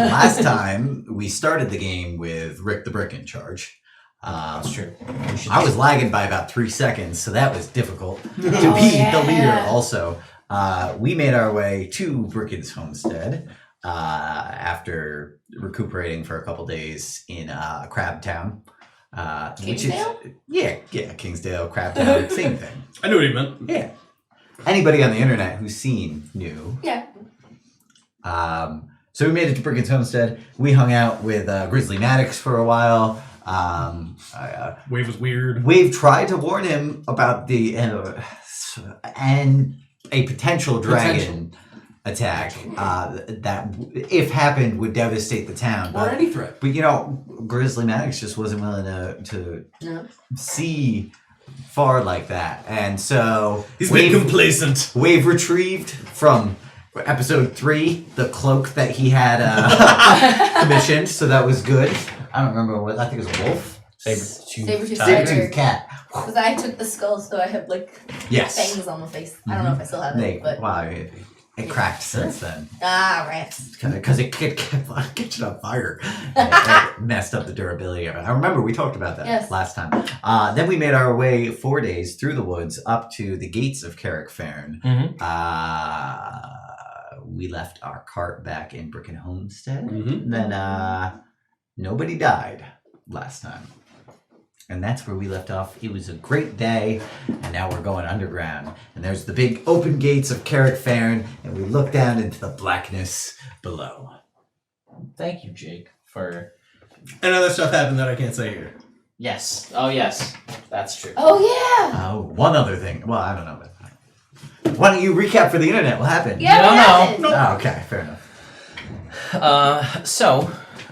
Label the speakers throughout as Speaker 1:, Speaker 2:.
Speaker 1: last time we started the game with Rick the Brick in charge.
Speaker 2: That's true.
Speaker 1: I was lagging by about 3 seconds, so that was difficult to be the leader also. We made our way to Bricken's homestead after recuperating for a couple days in Crabtown.
Speaker 3: Kingsdale?
Speaker 1: Kingsdale, Crabtown, same thing.
Speaker 4: I knew what he meant.
Speaker 1: Yeah. Anybody on the internet who's seen knew.
Speaker 3: Yeah.
Speaker 1: So we made it to Bricken's homestead. We hung out with Grizzly Maddox for a while.
Speaker 4: Wave was weird.
Speaker 1: Wave tried to warn him about the and a potential dragon attack that, if happened, would devastate the town.
Speaker 5: Or any threat.
Speaker 1: But Grizzly Maddox just wasn't willing to see far like that, and so
Speaker 4: he's been complacent.
Speaker 1: Wave retrieved from episode 3 the cloak that he had commissioned, so that was good. I don't remember what. I think it was a wolf. Saber-tooth cat.
Speaker 3: Because I took the skull, so I have fangs on my face. I don't know if I still have it. But...
Speaker 1: Wow, it cracked since then.
Speaker 3: Ah, rats.
Speaker 1: Because it kept catching on fire. It messed up the durability of it. I remember we talked about that last time. Then we made our way 4 days through the woods up to the gates of Crag McKnuckles. We left our cart back in Bricken Homestead. Then nobody died last time. And that's where we left off. It was a great day, and now we're going underground. And there's the big open gates of Crag McKnuckles, and we look down into the blackness below.
Speaker 2: Thank you, Jake, for...
Speaker 4: And other stuff happened that I can't say here.
Speaker 2: Yes. Oh, yes. That's true.
Speaker 3: Oh, yeah!
Speaker 1: Oh, one other thing. Well, I don't know. But why don't you recap for the internet what happened?
Speaker 3: Yeah,
Speaker 2: no.
Speaker 1: Oh, okay, fair enough.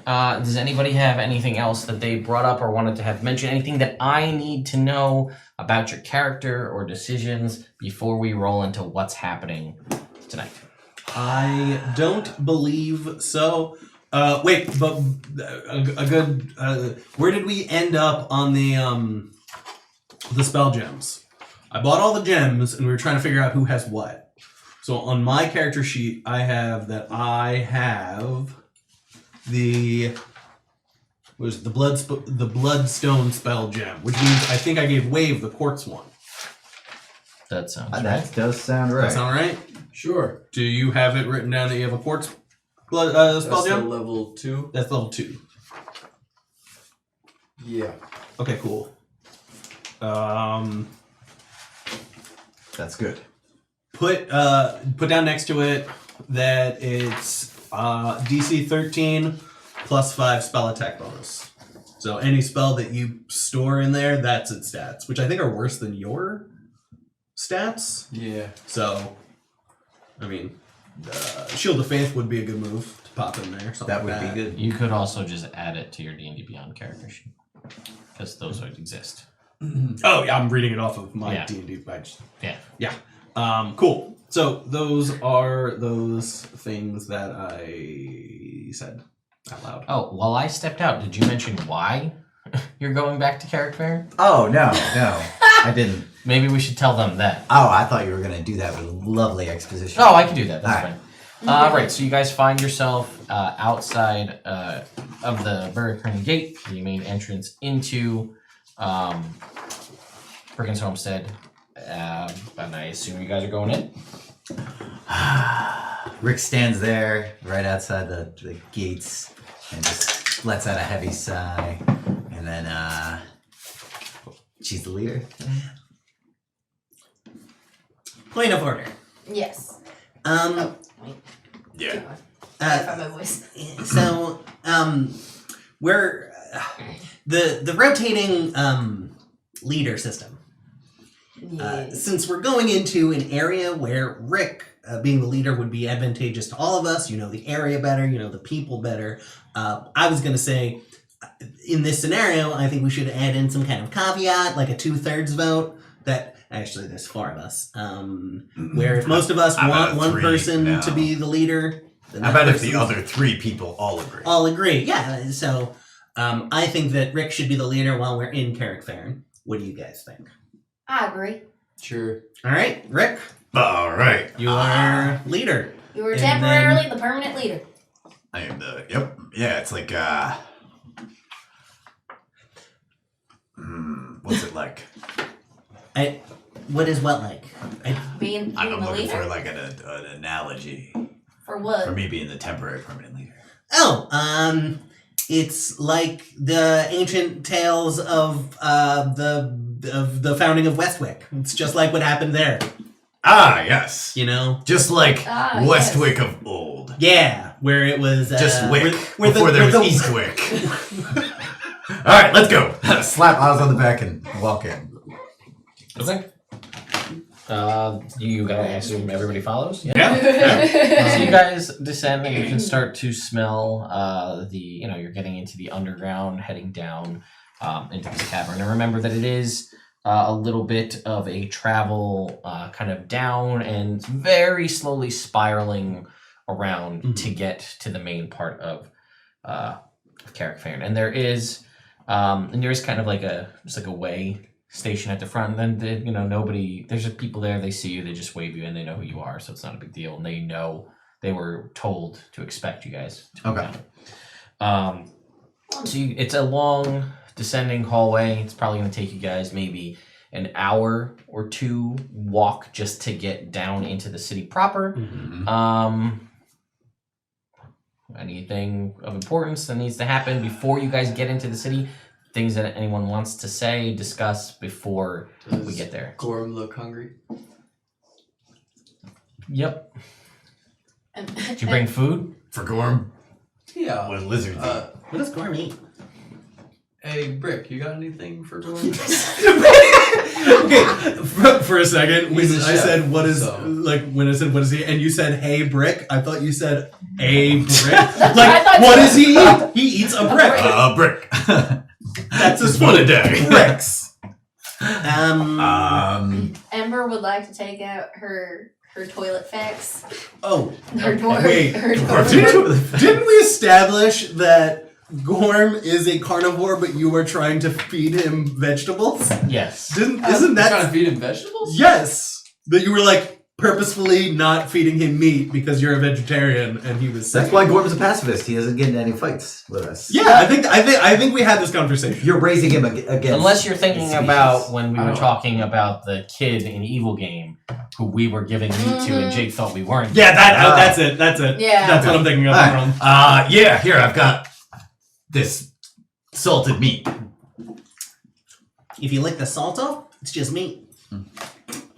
Speaker 2: Does anybody have anything else that they brought up or wanted to have mentioned? Anything that I need to know about your character or decisions before we roll into what's happening tonight?
Speaker 4: I don't believe so. Wait, but a good. Where did we end up on the spell gems? I bought all the gems, and we were trying to figure out who has what. So on my character sheet, I have the bloodstone spell gem, which means I think I gave Wave the quartz one.
Speaker 2: That sounds right.
Speaker 1: That does sound right.
Speaker 4: That sound right?
Speaker 5: Sure.
Speaker 4: Do you have it written down that you have a quartz spell
Speaker 5: That's
Speaker 4: gem?
Speaker 5: level 2.
Speaker 4: That's level 2.
Speaker 5: Yeah.
Speaker 4: Okay, cool.
Speaker 1: That's good.
Speaker 4: Put down next to it that it's DC 13 plus 5 spell attack bonus. So any spell that you store in there, that's its stats, which I think are worse than your stats.
Speaker 5: Yeah.
Speaker 4: So, I mean, Shield of Faith would be a good move to pop in there.
Speaker 1: That would be good.
Speaker 2: You could also just add it to your D&D Beyond character sheet, because those would exist.
Speaker 4: Oh, yeah, I'm reading it off of my D&D badge. Yeah. Cool. So those are those things that I said out loud.
Speaker 2: Oh, while I stepped out, did you mention why you're going back to character?
Speaker 1: Oh, no, I didn't.
Speaker 2: Maybe we should tell them that.
Speaker 1: Oh, I thought you were going to do that with lovely exposition.
Speaker 2: Oh, I can do that. That's
Speaker 1: All
Speaker 2: fine. Right, so you guys find yourself outside of the Burger Gate, the main entrance into Bricken's homestead. And I assume you guys are going in?
Speaker 1: Rick stands there right outside the gates and just lets out a heavy sigh. And then, she's the leader.
Speaker 6: Point of order.
Speaker 3: Yes.
Speaker 6: Yeah.
Speaker 3: I found my voice.
Speaker 6: So, we're the rotating leader system. Since we're going into an area where Rick, being the leader, would be advantageous to all of us, you know the area better, you know the people better. I was going to say, in this scenario, I think we should add in some kind of caveat, like a 2/3 vote, that actually there's 4 of us. Where if most of us want one person to be the leader, then
Speaker 1: how about if the other 3 people all agree?
Speaker 6: All agree, yeah. So I think that Rick should be the leader while we're in Crag McKnuckles. What do you guys think?
Speaker 3: I agree.
Speaker 5: Sure.
Speaker 6: All right, Rick.
Speaker 1: All right.
Speaker 6: You are leader.
Speaker 3: You were temporarily the permanent leader.
Speaker 1: I am the. Yep. Yeah, it's like. What's it like?
Speaker 6: What is what like?
Speaker 3: Being
Speaker 1: I'm
Speaker 3: the
Speaker 1: looking
Speaker 3: leader?
Speaker 1: for like an analogy
Speaker 3: For what?
Speaker 1: for me being the temporary permanent leader.
Speaker 6: Oh, it's like the ancient tales of the founding of Westwick. It's just like what happened there.
Speaker 1: Ah, yes.
Speaker 6: You know?
Speaker 1: Just like
Speaker 3: Ah,
Speaker 1: Westwick of old.
Speaker 6: Yeah, where it was
Speaker 1: Just Wick
Speaker 6: where
Speaker 1: before there was
Speaker 6: the-
Speaker 1: Eastwick. All right, let's go. Slap Oz on the back and walk in.
Speaker 2: Okay. You guys, I assume everybody follows?
Speaker 4: Yeah.
Speaker 2: So you guys descend and you can start to smell you're getting into the underground, heading down into this cavern. And remember that it is a little bit of a travel kind of down and very slowly spiraling around to get to the main part of Crag. And there is kind of like a way station at the front, and then nobody. There's just people there. They see you. They just wave you, and they know who you are. So it's not a big deal. And they know they were told to expect you guys. To come down. It's a long descending hallway. It's probably going to take you guys maybe an hour or two walk just to get down into the city proper.
Speaker 1: Mm-hmm.
Speaker 2: Anything of importance that needs to happen before you guys get into the city? Things that anyone wants to say, discuss before we get there.
Speaker 5: Gorm look hungry?
Speaker 2: Yep.
Speaker 3: And-
Speaker 2: Did you bring food?
Speaker 1: For Gorm?
Speaker 5: Yeah.
Speaker 1: What lizards eat?
Speaker 6: What does Gorm eat?
Speaker 5: Hey, Brick, you got anything for Gorm?
Speaker 4: Okay, for a second, when
Speaker 5: He's a
Speaker 4: I
Speaker 5: chef,
Speaker 4: said what is
Speaker 5: so.
Speaker 4: when I said what is he, and you said hey brick, I thought you said a brick.
Speaker 3: I
Speaker 4: Like
Speaker 3: thought
Speaker 4: what
Speaker 3: so.
Speaker 4: does he eat? He eats a brick.
Speaker 1: Brick.
Speaker 4: That's his
Speaker 1: One a
Speaker 4: food.
Speaker 1: day.
Speaker 4: Bricks.
Speaker 3: Ember would like to take out her toilet facts.
Speaker 6: Oh,
Speaker 3: Her dwarf.
Speaker 4: wait.
Speaker 3: Her
Speaker 4: Didn't we establish that Gorm is a carnivore, but you were trying to feed him vegetables?
Speaker 2: Yes.
Speaker 4: Isn't
Speaker 5: Trying to
Speaker 4: that
Speaker 5: feed him vegetables?
Speaker 4: yes? That you were like purposefully not feeding him meat because you're a vegetarian, and he was.
Speaker 1: That's
Speaker 4: sick.
Speaker 1: why Gorm's a pacifist. He doesn't get in any fights with us.
Speaker 4: Yeah, I think we had this conversation.
Speaker 1: You're raising him against.
Speaker 2: Unless you're thinking
Speaker 1: species.
Speaker 2: about when we were
Speaker 5: Oh.
Speaker 2: talking about the kid in Evil Game who we were giving meat to and Jake thought we weren't.
Speaker 4: Yeah, that's it. That's it.
Speaker 3: Yeah.
Speaker 4: That's what I'm thinking of.
Speaker 1: All
Speaker 4: Wrong.
Speaker 1: right. Yeah, here, I've got this salted meat.
Speaker 6: if you lick the salt off, it's just meat.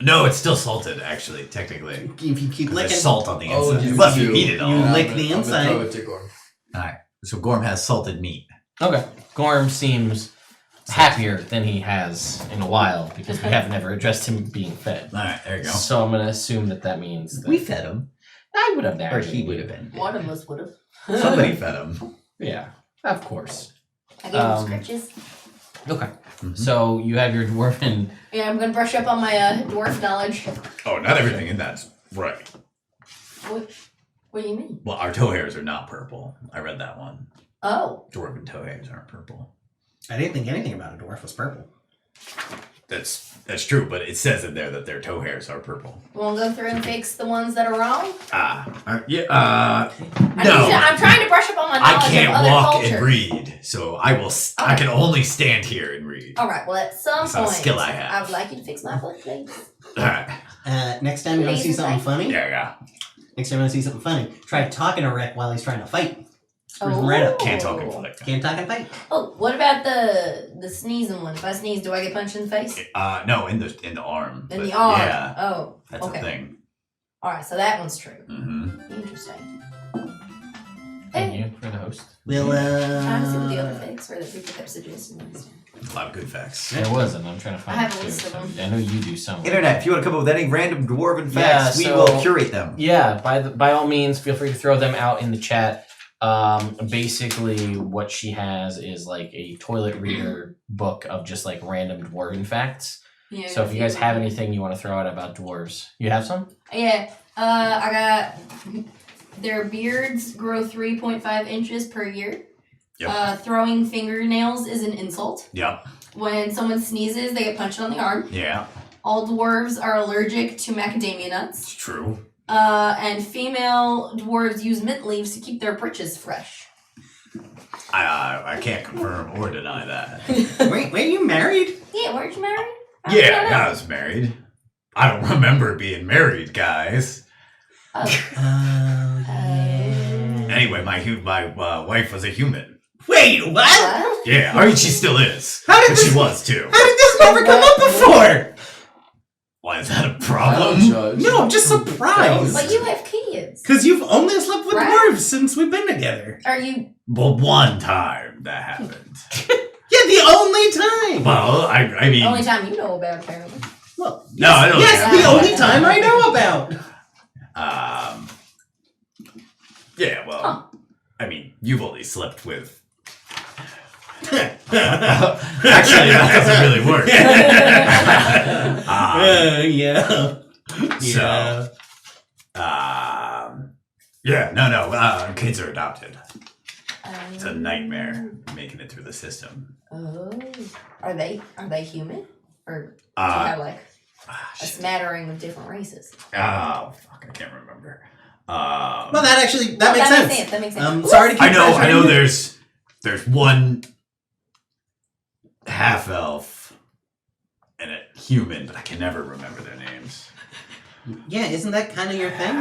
Speaker 1: No, it's still salted, actually, technically.
Speaker 6: If you keep licking,
Speaker 1: There's salt on the
Speaker 5: Oh,
Speaker 1: inside.
Speaker 5: you
Speaker 1: But
Speaker 5: do.
Speaker 1: you eat it all.
Speaker 6: You
Speaker 5: Yeah,
Speaker 6: lick
Speaker 5: I'm
Speaker 6: the
Speaker 5: gonna
Speaker 6: inside.
Speaker 5: throw it to Gorm.
Speaker 1: Alright, so Gorm has salted meat.
Speaker 2: Okay. Gorm seems happier than he has in a while because we have never addressed him being fed.
Speaker 1: Alright, there you go.
Speaker 2: So I'm going to assume that means that
Speaker 1: We fed him.
Speaker 2: I would have
Speaker 1: Or
Speaker 2: narrated
Speaker 1: he
Speaker 2: it.
Speaker 1: would have been.
Speaker 3: One of us would have.
Speaker 1: Somebody fed him.
Speaker 2: Yeah, of course.
Speaker 3: I gave him scratches.
Speaker 2: Okay.
Speaker 1: Mhm.
Speaker 2: So you have your dwarven.
Speaker 3: Yeah, I'm gonna brush up on my dwarf knowledge.
Speaker 1: Oh, not everything in that's right.
Speaker 3: What do you mean?
Speaker 1: Well, our toe hairs are not purple. I read that one.
Speaker 3: Oh.
Speaker 1: Dwarven toe hairs aren't purple.
Speaker 6: I didn't think anything about a dwarf was purple.
Speaker 1: That's true, but it says in there that their toe hairs are purple.
Speaker 3: You wanna go through and fix the ones that are wrong? I'm trying to brush up on my knowledge
Speaker 1: I can't
Speaker 3: of other
Speaker 1: walk
Speaker 3: culture.
Speaker 1: and read, so I can only stand here and read.
Speaker 3: Alright, well at some
Speaker 1: It's not a
Speaker 3: point
Speaker 1: skill I have.
Speaker 3: I would like you to fix my foot, please.
Speaker 1: Alright.
Speaker 6: Next time you want to see
Speaker 3: Please,
Speaker 6: something
Speaker 3: thank
Speaker 6: funny?
Speaker 1: Yeah.
Speaker 6: Next time you want to see something funny, try talking to Rick while he's trying to fight. Screws him
Speaker 3: Oh.
Speaker 6: right up.
Speaker 1: Can't talk and fight.
Speaker 6: Can't talk and fight.
Speaker 3: Oh, what about the sneezing one? If I sneeze, do I get punched in the face?
Speaker 1: No, in the arm.
Speaker 3: In
Speaker 1: but
Speaker 3: the arm.
Speaker 1: Yeah,
Speaker 3: Oh.
Speaker 1: that's
Speaker 3: okay.
Speaker 1: a thing.
Speaker 3: Alright, so that one's true.
Speaker 1: Mm-hmm.
Speaker 3: Interesting.
Speaker 2: Thank
Speaker 3: Hey,
Speaker 2: you for the host.
Speaker 6: We'll,
Speaker 3: trying to see what the other fix were that people kept suggesting.
Speaker 1: A lot of good facts.
Speaker 2: There was, and I'm trying to find
Speaker 3: I have
Speaker 2: it
Speaker 3: a
Speaker 2: too,
Speaker 3: list of
Speaker 2: so
Speaker 3: them.
Speaker 2: I know you do some.
Speaker 1: Internet, if you want to come up with any random dwarven facts,
Speaker 2: Yeah,
Speaker 1: we will
Speaker 2: so-
Speaker 1: curate them.
Speaker 2: Yeah, by all means, feel free to throw them out in the chat. Basically, what she has is like a toilet reader book of just like random dwarven facts.
Speaker 3: Yeah,
Speaker 2: So if you guys have anything you want to throw out about dwarves, you have some?
Speaker 3: Yeah, I got their beards grow 3.5 inches per year.
Speaker 1: Yep.
Speaker 3: Throwing fingernails is an insult.
Speaker 1: Yep.
Speaker 3: When someone sneezes, they get punched on the arm.
Speaker 1: Yeah.
Speaker 3: All dwarves are allergic to macadamia nuts.
Speaker 1: It's true.
Speaker 3: And female dwarves use mint leaves to keep their britches fresh.
Speaker 1: I can't confirm or deny that.
Speaker 6: Wait, you married?
Speaker 3: Yeah, weren't you married?
Speaker 1: Yeah, I was married. I don't remember being married, guys.
Speaker 3: Oh.
Speaker 1: Anyway, my wife was a human.
Speaker 6: Wait, what?
Speaker 3: What?
Speaker 1: Yeah, I mean she still is.
Speaker 6: How did
Speaker 1: But
Speaker 6: this-
Speaker 1: she was too.
Speaker 6: How did this never come up before?
Speaker 1: Why is that a
Speaker 5: I
Speaker 1: problem?
Speaker 5: don't judge.
Speaker 6: No, I'm just surprised.
Speaker 3: But you have kids.
Speaker 6: Because you've only slept with
Speaker 3: Right.
Speaker 6: dwarves since we've been together.
Speaker 3: Are you?
Speaker 1: Well, one time that happened.
Speaker 6: Yeah, the only time.
Speaker 1: Well, I mean,
Speaker 3: The only time you know about, apparently.
Speaker 6: Well,
Speaker 1: No, I don't
Speaker 6: Yes,
Speaker 1: think
Speaker 6: the
Speaker 3: I-
Speaker 6: only time I know about.
Speaker 1: Yeah, well,
Speaker 3: Huh.
Speaker 1: I mean, you've only slept with. Actually, that doesn't really work.
Speaker 6: Yeah.
Speaker 1: So, no, kids are adopted. It's a nightmare making it through the system.
Speaker 3: Oh, are they human, or do you
Speaker 1: Uh,
Speaker 3: have like a smattering of different races?
Speaker 1: Oh, fuck, I can't remember.
Speaker 6: Well, that makes sense.
Speaker 3: That makes sense.
Speaker 6: Sorry to keep
Speaker 1: I know
Speaker 6: pressuring you.
Speaker 1: there's one half elf and a human, but I can never remember their names.
Speaker 6: Yeah, isn't that kind of your thing?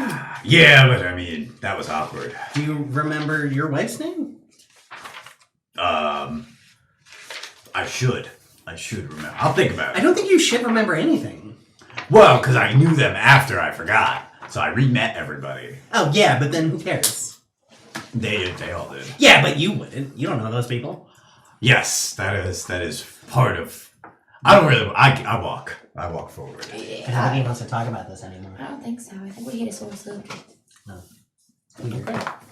Speaker 1: Yeah, but I mean, that was awkward.
Speaker 6: Do you remember your wife's name?
Speaker 1: I should remember. I'll think about
Speaker 6: I
Speaker 1: it.
Speaker 6: don't think you should remember anything.
Speaker 1: Well, because I knew them after I forgot. So I re-met everybody.
Speaker 6: Oh, yeah, but then who cares?
Speaker 1: They all did.
Speaker 6: Yeah, but you wouldn't. You don't know those people.
Speaker 1: Yes, that is part of. I don't really. I walk forward.
Speaker 3: Yeah,
Speaker 6: Nobody wants to talk about this anymore.
Speaker 3: I don't think so. I think we hit a sore subject.
Speaker 6: Weird.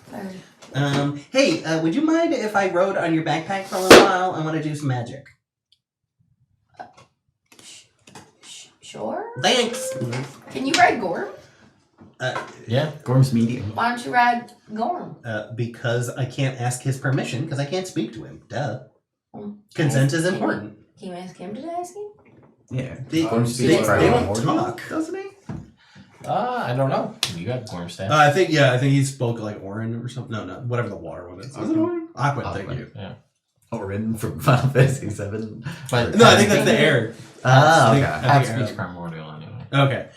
Speaker 3: Sorry.
Speaker 6: Hey, would you mind if I rode on your backpack for a little while? I want to do some magic.
Speaker 3: Sure.
Speaker 6: Thanks.
Speaker 3: Can you ride Gorm?
Speaker 2: Yeah.
Speaker 1: Gorm's medium.
Speaker 3: Why don't you ride Gorm?
Speaker 6: Because I can't ask his permission because I can't speak to him. Duh.
Speaker 3: Um,
Speaker 6: Consent is important.
Speaker 3: Can you ask him to ask you?
Speaker 1: Yeah.
Speaker 6: They,
Speaker 5: Gorm
Speaker 6: they,
Speaker 5: speaks
Speaker 6: they
Speaker 5: right
Speaker 6: don't
Speaker 5: on.
Speaker 6: talk.
Speaker 1: Doesn't he?
Speaker 2: I don't know. You got Gorm staff.
Speaker 4: I think he spoke like Orin or something. No, whatever the water one is.
Speaker 1: Was it Orin?
Speaker 4: Aqua, thank you.
Speaker 2: Yeah.
Speaker 1: Orin from Final Fantasy 7.
Speaker 2: But
Speaker 4: No, I think that's the air.
Speaker 1: Oh, okay.
Speaker 2: Pat speaks primordial anyway.
Speaker 4: Okay.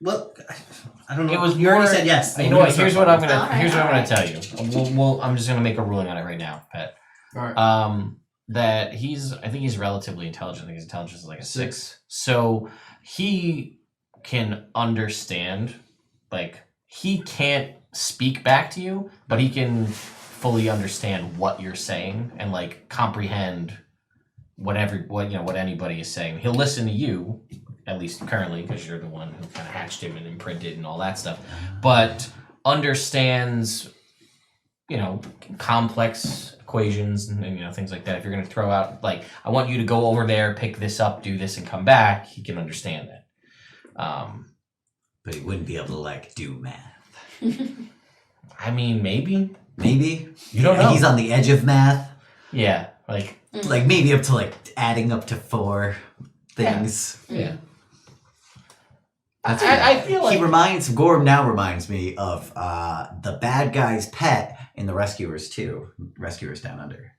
Speaker 6: Well, I don't know.
Speaker 2: It was
Speaker 6: you already
Speaker 2: more-
Speaker 6: said yes.
Speaker 2: You know what? Here's what I'm gonna
Speaker 3: Alright.
Speaker 2: tell you. I'm just gonna make a ruling on it right now, Pat.
Speaker 5: Alright.
Speaker 2: That I think he's relatively intelligent. I think his intelligence is like a 6. So he can understand, like, he can't speak back to you, but he can fully understand what you're saying and like comprehend what anybody is saying. He'll listen to you, at least currently, because you're the one who kind of hatched him and imprinted and all that stuff, but understands, complex equations and things like that. If you're going to throw out, like, I want you to go over there, pick this up, do this, and come back, he can understand that.
Speaker 1: But he wouldn't be able to, like, do math.
Speaker 2: I mean, maybe.
Speaker 1: Maybe.
Speaker 2: You don't know.
Speaker 1: He's on the edge of math.
Speaker 2: Yeah, like,
Speaker 1: Like, maybe up to, like, adding up to 4 things.
Speaker 2: yeah.
Speaker 1: That's
Speaker 2: I feel like
Speaker 1: Gorm now reminds me of the bad guy's pet in the Rescuers 2. Rescuers Down Under.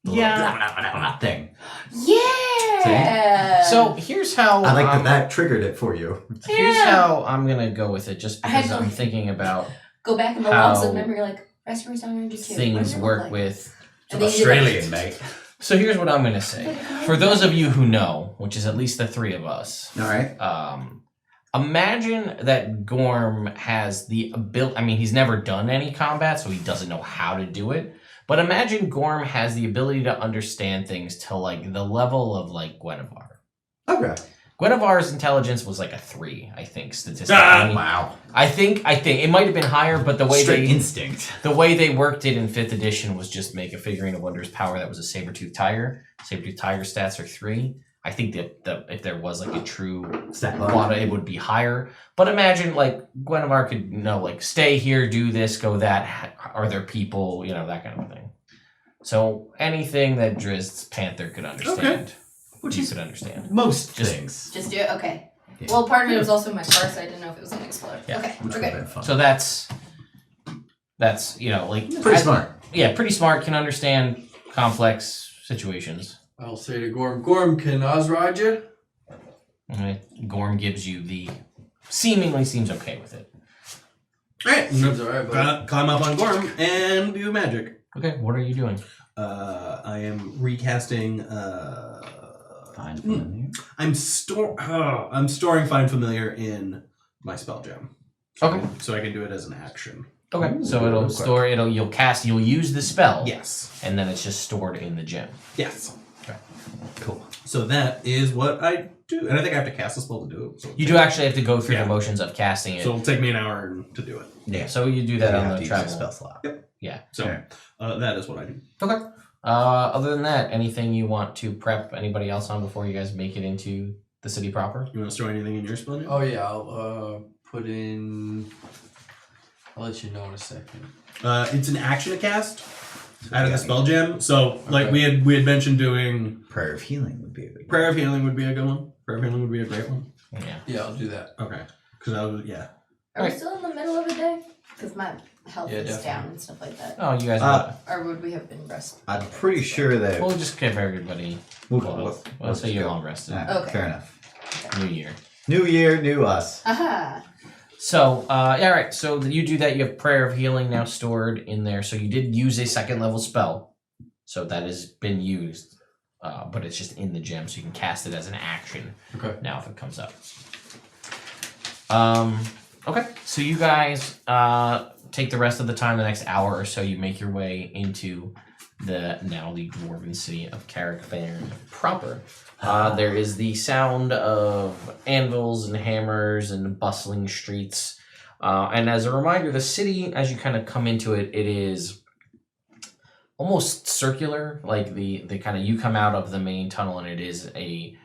Speaker 1: The little thing.
Speaker 3: Yeah.
Speaker 2: So here's how
Speaker 1: I like that triggered it for you.
Speaker 2: Here's how I'm gonna go with it, just
Speaker 3: I had
Speaker 2: because
Speaker 3: to-
Speaker 2: I'm thinking about
Speaker 3: Go back in the
Speaker 2: how
Speaker 3: lumps of memory, like Rescuers Down Under 2. What
Speaker 2: things
Speaker 3: does it look
Speaker 2: work
Speaker 3: like?
Speaker 2: with.
Speaker 3: And then you did, like,
Speaker 1: Australian, mate.
Speaker 2: So here's what I'm gonna say. For those of you who know, which is at least the 3 of us,
Speaker 1: All right.
Speaker 2: imagine that Gorm has the ability. I mean, he's never done any combat, so he doesn't know how to do it. But imagine Gorm has the ability to understand things to like the level of like Guinevere.
Speaker 1: Okay.
Speaker 2: Guinevere's intelligence was like a 3, I think, statistically.
Speaker 1: Wow.
Speaker 2: I think it might have been higher, but the way
Speaker 1: Straight instinct.
Speaker 2: the way they worked it in 5th edition was just make a figurine of Wondrous Power that was a saber-tooth tiger. Saber-tooth tiger stats are 3. I think that if there was like a true
Speaker 1: Stat
Speaker 2: quanta, it would be higher. But imagine like Guinevere could like stay here, do this, go that. Are there people? That kind of thing. So anything that Drizzt's Panther could understand,
Speaker 1: Which
Speaker 2: you
Speaker 1: is
Speaker 2: could understand.
Speaker 1: most
Speaker 2: Just-
Speaker 1: things.
Speaker 3: Just do it? Okay.
Speaker 1: Yeah.
Speaker 3: Well, part of it was also my car, so I didn't know if it was gonna explode.
Speaker 2: Yeah.
Speaker 3: Okay,
Speaker 1: Which
Speaker 3: we're
Speaker 1: would have
Speaker 3: good.
Speaker 1: been fun.
Speaker 2: So that's like
Speaker 1: Pretty smart.
Speaker 2: Yeah, pretty smart. Can understand complex situations.
Speaker 5: I'll say to Gorm, Gorm, can Oz ride you?
Speaker 2: Okay. Gorm gives you the seemingly seems okay with it.
Speaker 4: Alright,
Speaker 5: Seems alright, but
Speaker 4: climb up on Gorm and do magic.
Speaker 2: Okay, what are you doing?
Speaker 4: I am recasting.
Speaker 1: Fine. Familiar.
Speaker 4: I'm storing Find Familiar in my spell gem.
Speaker 2: Okay.
Speaker 4: So I can do it as an action.
Speaker 2: Okay,
Speaker 1: Ooh,
Speaker 2: so it'll
Speaker 1: okay.
Speaker 2: store. You'll use the spell.
Speaker 4: Yes.
Speaker 2: And then it's just stored in the gem.
Speaker 4: Yes.
Speaker 1: Cool.
Speaker 4: So that is what I do, and I think I have to cast a spell to do it. So
Speaker 2: You do actually have to go through
Speaker 4: Yeah.
Speaker 2: the motions of casting it.
Speaker 4: So it'll take me an hour to do it.
Speaker 1: Yeah.
Speaker 2: So you do that
Speaker 1: You
Speaker 2: on
Speaker 1: have
Speaker 2: the
Speaker 1: to use
Speaker 2: travel
Speaker 1: a spell slot.
Speaker 2: Yeah.
Speaker 4: So
Speaker 1: Okay.
Speaker 4: that is what I do.
Speaker 2: Okay. Other than that, anything you want to prep anybody else on before you guys make it into the city proper?
Speaker 4: You want to store anything in your spell gem?
Speaker 5: oh yeah, I'll put in. I'll let you know in a second.
Speaker 4: It's an action to cast out of the spell gem. So like
Speaker 5: Okay.
Speaker 4: we had mentioned doing
Speaker 1: Prayer of Healing would be a good
Speaker 4: Prayer of Healing would be a good one. Prayer of Healing would be a great one.
Speaker 2: Yeah.
Speaker 5: Yeah, I'll do that.
Speaker 4: Okay. Because I was
Speaker 3: Are we still in the middle of a day? Because my health
Speaker 5: Yeah,
Speaker 3: is
Speaker 5: definitely.
Speaker 3: down and stuff like that.
Speaker 2: Oh, you guys.
Speaker 3: Or would we have been resting?
Speaker 1: I'm pretty sure that
Speaker 2: We'll just give everybody. We'll say you're long rested.
Speaker 1: Alright,
Speaker 3: Okay.
Speaker 1: Fair enough.
Speaker 2: New year.
Speaker 1: New year, new us.
Speaker 3: Aha!
Speaker 2: So, yeah, right. So you do that. You have Prayer of Healing now stored in there. So you did use a second level spell. So that has been used. But it's just in the gem. So you can cast it as an action
Speaker 5: Okay.
Speaker 2: now if it comes up. Okay. So you guys take the rest of the time, the next hour or so, you make your way into the dwarven city of Carrickfern proper. There is the sound of anvils and hammers and bustling streets. And as a reminder, the city, as you kind of come into it, it is almost circular. Like the kind of, you come out of the main tunnel and it is a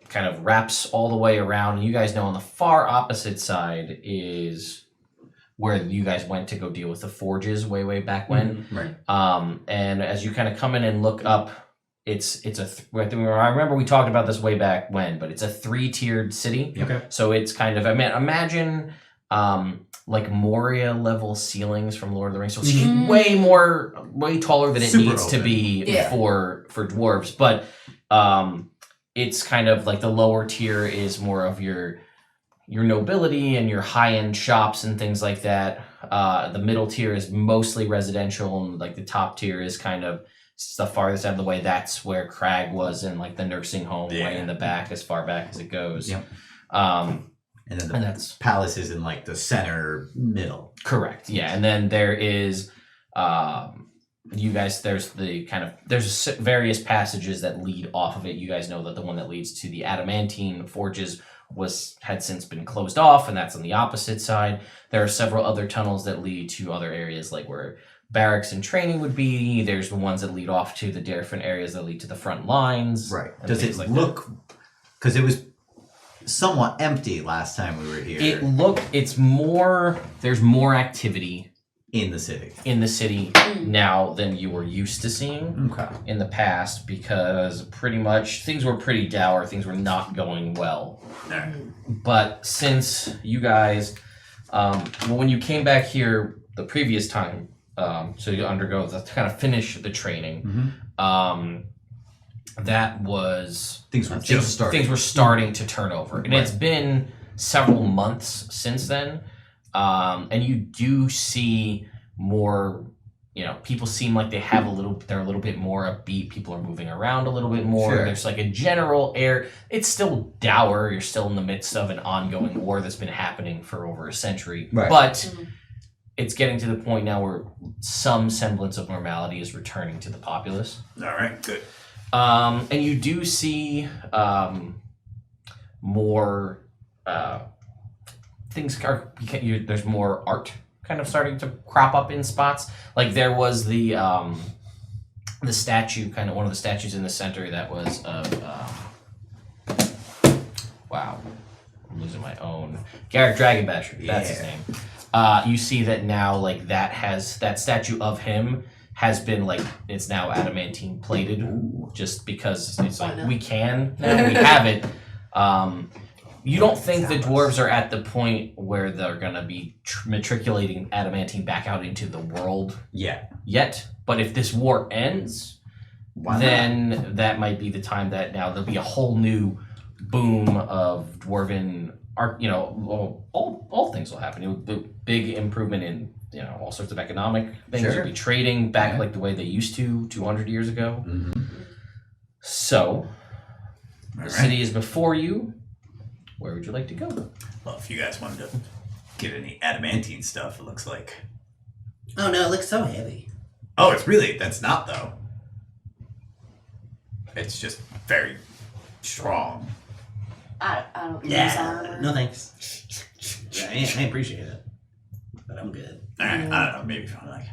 Speaker 2: kind of wraps all the way around. And you guys know on the far opposite side is where you guys went to go deal with the forges way back when.
Speaker 1: Right.
Speaker 2: And as you kind of come in and look up, I remember we talked about this way back when, but it's a 3-tiered city.
Speaker 4: Okay.
Speaker 2: So it's kind of, imagine like Moria level ceilings from Lord of the Rings. So it's way taller than it
Speaker 4: Super
Speaker 2: needs to
Speaker 4: open.
Speaker 2: be
Speaker 3: Yeah.
Speaker 2: for dwarves. But it's kind of like the lower tier is more of your nobility and your high-end shops and things like that. The middle tier is mostly residential, and like the top tier is kind of the farthest out of the way. That's where Crag was in like the nursing home way in the back, as far back as it goes.
Speaker 1: Yep. And then
Speaker 2: And
Speaker 1: the
Speaker 2: that's
Speaker 1: palace is in like the center middle.
Speaker 2: correct. Yeah. And then there is there's various passages that lead off of it. You guys know that the one that leads to the adamantine forges had since been closed off, and that's on the opposite side. There are several other tunnels that lead to other areas, like where barracks and training would be. There's the ones that lead off to the different areas that lead to the front lines.
Speaker 1: Right.
Speaker 2: and
Speaker 1: Does it
Speaker 2: things like
Speaker 1: look, because it was somewhat empty last time we were here
Speaker 2: there's more activity
Speaker 1: in the city.
Speaker 2: in the city now than you were used to seeing
Speaker 1: Okay.
Speaker 2: in the past, because pretty much things were pretty dour, things were not going well. But since you guys, when you came back here the previous time, so you undergo to kind of finish the training, that was
Speaker 1: Things were just starting.
Speaker 2: Things were starting to turn over, and it's been several months since then. And you do see more, people seem like they're a little bit more upbeat. People are moving around a little bit more.
Speaker 1: Sure.
Speaker 2: There's like a general air. It's still dour. You're still in the midst of an ongoing war that's been happening for over a century.
Speaker 1: Right.
Speaker 2: But it's getting to the point now where some semblance of normality is returning to the populace.
Speaker 1: All right, good.
Speaker 2: And you do see more there's more art kind of starting to crop up in spots. Like there was the statue, kind of one of the statues in the center that was of wow, I'm losing my own. Garrick Dragonbasher, that's his name. You see that now, like that statue of him has been like, it's now adamantine plated. Just because it's like we can now, we have it. You don't think the dwarves are at the point where they're gonna be matriculating adamantine back out into the world yet, but if this war ends, then that might be the time that now there'll be a whole new boom of dwarven art. All things will happen. The big improvement in all sorts of economic things.
Speaker 1: Sure.
Speaker 2: You'll be trading back like the way they used to 200 years ago.
Speaker 1: Mm-hmm.
Speaker 2: So the city is before you. Where would you like to go?
Speaker 7: Well, if you guys wanted to get any adamantine stuff, it looks like.
Speaker 6: Oh no, it looks so heavy.
Speaker 7: Oh, that's not though. It's just very strong.
Speaker 3: I don't use
Speaker 6: Yeah,
Speaker 3: armor.
Speaker 6: no thanks. Yeah, I appreciate it, but I'm good.
Speaker 7: Alright, I don't know, maybe find like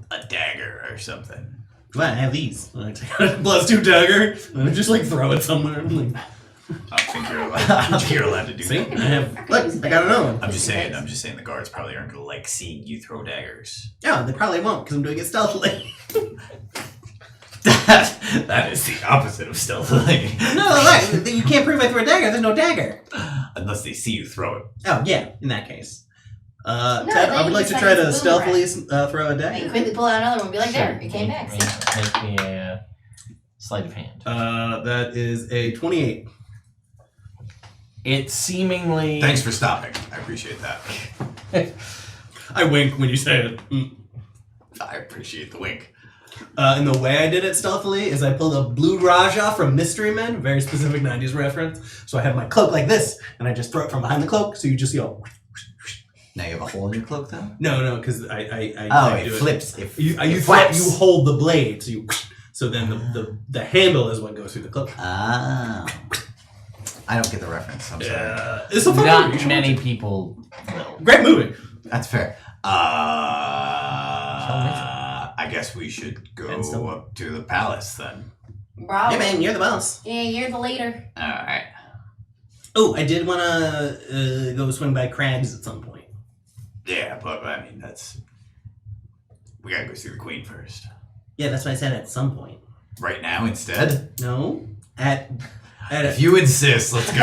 Speaker 7: a dagger or something.
Speaker 6: Well, I have these. I take a +2 dagger and just throw it somewhere. I'm like,
Speaker 7: I don't think you're allowed to do
Speaker 6: see,
Speaker 7: that.
Speaker 6: I have. Look, I got another one.
Speaker 7: I'm just saying the guards probably aren't gonna like seeing you throw daggers.
Speaker 6: Yeah, they probably won't because I'm doing it stealthily.
Speaker 7: That is the opposite of stealthily.
Speaker 6: No, right. You can't prove I threw a dagger. There's no dagger.
Speaker 7: Unless they see you throw it.
Speaker 6: Oh yeah, in that case.
Speaker 3: No,
Speaker 6: Ted, I
Speaker 3: then
Speaker 6: would like
Speaker 3: it's
Speaker 6: to try to
Speaker 3: a
Speaker 6: stealthily throw a
Speaker 3: And
Speaker 6: dagger.
Speaker 3: quickly pull out another one and be like,
Speaker 2: Sure.
Speaker 3: there, it came back. See?
Speaker 2: Make me a sleight of hand.
Speaker 4: That is a 28.
Speaker 2: It seemingly.
Speaker 7: Thanks for stopping. I appreciate that.
Speaker 4: I wink when you say it.
Speaker 7: I appreciate the wink.
Speaker 4: And the way I did it stealthily is I pulled a blue Raja from Mystery Men, very specific 90s reference. So I have my cloak like this, and I just throw it from behind the cloak, so you just go.
Speaker 1: Now you have a hole in your cloak, though?
Speaker 4: No, because I
Speaker 1: Oh,
Speaker 4: do
Speaker 1: it flips.
Speaker 4: You
Speaker 1: flaps.
Speaker 4: hold the blade, so then the handle is what goes through the cloak.
Speaker 1: Ah. I don't get the reference. I'm sorry.
Speaker 4: It's a fun movie.
Speaker 2: Not
Speaker 4: You should
Speaker 2: many
Speaker 4: watch it.
Speaker 2: people will.
Speaker 4: Great movie.
Speaker 1: That's fair.
Speaker 7: I guess we should go
Speaker 6: And so-
Speaker 7: up to the palace then.
Speaker 3: Bravo.
Speaker 6: Yeah, man, you're the boss.
Speaker 3: Yeah, you're the leader.
Speaker 7: Alright.
Speaker 6: Oh, I did want to go swing by Crag's at some point.
Speaker 7: Yeah, but I mean, we gotta go see the queen first.
Speaker 6: Yeah, that's what I said at some point.
Speaker 7: Right now instead?
Speaker 6: No, at
Speaker 7: If you insist, let's go.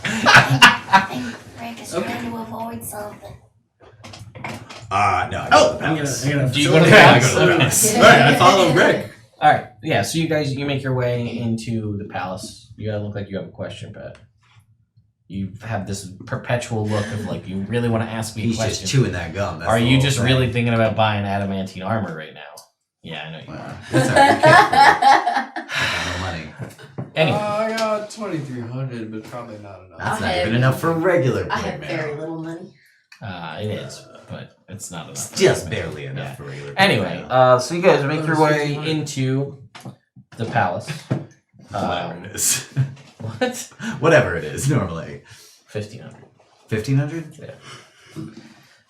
Speaker 3: I think Rick is
Speaker 6: Okay.
Speaker 3: trying to avoid something.
Speaker 7: No, I go
Speaker 6: Oh,
Speaker 7: to the
Speaker 6: I'm
Speaker 7: palace.
Speaker 6: gonna.
Speaker 2: Do you go to the
Speaker 7: Yeah, I
Speaker 2: palace?
Speaker 7: go to the palace.
Speaker 4: All right, I follow Greg.
Speaker 2: All right. Yeah. So you make your way into the palace. You gotta look like you have a question, but you have this perpetual look of you really want to ask me a
Speaker 1: He's
Speaker 2: question.
Speaker 1: just chewing that gum. That's
Speaker 2: Are
Speaker 1: the
Speaker 2: you
Speaker 1: whole
Speaker 2: just
Speaker 1: thing.
Speaker 2: really thinking about buying adamantine armor right now? Yeah, I know you
Speaker 1: Well,
Speaker 2: are.
Speaker 1: that's all right. You can't afford it. I got no money.
Speaker 2: Anyway,
Speaker 5: I got 2,300, but probably not enough.
Speaker 1: That's
Speaker 3: I
Speaker 1: not
Speaker 3: have-
Speaker 1: even enough for regular
Speaker 3: I have
Speaker 1: plate
Speaker 3: very
Speaker 1: mail.
Speaker 3: little money.
Speaker 2: it is, but it's not enough.
Speaker 1: It's just barely enough for regular plate
Speaker 2: Anyway,
Speaker 1: mail.
Speaker 2: so you guys make your way
Speaker 5: 1,600.
Speaker 2: into the palace.
Speaker 7: Whatever it is.
Speaker 2: What?
Speaker 1: Whatever it is, normally.
Speaker 2: 1,500.
Speaker 1: 1,500?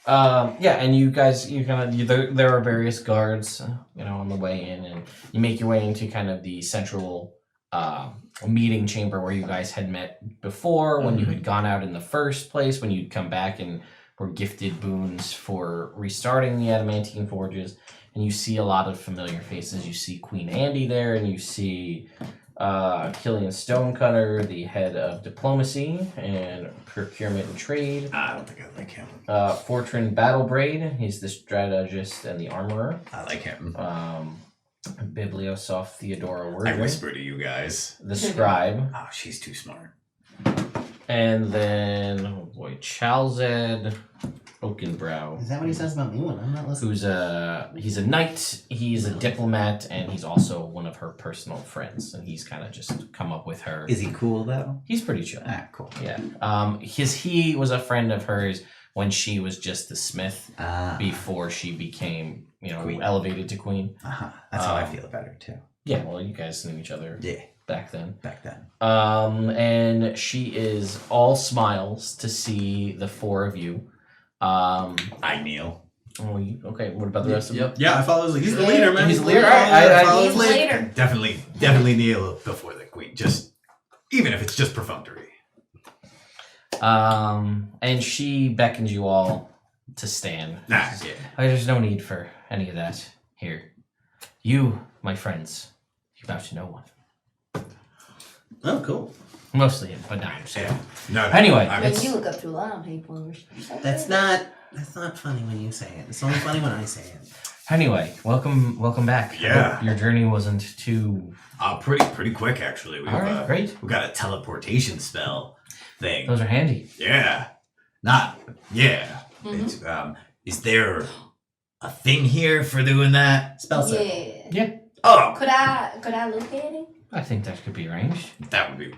Speaker 2: Yeah, and you guys, there are various guards, on the way in, and you make your way into kind of the central meeting chamber where you guys had met before, when you had gone out in the first place, when you'd come back and were gifted boons for restarting the adamantine forges, and you see a lot of familiar faces. You see Queen Andy there, and you see Killian Stonecutter, the head of diplomacy and procurement and trade.
Speaker 7: I don't think I like him.
Speaker 2: Fortran Battlebraid, he's the strategist and the armorer.
Speaker 7: I like him.
Speaker 2: Bibliosoph Theodora
Speaker 7: I
Speaker 2: Wordry,
Speaker 7: whisper to you guys.
Speaker 2: the scribe.
Speaker 7: Oh, she's too smart.
Speaker 2: And then, Chalzed Oakenbrow,
Speaker 6: Is that what he says about me when I'm not listening?
Speaker 2: he's a knight, he's a diplomat, and he's also one of her personal friends. And he's kind of just come up with her.
Speaker 1: Is he cool, though?
Speaker 2: He's pretty chill.
Speaker 1: Ah, cool.
Speaker 2: Yeah. He was a friend of hers when she was just the smith before she became,
Speaker 1: Queen.
Speaker 2: elevated to queen.
Speaker 1: That's how I feel about her, too.
Speaker 2: Yeah, well, you guys knew each other
Speaker 1: Yeah,
Speaker 2: back then.
Speaker 1: back then.
Speaker 2: And she is all smiles to see the four of you.
Speaker 7: I kneel.
Speaker 2: Okay, what about the rest of them?
Speaker 5: Yep.
Speaker 4: Yeah, I follow. He's the leader, man.
Speaker 2: He's the leader. I
Speaker 4: follow
Speaker 3: He's
Speaker 4: his
Speaker 3: the
Speaker 4: lead.
Speaker 3: leader.
Speaker 7: Definitely kneel before the queen. Just even if it's just perfunctory.
Speaker 2: And she beckons you all to stand.
Speaker 7: Nah, yeah.
Speaker 2: There's no need for any of that here. You, my friends, you're about to know one.
Speaker 6: Oh, cool.
Speaker 2: Mostly him, but not himself.
Speaker 7: Yeah. No.
Speaker 2: Anyway,
Speaker 7: I'm-
Speaker 3: When you look up through a lot of people.
Speaker 6: That's not funny when you say it. It's only funny when I say it.
Speaker 2: Anyway, welcome back. I
Speaker 7: Yeah.
Speaker 2: hope your journey wasn't too.
Speaker 7: Pretty quick actually.
Speaker 2: All right, great.
Speaker 7: We got a teleportation spell thing.
Speaker 2: Those are handy.
Speaker 7: Yeah. Not. Yeah.
Speaker 3: Mhm.
Speaker 7: It's, is there a thing here for doing that?
Speaker 6: Spell set.
Speaker 3: Yeah.
Speaker 7: Oh,
Speaker 3: Could I locate it?
Speaker 2: I think that could be arranged.
Speaker 7: that would be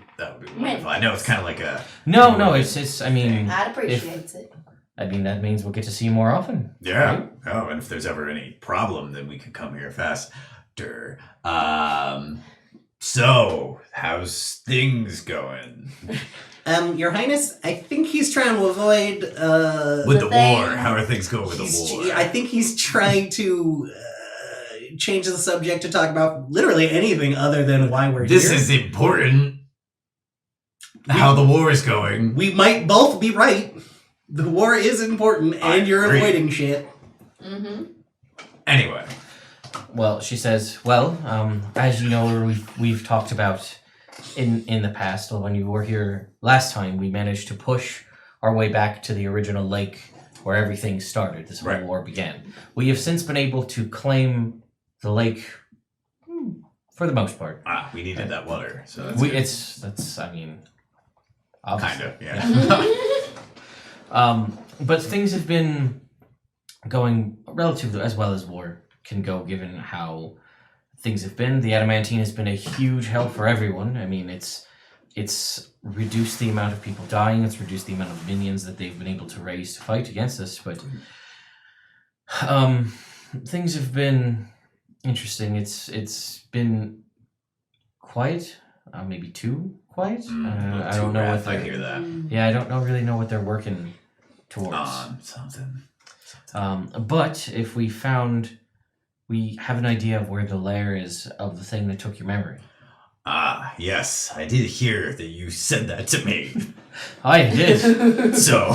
Speaker 7: wonderful. I know it's kind of like a.
Speaker 2: No, it's. I mean,
Speaker 3: I'd appreciate it.
Speaker 2: that means we'll get to see you more often.
Speaker 7: Yeah.
Speaker 2: Right?
Speaker 7: Oh, and if there's ever any problem, then we can come here faster. So how's things going
Speaker 6: Your Highness, I think he's trying to avoid
Speaker 7: with the
Speaker 3: thing-
Speaker 7: war? How are things going with the war?
Speaker 6: I think he's trying to change the subject to talk about literally anything other than why we're
Speaker 7: This
Speaker 6: here.
Speaker 7: is important. How the war is going.
Speaker 6: We might both be right. The war is important,
Speaker 7: I
Speaker 6: and you're
Speaker 7: agree.
Speaker 6: avoiding shit.
Speaker 3: Mm-hmm.
Speaker 7: Anyway.
Speaker 2: Well, she says, as you know, we've talked about in the past, when you were here last time, we managed to push our way back to the original lake where everything started, this whole
Speaker 7: Right.
Speaker 2: war began. We have since been able to claim the lake for the most part.
Speaker 7: We needed that water, so that's good.
Speaker 2: Obviously.
Speaker 7: Kind of, yeah.
Speaker 2: But things have been going relatively as well as war can go, given how things have been. The adamantine has been a huge help for everyone. I mean, it's reduced the amount of people dying. It's reduced the amount of minions that they've been able to raise to fight against us. But things have been interesting. It's been quiet, maybe too quiet. I don't know what
Speaker 7: I
Speaker 2: they're.
Speaker 7: hear that.
Speaker 2: Yeah, I don't really know what they're working towards.
Speaker 7: Something.
Speaker 2: But if we have an idea of where the lair is of the thing that took your memory.
Speaker 7: Yes, I did hear that you said that to me.
Speaker 2: I did.
Speaker 7: So,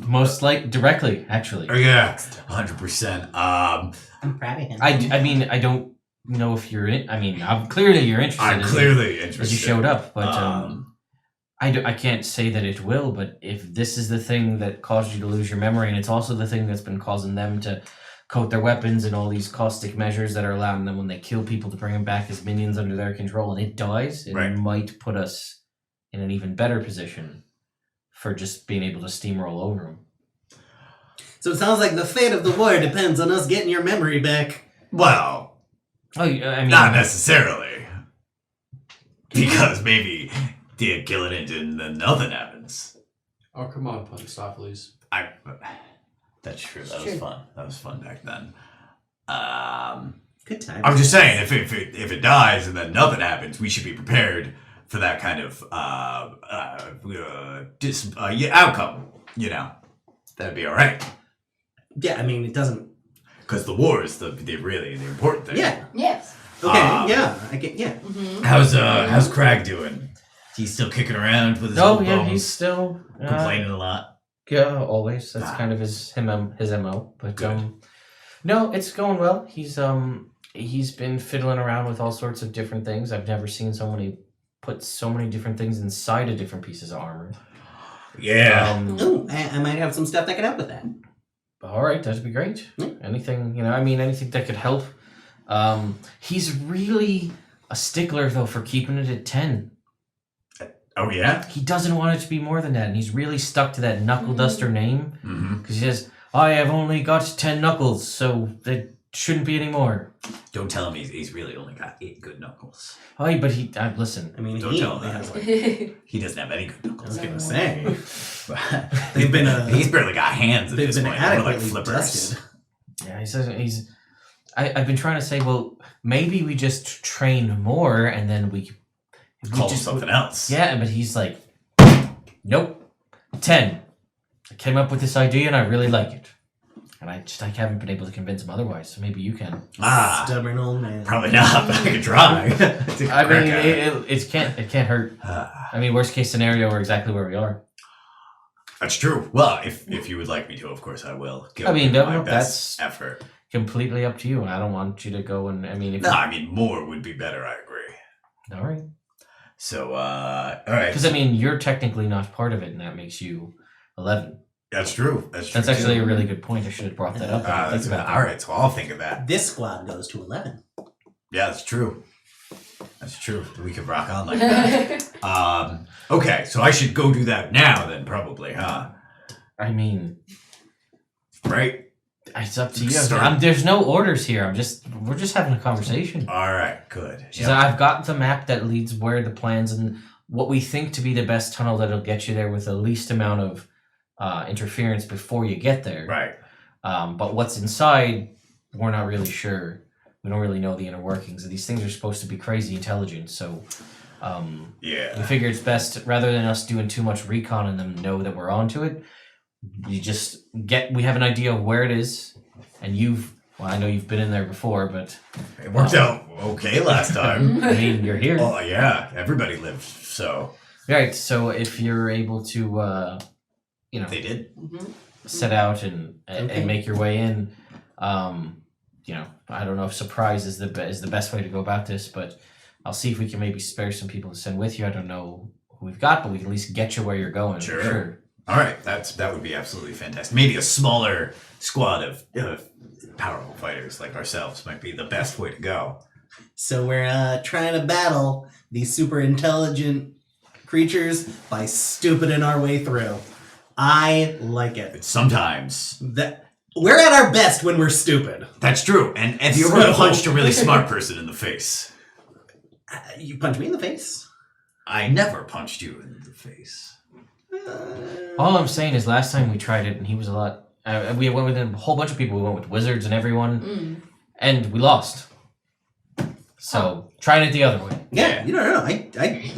Speaker 2: Most directly, actually.
Speaker 7: yeah, 100%.
Speaker 6: I'm proud of him.
Speaker 2: I mean, I don't know if you're in. I mean, clearly you're interested.
Speaker 7: I'm
Speaker 2: in
Speaker 7: clearly
Speaker 2: it
Speaker 7: interested.
Speaker 2: as you showed up, but I can't say that it will. But if this is the thing that caused you to lose your memory, and it's also the thing that's been causing them to coat their weapons and all these caustic measures that are allowing them when they kill people to bring them back as minions under their control, and it dies, it
Speaker 7: Right.
Speaker 2: might put us in an even better position for just being able to steamroll over them.
Speaker 6: So it sounds like the fate of the war depends on us getting your memory back.
Speaker 7: Well,
Speaker 2: Oh, I mean,
Speaker 7: not necessarily. Because maybe they kill it and then nothing happens.
Speaker 5: Oh, come on, Punstopheles.
Speaker 7: That's true. That
Speaker 3: True.
Speaker 7: was fun. That was fun back then.
Speaker 6: Good time.
Speaker 7: I'm just saying, if it dies and then nothing happens, we should be prepared for that kind of outcome. You know, that'd be all right.
Speaker 6: Yeah, I mean, it doesn't...
Speaker 7: Because the war is the really the important thing.
Speaker 6: Yeah.
Speaker 3: Yes.
Speaker 6: Okay,
Speaker 7: Um,
Speaker 6: yeah. I get, yeah.
Speaker 3: Mm-hmm.
Speaker 7: How's Crag doing? He's still kicking around with his
Speaker 2: oh
Speaker 7: old
Speaker 2: yeah,
Speaker 7: bones,
Speaker 2: he's still
Speaker 7: complaining a lot.
Speaker 2: Yeah, always. That's
Speaker 7: Ah.
Speaker 2: kind of his MO. But
Speaker 7: Good.
Speaker 2: no, it's going well. He's been fiddling around with all sorts of different things. I've never seen somebody put so many different things inside of different pieces of armor.
Speaker 7: Yeah.
Speaker 6: Oh, I might have some stuff that could help with that.
Speaker 2: All right, that'd be great.
Speaker 6: Yeah.
Speaker 2: Anything, anything that could help. He's really a stickler though for keeping it at 10.
Speaker 7: Oh yeah.
Speaker 2: He doesn't want it to be more than that, and he's really stuck to that knuckle duster name
Speaker 7: Mm-hmm.
Speaker 2: because he says, "I have only got 10 knuckles, so there shouldn't be any more."
Speaker 7: Don't tell him he's really only got 8 good knuckles.
Speaker 2: Oh, but he listen.
Speaker 6: I mean,
Speaker 7: Don't
Speaker 6: he
Speaker 7: tell
Speaker 6: only
Speaker 7: him
Speaker 6: has
Speaker 7: that.
Speaker 6: like...
Speaker 7: He doesn't have any good
Speaker 6: I
Speaker 7: knuckles.
Speaker 6: was gonna say.
Speaker 7: They've
Speaker 6: been,
Speaker 7: he's barely got hands at
Speaker 6: They've
Speaker 7: this
Speaker 6: been
Speaker 7: point. They're like
Speaker 6: adequately
Speaker 7: flippers.
Speaker 6: dusted.
Speaker 2: Yeah, he says I've been trying to say, well, maybe we just train more and then we
Speaker 7: Call him something else.
Speaker 2: Yeah, but he's like, nope, 10. I came up with this idea and I really like it. And I haven't been able to convince him otherwise, so maybe you can.
Speaker 6: Stubborn old man.
Speaker 7: Probably not, but I could try.
Speaker 2: I mean, it can't hurt. I mean, worst case scenario, we're exactly where we are.
Speaker 7: That's true. Well, if you would like me to, of course I will. Give
Speaker 2: I mean,
Speaker 7: my
Speaker 2: no,
Speaker 7: best
Speaker 2: that's-
Speaker 7: effort.
Speaker 2: Completely up to you. I don't want you to go and, if
Speaker 7: No, I mean more would be better. I agree.
Speaker 2: all right.
Speaker 7: So, all right.
Speaker 2: Because I mean, you're technically not part of it, and that makes you 11.
Speaker 7: That's true. That's true.
Speaker 2: That's actually
Speaker 7: too.
Speaker 2: a really good point. I should have brought that up. I didn't think about
Speaker 7: all right. So I'll think of that.
Speaker 6: This squad goes to 11.
Speaker 7: Yeah, that's true. That's true. We could rock on like that. Okay, so I should go do that now then, probably, huh?
Speaker 2: I mean,
Speaker 7: Right?
Speaker 2: it's up to you.
Speaker 7: Start.
Speaker 2: There's no orders here. We're just having a conversation.
Speaker 7: All right, good.
Speaker 2: She's like, I've got the map that leads where the plans and what we think to be the best tunnel that'll get you there with the least amount of interference before you get there.
Speaker 7: Right.
Speaker 2: But what's inside, we're not really sure. We don't really know the inner workings. These things are supposed to be crazy intelligent, so we
Speaker 7: Yeah.
Speaker 2: figure it's best, rather than us doing too much recon and them know that we're onto it, we have an idea of where it is, and I know you've been in there before, but
Speaker 7: It worked out okay last time.
Speaker 2: I mean, you're here.
Speaker 7: Oh, yeah. Everybody lived, so.
Speaker 2: Right, so if you're able to,
Speaker 7: They did?
Speaker 2: set out and
Speaker 6: Okay.
Speaker 2: make your way in, I don't know if surprise is the best way to go about this, but I'll see if we can maybe spare some people to send with you. I don't know who we've got, but we can at least get you where you're going.
Speaker 7: Sure.
Speaker 2: For sure.
Speaker 7: All right, that would be absolutely fantastic. Maybe a smaller squad of powerful fighters like ourselves might be the best way to go.
Speaker 6: So we're trying to battle these super intelligent creatures by stupiding our way through. I like it.
Speaker 7: Sometimes
Speaker 6: We're at our best when we're stupid.
Speaker 7: that's true. And have you ever punched a really smart person in the face?
Speaker 6: You punch me in the face.
Speaker 7: I never punched you in the face.
Speaker 2: All I'm saying is last time we tried it, and he was a lot. We went with a whole bunch of people. We went with wizards and everyone, and we lost. So trying it the other way.
Speaker 6: Yeah, you don't know.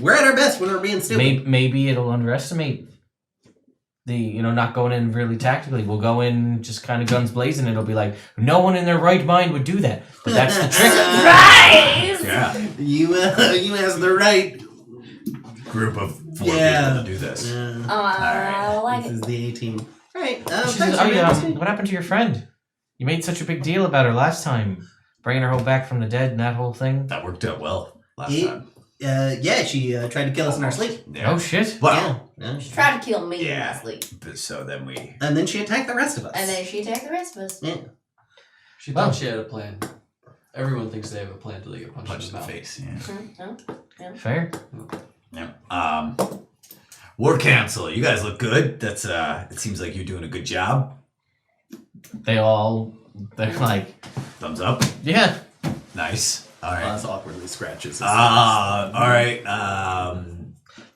Speaker 6: We're at our best when we're being stupid.
Speaker 2: Maybe it'll underestimate the, not going in really tactically. We'll go in just kind of guns blazing. It'll be like, no one in their right mind would do that. But that's the trick.
Speaker 3: Surprise!
Speaker 7: Yeah.
Speaker 6: You asked the right.
Speaker 7: Group of 4
Speaker 6: Yeah.
Speaker 7: people to do this.
Speaker 3: I like
Speaker 6: This
Speaker 3: it.
Speaker 6: is the A-team. All right.
Speaker 2: She
Speaker 6: thanks
Speaker 2: says,
Speaker 6: for asking.
Speaker 2: what happened to your friend? You made such a big deal about her last time. Bringing her home back from the dead and that whole thing.
Speaker 7: That worked out well last
Speaker 6: It-
Speaker 7: time.
Speaker 6: Yeah, she tried to kill us in our sleep.
Speaker 7: Yeah.
Speaker 2: Oh, shit.
Speaker 7: Well,
Speaker 6: Yeah.
Speaker 3: She tried to kill me in
Speaker 7: Yeah.
Speaker 3: my sleep.
Speaker 7: so then we.
Speaker 6: And then she attacked the rest of us.
Speaker 3: And then she attacked the rest of us.
Speaker 6: Yeah.
Speaker 5: She thought she had a plan. Everyone thinks they have a plan till they get punched,
Speaker 7: Punch
Speaker 5: in
Speaker 7: in
Speaker 5: the
Speaker 7: the
Speaker 5: mouth.
Speaker 7: face, yeah.
Speaker 2: Fair.
Speaker 7: Yeah. War Council, you guys look good. That's it seems like you're doing a good job.
Speaker 2: They're like,
Speaker 7: Thumbs up.
Speaker 2: yeah.
Speaker 7: Nice. All right.
Speaker 6: That's awkwardly scratches.
Speaker 7: All right.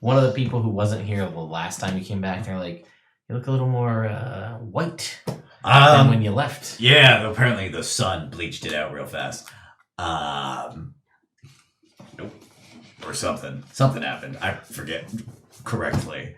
Speaker 2: One of the people who wasn't here the last time you came back, they're like, you look a little more white than when you left.
Speaker 7: Yeah, apparently the sun bleached it out real fast. Nope. Or something. Something happened. I forget correctly.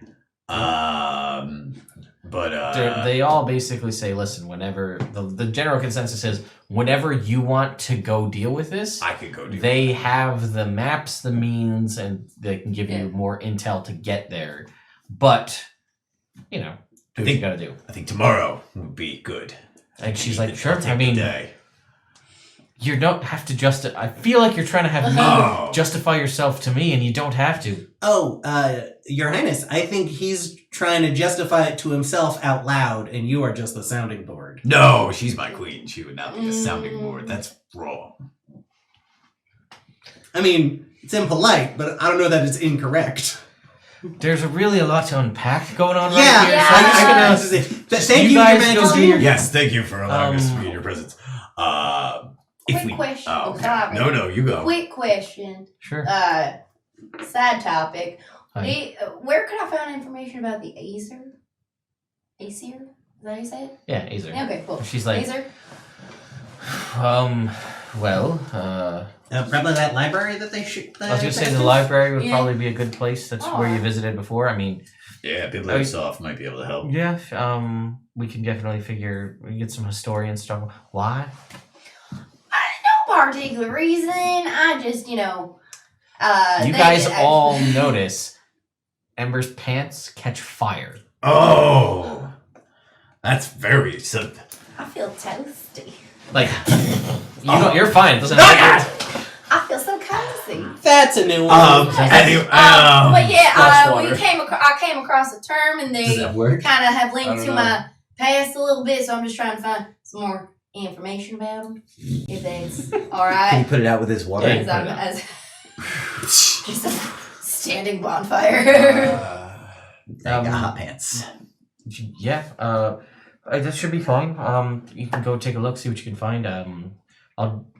Speaker 2: They all basically say, listen, whenever the general consensus is, whenever you want to go deal with this,
Speaker 7: I could go do
Speaker 2: they have the maps, the means, and they can give you more intel to get there. But, do what you gotta do.
Speaker 7: I think tomorrow would be good.
Speaker 2: And she's like,
Speaker 7: I'll
Speaker 2: sure.
Speaker 7: take
Speaker 2: I
Speaker 7: the
Speaker 2: mean,
Speaker 7: day.
Speaker 2: you don't have to I feel like you're trying to have me
Speaker 7: Oh.
Speaker 2: justify yourself to me, and you don't have to.
Speaker 6: Oh, Your Highness, I think he's trying to justify it to himself out loud, and you are just the sounding board.
Speaker 7: No, she's my queen. She would not be the sounding board. That's wrong.
Speaker 6: I mean, it's impolite, but I don't know that it's incorrect.
Speaker 2: There's really a lot to unpack going on right
Speaker 6: Yeah,
Speaker 2: here.
Speaker 3: Yeah.
Speaker 2: So I'm just gonna-
Speaker 6: Thank
Speaker 2: you
Speaker 6: you, Your
Speaker 2: guys go do
Speaker 6: Majesty.
Speaker 2: your-
Speaker 7: Yes, thank you for allowing us to
Speaker 2: Um,
Speaker 7: be in your presence.
Speaker 3: Quick question.
Speaker 7: Oh,
Speaker 3: Oh,
Speaker 7: okay.
Speaker 3: sorry.
Speaker 7: No, you go.
Speaker 3: Quick question.
Speaker 2: Sure.
Speaker 3: Side topic.
Speaker 2: Hi.
Speaker 3: Where could I find information about the Acer? Acer? Is that how you say it?
Speaker 2: Yeah, Azer.
Speaker 3: Yeah, okay, cool.
Speaker 2: She's like,
Speaker 3: Acer?
Speaker 6: Probably that library that they should.
Speaker 2: I was gonna say the library would
Speaker 3: Yeah.
Speaker 2: probably be a good place. That's where you
Speaker 3: Aw.
Speaker 2: visited before. I mean,
Speaker 7: Yeah, Bibliosoft might be able to help.
Speaker 2: yeah, we can definitely we can get some historian stuff. Why?
Speaker 3: No particular reason. I just,
Speaker 2: You guys all notice Ember's pants catch fire.
Speaker 7: Oh, that's very simple.
Speaker 3: I feel toasty.
Speaker 2: Like, you're fine. It doesn't matter.
Speaker 3: I feel so cozy.
Speaker 6: That's a new one.
Speaker 7: Anyway,
Speaker 3: But yeah,
Speaker 2: Frostwater.
Speaker 3: I came across a term, and
Speaker 1: Does
Speaker 3: they
Speaker 1: that work?
Speaker 3: kind of have
Speaker 5: I
Speaker 3: linked
Speaker 5: don't
Speaker 3: to
Speaker 5: know.
Speaker 3: my past a little bit. So I'm just trying to find some more information about them. If that's all
Speaker 1: Can you
Speaker 3: right.
Speaker 1: put it out with his water?
Speaker 2: Yeah.
Speaker 3: Because I'm as just a standing bonfire.
Speaker 1: They got hot pants.
Speaker 2: Yeah, that should be fine. You can go take a look, see what you can find.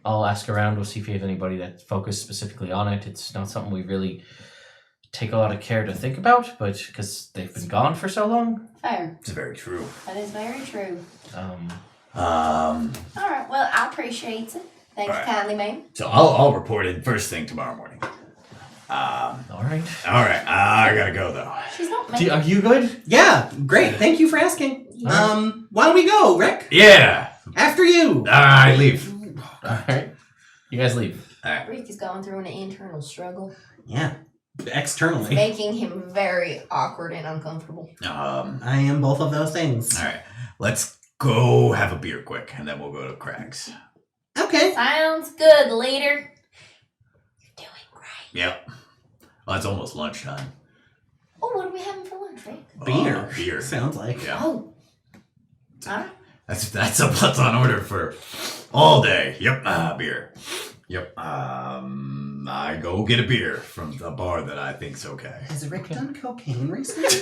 Speaker 2: I'll ask around. We'll see if you have anybody that's focused specifically on it. It's not something we really take a lot of care to think about, but because they've been gone for so long.
Speaker 3: Fair.
Speaker 7: it's very true.
Speaker 3: That is very true. All right. Well, I appreciate it. Thank you
Speaker 7: Right.
Speaker 3: kindly, ma'am.
Speaker 7: So I'll report in first thing tomorrow morning.
Speaker 2: All right.
Speaker 7: All right. I gotta go though.
Speaker 3: She's not me.
Speaker 2: Are you good?
Speaker 6: Yeah, great. Thank you for asking. Why don't we go, Rick?
Speaker 7: Yeah.
Speaker 6: After you.
Speaker 7: I leave.
Speaker 2: All right. You guys leave.
Speaker 3: Rick is going through an internal struggle,
Speaker 6: Yeah, externally.
Speaker 3: making him very awkward and uncomfortable.
Speaker 6: I am both of those things.
Speaker 7: All right. Let's go have a beer quick, and then we'll go to Crag's.
Speaker 6: Okay.
Speaker 3: Sounds good, leader. You're doing great.
Speaker 7: Yep. Well, it's almost lunchtime.
Speaker 3: Oh, what are we having for lunch, Rick?
Speaker 6: Beer.
Speaker 7: Beer.
Speaker 6: Sounds like.
Speaker 7: Yeah.
Speaker 3: Oh. All right.
Speaker 7: That's what's on order for all day. Yep. Beer. Yep. I go get a beer from the bar that I think's okay.
Speaker 6: Has Rick done cocaine recently?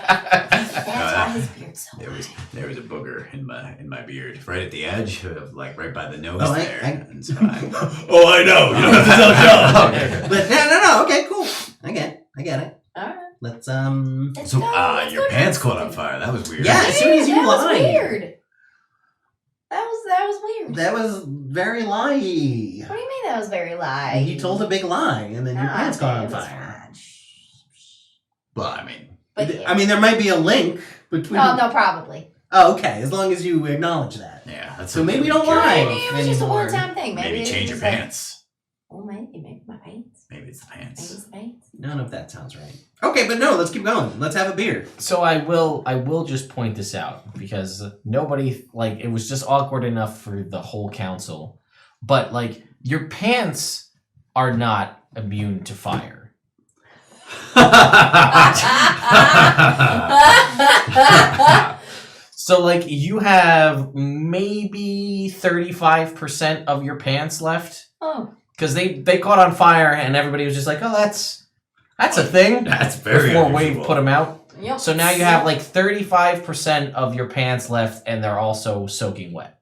Speaker 3: That's why his beard's so
Speaker 7: There was a booger in my beard, right at the edge, like right by the nose
Speaker 6: Oh,
Speaker 7: there.
Speaker 6: I
Speaker 7: And so I know. You don't have to tell Joe.
Speaker 6: But no. Okay, cool. I get it.
Speaker 3: All right.
Speaker 6: Let's
Speaker 3: Let's
Speaker 7: So,
Speaker 3: go, let's
Speaker 7: your
Speaker 3: go
Speaker 7: pants
Speaker 3: do
Speaker 7: caught on
Speaker 3: something.
Speaker 7: fire. That was weird.
Speaker 6: Yeah, as soon as you
Speaker 3: that was
Speaker 6: lied.
Speaker 3: weird. That was weird.
Speaker 6: That was very lie.
Speaker 3: What do you mean that was very lie?
Speaker 6: You told a big lie, and then your pants caught on
Speaker 3: it was
Speaker 6: fire.
Speaker 3: fine. Shh.
Speaker 7: Well, I mean,
Speaker 3: But yeah.
Speaker 6: I mean, there might be a link between.
Speaker 3: Oh, no, probably.
Speaker 6: Oh, okay. As long as you acknowledge that.
Speaker 7: yeah. That's
Speaker 6: So
Speaker 7: something
Speaker 6: maybe
Speaker 7: we
Speaker 6: don't
Speaker 7: care
Speaker 6: lie.
Speaker 7: about.
Speaker 3: Maybe it was just a
Speaker 6: anymore.
Speaker 3: one-time thing.
Speaker 7: Maybe
Speaker 3: it
Speaker 7: change your
Speaker 3: was like-
Speaker 7: pants.
Speaker 3: Oh, maybe my pants.
Speaker 7: Maybe it's the
Speaker 3: Maybe
Speaker 7: pants.
Speaker 3: it's the pants.
Speaker 6: None of that sounds right. Okay, but no, let's keep going. Let's have a beer.
Speaker 2: So I will just point this out because nobody it was just awkward enough for the whole council. But your pants are not immune to fire. So you have maybe 35% of your pants left
Speaker 3: Oh,
Speaker 2: because they caught on fire and everybody was just like, "Oh, that's a thing."
Speaker 7: That's very
Speaker 2: Before
Speaker 7: unusual.
Speaker 2: Wave put them out.
Speaker 3: yep.
Speaker 2: So now you have 35% of your pants left, and they're also soaking wet.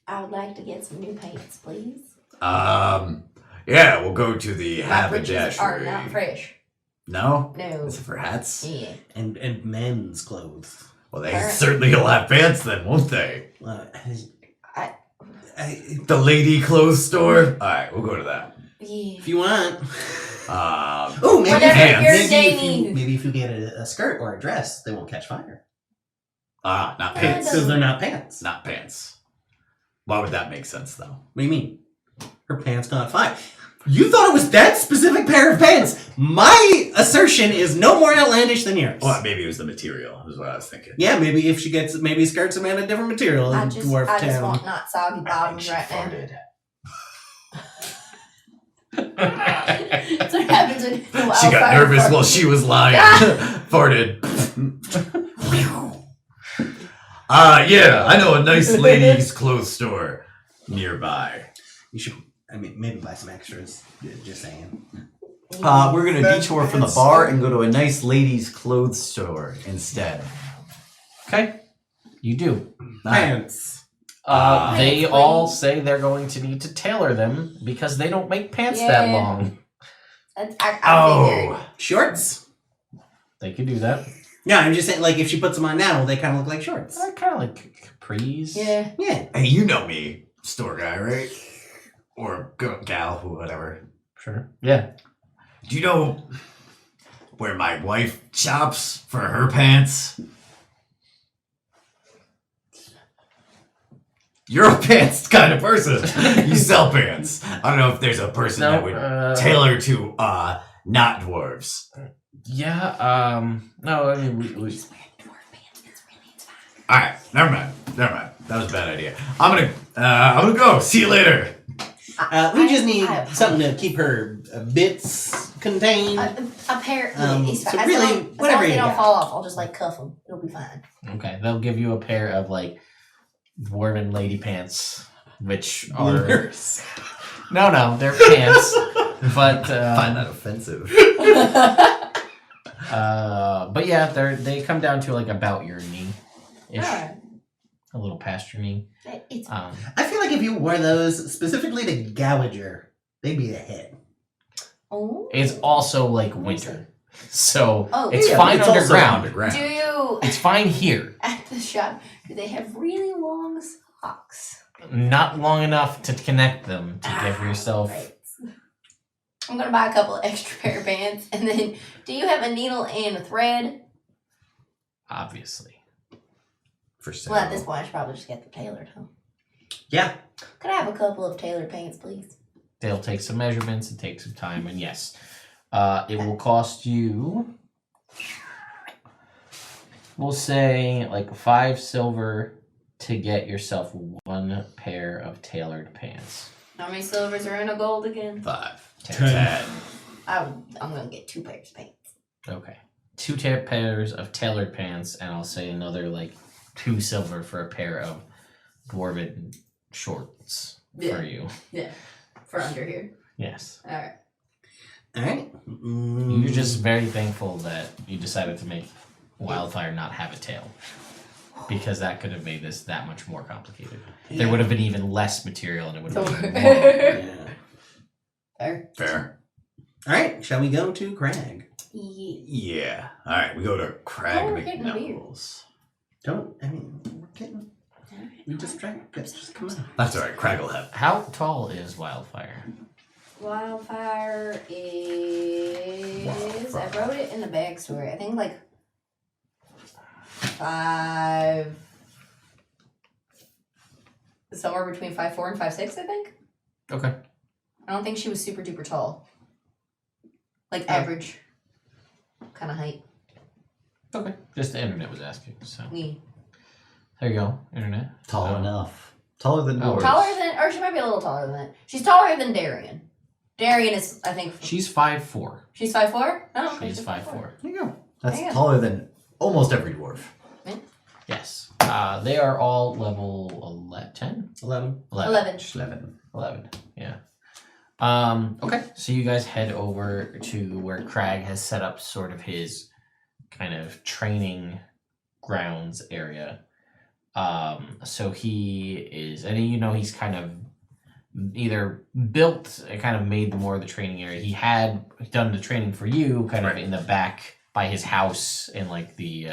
Speaker 3: I would like to get some new pants, please.
Speaker 7: Yeah, we'll go to the
Speaker 3: My britches are
Speaker 7: haberdashery.
Speaker 3: not fresh.
Speaker 7: No?
Speaker 3: No.
Speaker 7: Is it for hats?
Speaker 3: Yeah.
Speaker 6: And men's clothes.
Speaker 7: Well, they
Speaker 3: Alright.
Speaker 7: certainly will have pants then, won't they?
Speaker 3: I-
Speaker 7: The lady clothes store? Alright, we'll go to that.
Speaker 3: Yeah.
Speaker 6: if you want.
Speaker 7: Oh,
Speaker 6: maybe
Speaker 3: Whatever
Speaker 7: pants.
Speaker 3: your
Speaker 6: maybe
Speaker 3: day
Speaker 6: if you,
Speaker 3: needs.
Speaker 6: maybe if you get a skirt or a dress, they won't catch fire.
Speaker 7: not
Speaker 3: Yeah,
Speaker 7: pants.
Speaker 6: Because they're not pants.
Speaker 7: Not pants. Why would that make sense, though?
Speaker 6: What do you mean? Her pants caught fire. You thought it was that specific pair of pants? My assertion is no more outlandish than yours.
Speaker 7: Well, maybe it was the material, is what I was thinking.
Speaker 6: Yeah, maybe if she gets skirts are made of different material
Speaker 3: I
Speaker 6: in
Speaker 3: just
Speaker 6: Dwarf
Speaker 3: want
Speaker 6: Town.
Speaker 3: not soggy bottoms right now. That's what happens when the
Speaker 7: She got
Speaker 3: wildfire
Speaker 7: nervous
Speaker 3: farts.
Speaker 7: while she was lying. Farted. Yeah, I know a nice ladies' clothes store nearby.
Speaker 6: You should, maybe buy some extras. Just saying.
Speaker 1: We're gonna detour from the bar and go to a nice ladies' clothes store instead.
Speaker 2: Okay, you do.
Speaker 6: Pants.
Speaker 2: They
Speaker 3: Pants,
Speaker 2: all
Speaker 3: please.
Speaker 2: say they're going to need to tailor them because they don't make pants that
Speaker 3: Yeah.
Speaker 2: long.
Speaker 3: I figured.
Speaker 6: Shorts.
Speaker 2: They could do that.
Speaker 6: Yeah, I'm just saying, if she puts them on now, they kind of look like shorts.
Speaker 2: They're kind of like capris.
Speaker 3: Yeah.
Speaker 6: Yeah.
Speaker 7: Hey, you know me, store guy, right? Or gal, whatever.
Speaker 2: Sure. Yeah.
Speaker 7: Do you know where my wife shops for her pants? You're a pants kind of person. You sell pants. I don't know if there's a person
Speaker 2: No,
Speaker 7: that would tailor to not dwarves.
Speaker 2: Yeah. No. I mean, we
Speaker 7: All right, never mind. That was a bad idea. I'm gonna go. See you later.
Speaker 6: We just need
Speaker 3: I-
Speaker 6: something to keep her bits contained.
Speaker 3: A pair. It's fine.
Speaker 6: so
Speaker 3: As
Speaker 6: really,
Speaker 3: long as
Speaker 6: whatever
Speaker 3: they
Speaker 6: you
Speaker 3: don't
Speaker 6: got.
Speaker 3: fall off, I'll just like cuff them. It'll be fine.
Speaker 2: Okay, they'll give you a pair of like dwarven lady pants, which are
Speaker 6: Bloomers.
Speaker 2: no, they're pants, but
Speaker 7: Find that offensive.
Speaker 2: but yeah, they come down to like about your knee, ish,
Speaker 3: Alright.
Speaker 2: a little past your knee.
Speaker 3: It's
Speaker 6: I feel like if you wore those specifically to Gouager, they'd be a hit.
Speaker 3: oh.
Speaker 2: It's also like winter, so
Speaker 3: Oh,
Speaker 2: it's
Speaker 3: yeah,
Speaker 2: fine
Speaker 7: It's also
Speaker 2: underground.
Speaker 3: Do you
Speaker 2: It's fine here,
Speaker 3: at the shop? Do they have really long socks?
Speaker 2: not long enough to connect them to give yourself.
Speaker 3: Right. I'm gonna buy a couple of extra pair of pants, and then do you have a needle and a thread?
Speaker 2: Obviously,
Speaker 7: For sale.
Speaker 3: Well, at this point, I should probably just get them tailored, huh?
Speaker 6: Yeah.
Speaker 3: Could I have a couple of tailored pants, please?
Speaker 2: they'll take some measurements and take some time, and yes, it will cost you. We'll say like 5 silver to get yourself 1 pair of tailored pants.
Speaker 3: How many silvers are in a gold again?
Speaker 7: 5.
Speaker 4: 10.
Speaker 3: I'm gonna get 2 pairs of pants.
Speaker 2: Okay. 2 pairs of tailored pants, and I'll say another like 2 silver for a pair of dwarven shorts
Speaker 3: Yeah.
Speaker 2: for you.
Speaker 3: Yeah, for under here.
Speaker 2: Yes.
Speaker 3: All right.
Speaker 6: All right.
Speaker 2: You're just very thankful that you decided to make Wildfire not have a tail, because that could have made this that much more complicated. There would have been even less material, and it would have been more.
Speaker 6: Yeah.
Speaker 3: Fair.
Speaker 7: Fair.
Speaker 6: All right. Shall we go to Crag?
Speaker 3: Yeah.
Speaker 7: Yeah. All right, we go to Crag
Speaker 3: Oh, we're getting a beer.
Speaker 7: McKnuckles.
Speaker 6: We're getting. We distract. Just come on.
Speaker 7: That's all right. Crag will have.
Speaker 2: How tall is Wildfire?
Speaker 3: Wildfire is. I wrote it in the backstory. I think like 5. Somewhere between 5'4" and 5'6", I think.
Speaker 2: Okay.
Speaker 3: I don't think she was super duper tall. Like average kind of height.
Speaker 2: Okay. Just the internet was asking, so
Speaker 3: Me.
Speaker 2: there you go, internet.
Speaker 1: Tall enough. Taller than
Speaker 2: Oh,
Speaker 1: yours.
Speaker 3: Taller than, or she might be a little taller than that. She's taller than Darian. Darian is, I think,
Speaker 2: She's 5'4".
Speaker 3: she's 5'4". No,
Speaker 2: She's 5'4".
Speaker 1: There you go. That's
Speaker 3: There you go.
Speaker 1: taller than almost every dwarf.
Speaker 2: Yes. They are all level 10?
Speaker 6: 11.
Speaker 3: 11.
Speaker 1: 11.
Speaker 2: 11, yeah. Okay, so you guys head over to where Crag has set up sort of his kind of training grounds area. So he is, and you know, he's kind of either built and kind of made more of the training area. He had done the training for you kind of in the back by his house in like the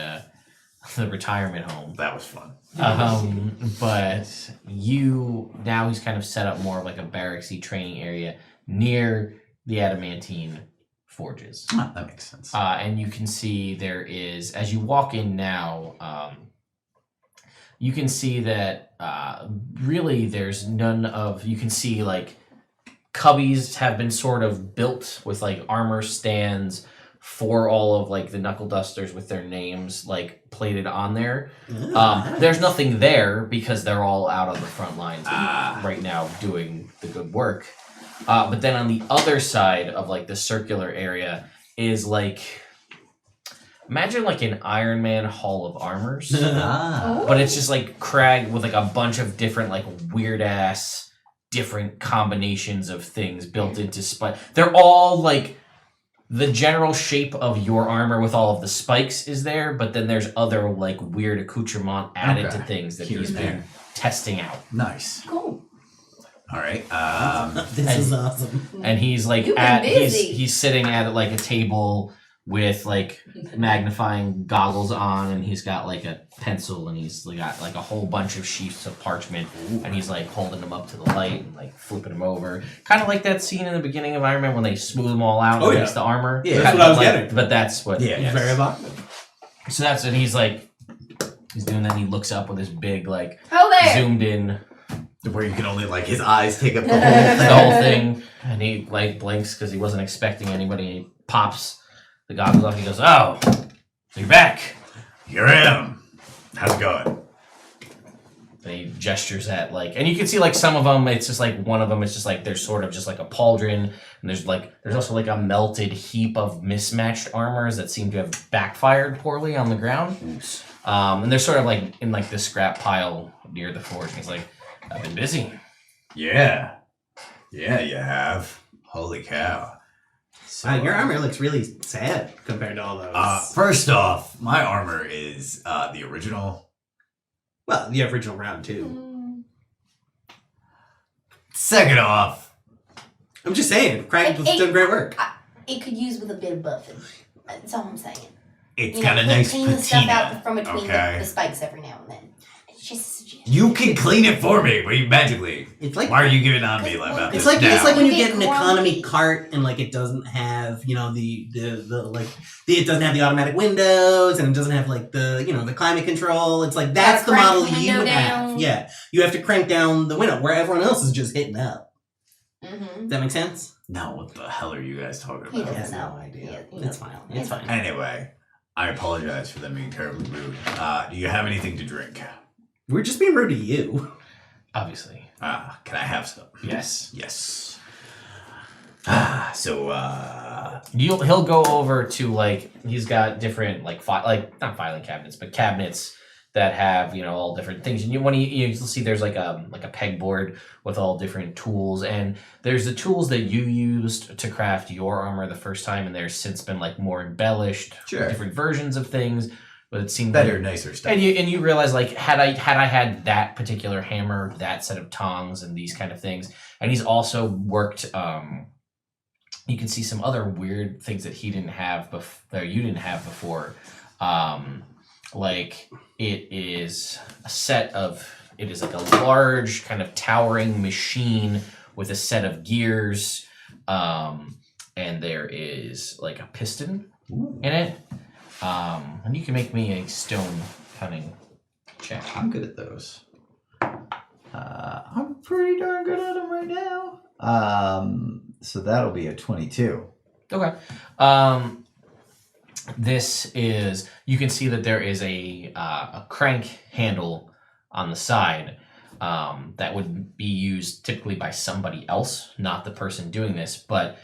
Speaker 2: retirement home.
Speaker 7: That was fun.
Speaker 2: But now he's kind of set up more of like a barracksy training area near the adamantine forges.
Speaker 7: Ah, that makes sense.
Speaker 2: And you can see there is, as you walk in now, you can see that really there's none of, you can see like cubbies have been sort of built with like armor stands for all of like the knuckle dusters with their names like plated on there. There's nothing there because they're all out on the front lines right now doing the good work. But then on the other side of like the circular area is like, imagine like an Iron Man Hall of Armors,
Speaker 1: Ah.
Speaker 2: but it's just like Crag with like a bunch of different like weird ass different combinations of things built into they're all like the general shape of your armor with all of the spikes is there, but then there's other like weird accoutrement added to
Speaker 1: Okay.
Speaker 2: things that
Speaker 1: Here
Speaker 2: he's
Speaker 1: and
Speaker 2: been testing out.
Speaker 1: Nice.
Speaker 3: Cool.
Speaker 7: All right.
Speaker 6: This is awesome.
Speaker 2: And he's like
Speaker 3: You've been
Speaker 2: at
Speaker 3: busy.
Speaker 2: he's sitting at like a table with like magnifying goggles on, and he's got like a pencil, and he's got like a whole bunch of sheets of parchment, and he's like holding them up to the light and like flipping them over, kind of like that scene in the beginning of Iron Man when they smooth them all out
Speaker 4: Oh,
Speaker 2: and
Speaker 4: yeah.
Speaker 2: makes the armor.
Speaker 6: Yeah,
Speaker 4: that's
Speaker 2: Kind
Speaker 4: what I
Speaker 2: of
Speaker 4: was
Speaker 2: like-
Speaker 4: getting.
Speaker 2: But that's what.
Speaker 7: Yeah,
Speaker 2: yes.
Speaker 6: Very evocative.
Speaker 2: So that's it. He's like, he's doing that. And he looks up with his big like
Speaker 3: Oh, there.
Speaker 2: zoomed in
Speaker 7: where you can only like his eyes take up the whole
Speaker 2: the
Speaker 7: thing.
Speaker 2: whole thing, and he like blinks because he wasn't expecting anybody. He pops the goggles off. He goes, "Oh, so you're back."
Speaker 7: Here I am. How's it going?
Speaker 2: And he gestures at like, and you can see like some of them. It's just like one of them. It's just like there's sort of just like a pauldron, and there's also like a melted heap of mismatched armors that seem to have backfired poorly on the ground. And they're sort of like in like this scrap pile near the forge. And he's like, I've been busy.
Speaker 7: Yeah. Yeah, you have. Holy cow. So,
Speaker 6: Your armor looks really sad compared to all those.
Speaker 7: First off, my armor is the original.
Speaker 6: Well, the original round too.
Speaker 7: Second off,
Speaker 6: I'm just saying, Crag was doing great work.
Speaker 3: It could use with a bit of buffing. That's all I'm saying.
Speaker 7: it's got a nice
Speaker 3: clean the stuff
Speaker 7: patina.
Speaker 3: out from between
Speaker 7: Okay.
Speaker 3: the spikes every now and then. It's just a suggestion.
Speaker 7: You can clean it for me, but magically.
Speaker 6: It's like
Speaker 7: Why are you giving on me about
Speaker 6: it's
Speaker 7: this
Speaker 6: like
Speaker 7: now?
Speaker 6: it's like when you
Speaker 3: You
Speaker 6: get
Speaker 3: get
Speaker 6: an
Speaker 3: grumpy.
Speaker 6: economy cart and like it doesn't have the it doesn't have the automatic windows and it doesn't have like the climate control. It's like that's the
Speaker 3: crank
Speaker 6: model
Speaker 3: the
Speaker 6: you
Speaker 3: window
Speaker 6: have.
Speaker 3: down.
Speaker 6: Yeah, you have to crank down the window where everyone else is just hitting up.
Speaker 3: Mm-hmm.
Speaker 6: Does that make sense?
Speaker 7: No, what the hell are you guys talking
Speaker 3: He
Speaker 7: about?
Speaker 3: doesn't
Speaker 6: no
Speaker 3: know.
Speaker 6: idea.
Speaker 3: He
Speaker 6: It's
Speaker 3: doesn't
Speaker 6: fine.
Speaker 3: know.
Speaker 6: It's fine.
Speaker 7: Anyway, I apologize for them being terribly rude. Do you have anything to drink?
Speaker 6: We're just being rude to you.
Speaker 2: Obviously.
Speaker 7: Can I have some?
Speaker 2: Yes.
Speaker 7: Yes.
Speaker 2: He'll go over to like he's got different like not filing cabinets but cabinets that have all different things, and you'll see there's like a pegboard with all different tools, and there's the tools that you used to craft your armor the first time, and there's since been like more embellished,
Speaker 7: Sure.
Speaker 2: different versions of things, but it seemed
Speaker 7: better,
Speaker 2: like,
Speaker 7: nicer stuff.
Speaker 2: and you realize like had I had that particular hammer, that set of tongs, and these kind of things, and he's also worked. You can see some other weird things that he didn't have that you didn't have before. Like it is like a large kind of towering machine with a set of gears, and there is like a piston in it. And you can make me a stone cunning check.
Speaker 1: I'm good at those. I'm pretty darn good at them right now. So that'll be a 22.
Speaker 2: Okay. This is, you can see that there is a crank handle on the side that would be used typically by somebody else, not the person doing this, but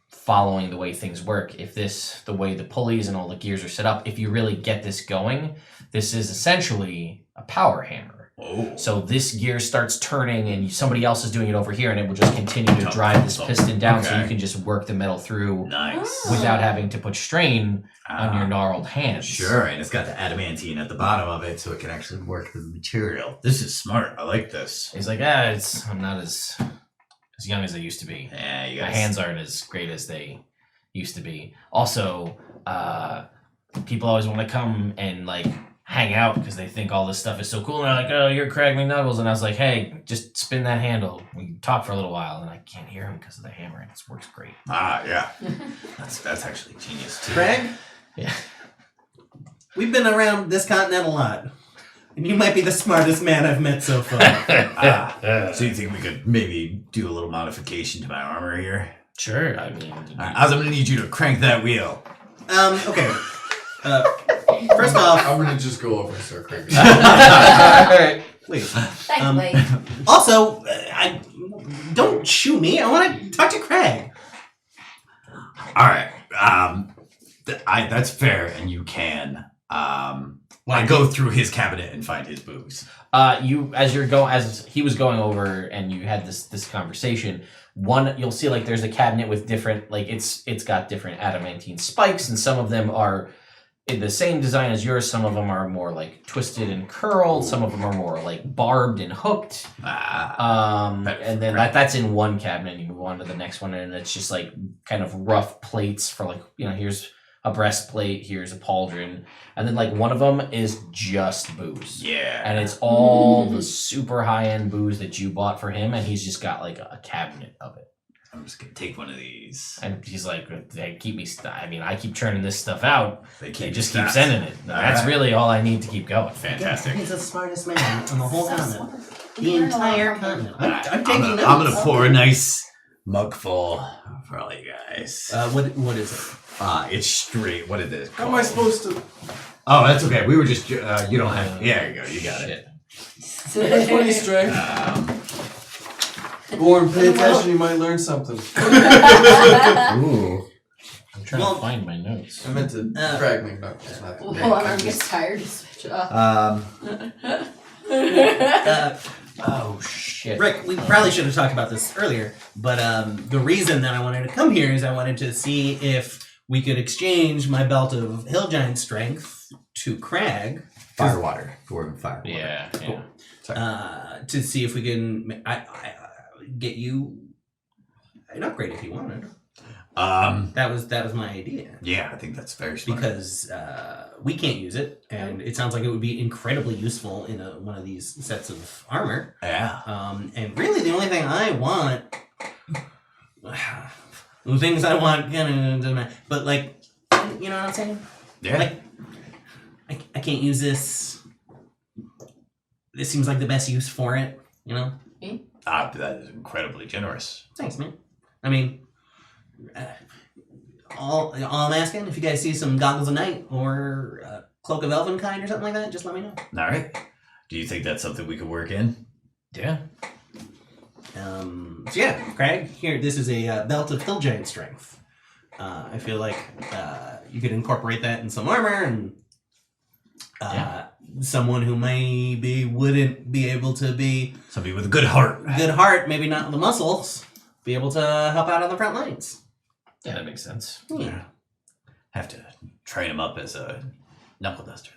Speaker 2: following the way things work, the way the pulleys and all the gears are set up, if you really get this going, this is essentially a power hammer.
Speaker 7: Oh.
Speaker 2: So this gear starts turning and somebody else is doing it over here, and it will just continue to drive this piston down, so you can just work the metal through
Speaker 7: Nice.
Speaker 2: without having to put strain on your gnarled hands.
Speaker 7: Sure, and it's got the adamantine at the bottom of it, so it can actually work the material. This is smart. I like this.
Speaker 2: He's like, I'm not as young as I used to be.
Speaker 7: Yeah, you
Speaker 2: My
Speaker 7: guys.
Speaker 2: hands aren't as great as they used to be. Also, people always want to come and like hang out because they think all this stuff is so cool. And they're like, oh, you're Crag McKnuckles. And I was like, hey, just spin that handle. We can talk for a little while. And I can't hear him because of the hammer. And it works great.
Speaker 7: Yeah. That's actually genius too.
Speaker 6: Craig,
Speaker 2: Yeah.
Speaker 6: we've been around this continent a lot, and you might be the smartest man I've met so far.
Speaker 7: So you think we could maybe do a little modification to my armor here?
Speaker 2: Sure. I mean,
Speaker 7: I'm gonna need you to crank that wheel.
Speaker 6: Okay. First off,
Speaker 5: I'm gonna just go over and start cranking.
Speaker 6: please.
Speaker 3: Thanks, Blake.
Speaker 6: Also, don't shoot me. I want to talk to Craig.
Speaker 7: All right. That's fair, and you can. I go through his cabinet and find his booze.
Speaker 2: as he was going over and you had this conversation, you'll see like there's a cabinet with different, like it's got different adamantine spikes, and some of them are in the same design as yours. Some of them are more like twisted and curled. Some of them are more like barbed and hooked. And then that's in one cabinet, and you move on to the next one, and it's just like kind of rough plates for like, here's a breastplate, here's a pauldron, and then like one of them is just booze.
Speaker 7: Yeah.
Speaker 2: And it's all the super high-end booze that you bought for him, and he's just got like a cabinet of it.
Speaker 7: I'm just gonna take one of these.
Speaker 2: And he's like, they keep me, I keep churning this stuff out.
Speaker 7: They
Speaker 2: They just keep sending it.
Speaker 7: All
Speaker 2: That's
Speaker 7: right.
Speaker 2: really all I need to keep going.
Speaker 7: Fantastic.
Speaker 6: He's the smartest man on the whole
Speaker 3: So
Speaker 6: continent.
Speaker 3: smart.
Speaker 6: The
Speaker 3: You learn a lot
Speaker 6: entire
Speaker 3: from him.
Speaker 6: continent. I'm taking notes.
Speaker 7: I'm gonna pour a nice mug full for all you guys.
Speaker 6: What is it?
Speaker 7: It's straight. What is it?
Speaker 5: How am I supposed to?
Speaker 7: Oh, that's okay. We were just. You don't have. Yeah, there you go. You got it.
Speaker 2: Shit.
Speaker 5: 20 strength. Gorn, pay attention. You might learn something.
Speaker 2: Ooh. I'm trying
Speaker 6: Well-
Speaker 2: to find my notes.
Speaker 5: I meant to Crag McKnuckles. Not
Speaker 3: Well, one arm gets tired, you switch it off.
Speaker 2: Oh shit.
Speaker 6: Rick, we probably should have talked about this earlier, but the reason that I wanted to come here is I wanted to see if we could exchange my belt of Hill Giant Strength to Crag.
Speaker 1: Firewater. Dwarven firewater.
Speaker 2: Yeah.
Speaker 6: Cool. To see if we can get you an upgrade if you wanted. That was my idea.
Speaker 7: Yeah, I think that's very smart.
Speaker 6: Because we can't use it, and it sounds like it would be incredibly useful in one of these sets of armor.
Speaker 7: Yeah.
Speaker 6: And really, the only thing I want, the things I want, but like, you know what I'm saying?
Speaker 7: Yeah.
Speaker 6: Like, I can't use this. This seems like the best use for it, you know?
Speaker 7: That is incredibly generous.
Speaker 6: Thanks, man. I mean, all I'm asking, if you guys see some Goggles of Night or Cloak of Elvenkind or something like that, just let me know.
Speaker 7: All right. Do you think that's something we could work in?
Speaker 2: Yeah.
Speaker 6: So yeah, Craig, here, this is a belt of Hill Giant Strength. I feel like you could incorporate that in some armor, and someone who maybe wouldn't be able to be
Speaker 7: Somebody with a good heart.
Speaker 6: good heart, maybe not the muscles, be able to help out on the front lines.
Speaker 2: Yeah, that makes sense.
Speaker 6: Yeah.
Speaker 7: Have to train him up as a knuckle duster,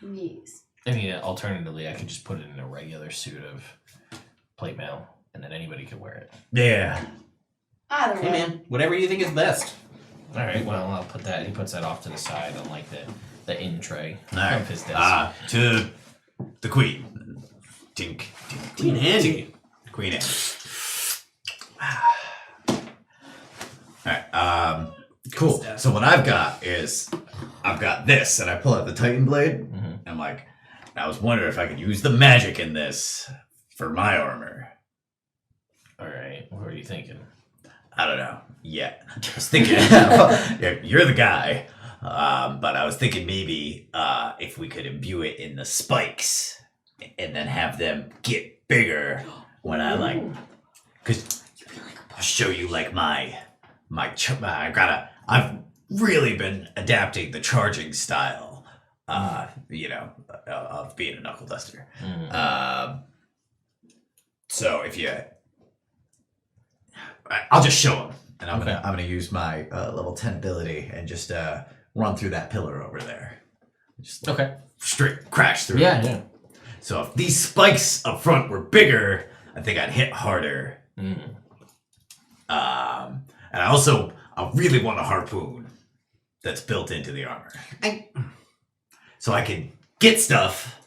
Speaker 7: though.
Speaker 3: Yes.
Speaker 2: I mean, alternatively, I could just put it in a regular suit of plate mail, and then anybody could wear it.
Speaker 7: Yeah.
Speaker 3: Either
Speaker 6: Hey
Speaker 3: way.
Speaker 6: man, whatever you think is best.
Speaker 2: All right. Well, I'll put that. He puts that off to the side on like the in tray
Speaker 7: All right.
Speaker 2: of his desk.
Speaker 7: To the queen. Tink, tink,
Speaker 6: Queen
Speaker 7: tink,
Speaker 6: Angie.
Speaker 7: tink. Queen Angie. Alright, cool.
Speaker 6: stuff.
Speaker 7: So what I've got is, I've got this, and I pull out the Titan blade,
Speaker 2: Mhm.
Speaker 7: and I'm like, I was wondering if I could use the magic in this for my armor.
Speaker 2: All right. What are you thinking?
Speaker 7: I don't know. Yeah. I was thinking, yeah, you're the guy, but I was thinking maybe if we could imbue it in the spikes, and then have them get bigger when I like, because I'll show you like I've really been adapting the charging style, of being a knuckle duster. So if you, I'll just show him, and I'm gonna use my level 10 ability and just run through that pillar over there, just straight crash through.
Speaker 2: Yeah.
Speaker 7: it.
Speaker 2: Yeah.
Speaker 7: So if these spikes up front were bigger, I think I'd hit harder.
Speaker 2: Mm.
Speaker 7: And I really want a harpoon that's built into the armor. So I can get stuff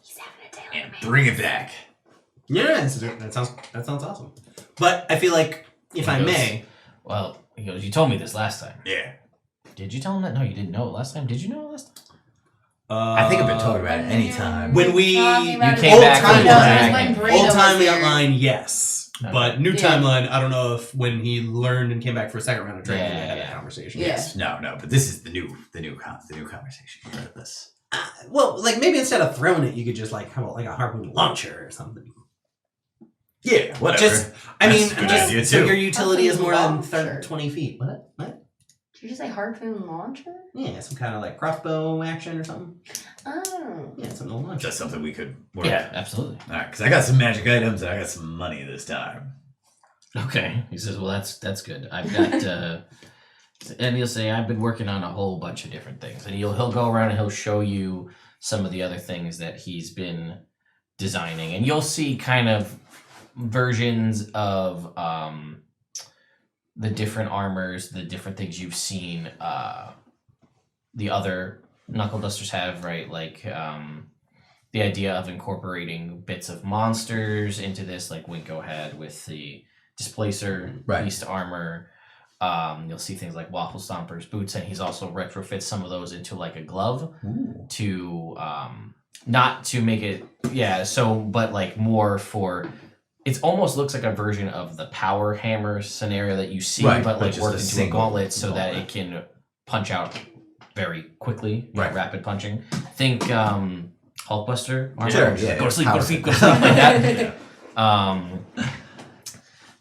Speaker 7: and bring it back.
Speaker 6: Yeah, that sounds awesome. But I feel like, if I may,
Speaker 2: Well, he goes. You told me this last time.
Speaker 7: Yeah.
Speaker 2: Did you tell him that? No, you didn't know it last time. Did you know it last time?
Speaker 1: I think I've been talking about it anytime.
Speaker 6: when we
Speaker 3: Talking about
Speaker 2: came
Speaker 6: old
Speaker 2: back from the
Speaker 6: timeline,
Speaker 2: dragon.
Speaker 6: old timeline, yes,
Speaker 2: Okay.
Speaker 6: but new
Speaker 3: Yeah.
Speaker 6: timeline, I don't know if when he learned and came back for a second round of training, they had that
Speaker 2: Yeah.
Speaker 6: conversation.
Speaker 3: Yeah.
Speaker 7: Yes. No, but this is the new conversation for this.
Speaker 6: Well, like maybe instead of throwing it, you could just like have like a harpoon launcher or something.
Speaker 7: Yeah, whatever.
Speaker 6: Just, I
Speaker 7: That's
Speaker 6: mean,
Speaker 7: a good
Speaker 6: just
Speaker 7: idea,
Speaker 6: so
Speaker 7: too.
Speaker 6: your utility is more than
Speaker 3: Launcher.
Speaker 6: 20 feet. What?
Speaker 3: Did you just say harpoon launcher?
Speaker 6: Yeah, some kind of like crossbow action or something.
Speaker 3: Oh.
Speaker 6: Yeah, something to launch.
Speaker 7: That's something we could work.
Speaker 2: Yeah, absolutely.
Speaker 7: All right, because I got some magic items and I got some money this time.
Speaker 2: Okay. He says, "Well, that's good. I've got." And he'll say, "I've been working on a whole bunch of different things," and he'll go around and he'll show you some of the other things that he's been designing, and you'll see kind of versions of the different armors, the different things you've seen the other knuckle dusters have, right? Like the idea of incorporating bits of monsters into this, like Winko had with the Displacer
Speaker 1: Right.
Speaker 2: beast armor. You'll see things like Waffle Stomper's boots, and he's also retrofit some of those into like a glove to not to make it but like more for. It almost looks like a version of the power hammer scenario that you see,
Speaker 1: Right,
Speaker 2: but
Speaker 1: but
Speaker 2: like
Speaker 1: just
Speaker 2: worked
Speaker 1: a
Speaker 2: into a
Speaker 1: single
Speaker 2: gauntlet so that
Speaker 1: gauntlet.
Speaker 2: it can punch out very quickly,
Speaker 1: Right.
Speaker 2: rapid punching. Think Hulkbuster armor.
Speaker 1: Sure, yeah,
Speaker 2: Go to sleep,
Speaker 1: power
Speaker 2: go to sleep,
Speaker 1: set.
Speaker 2: go to sleep, like that.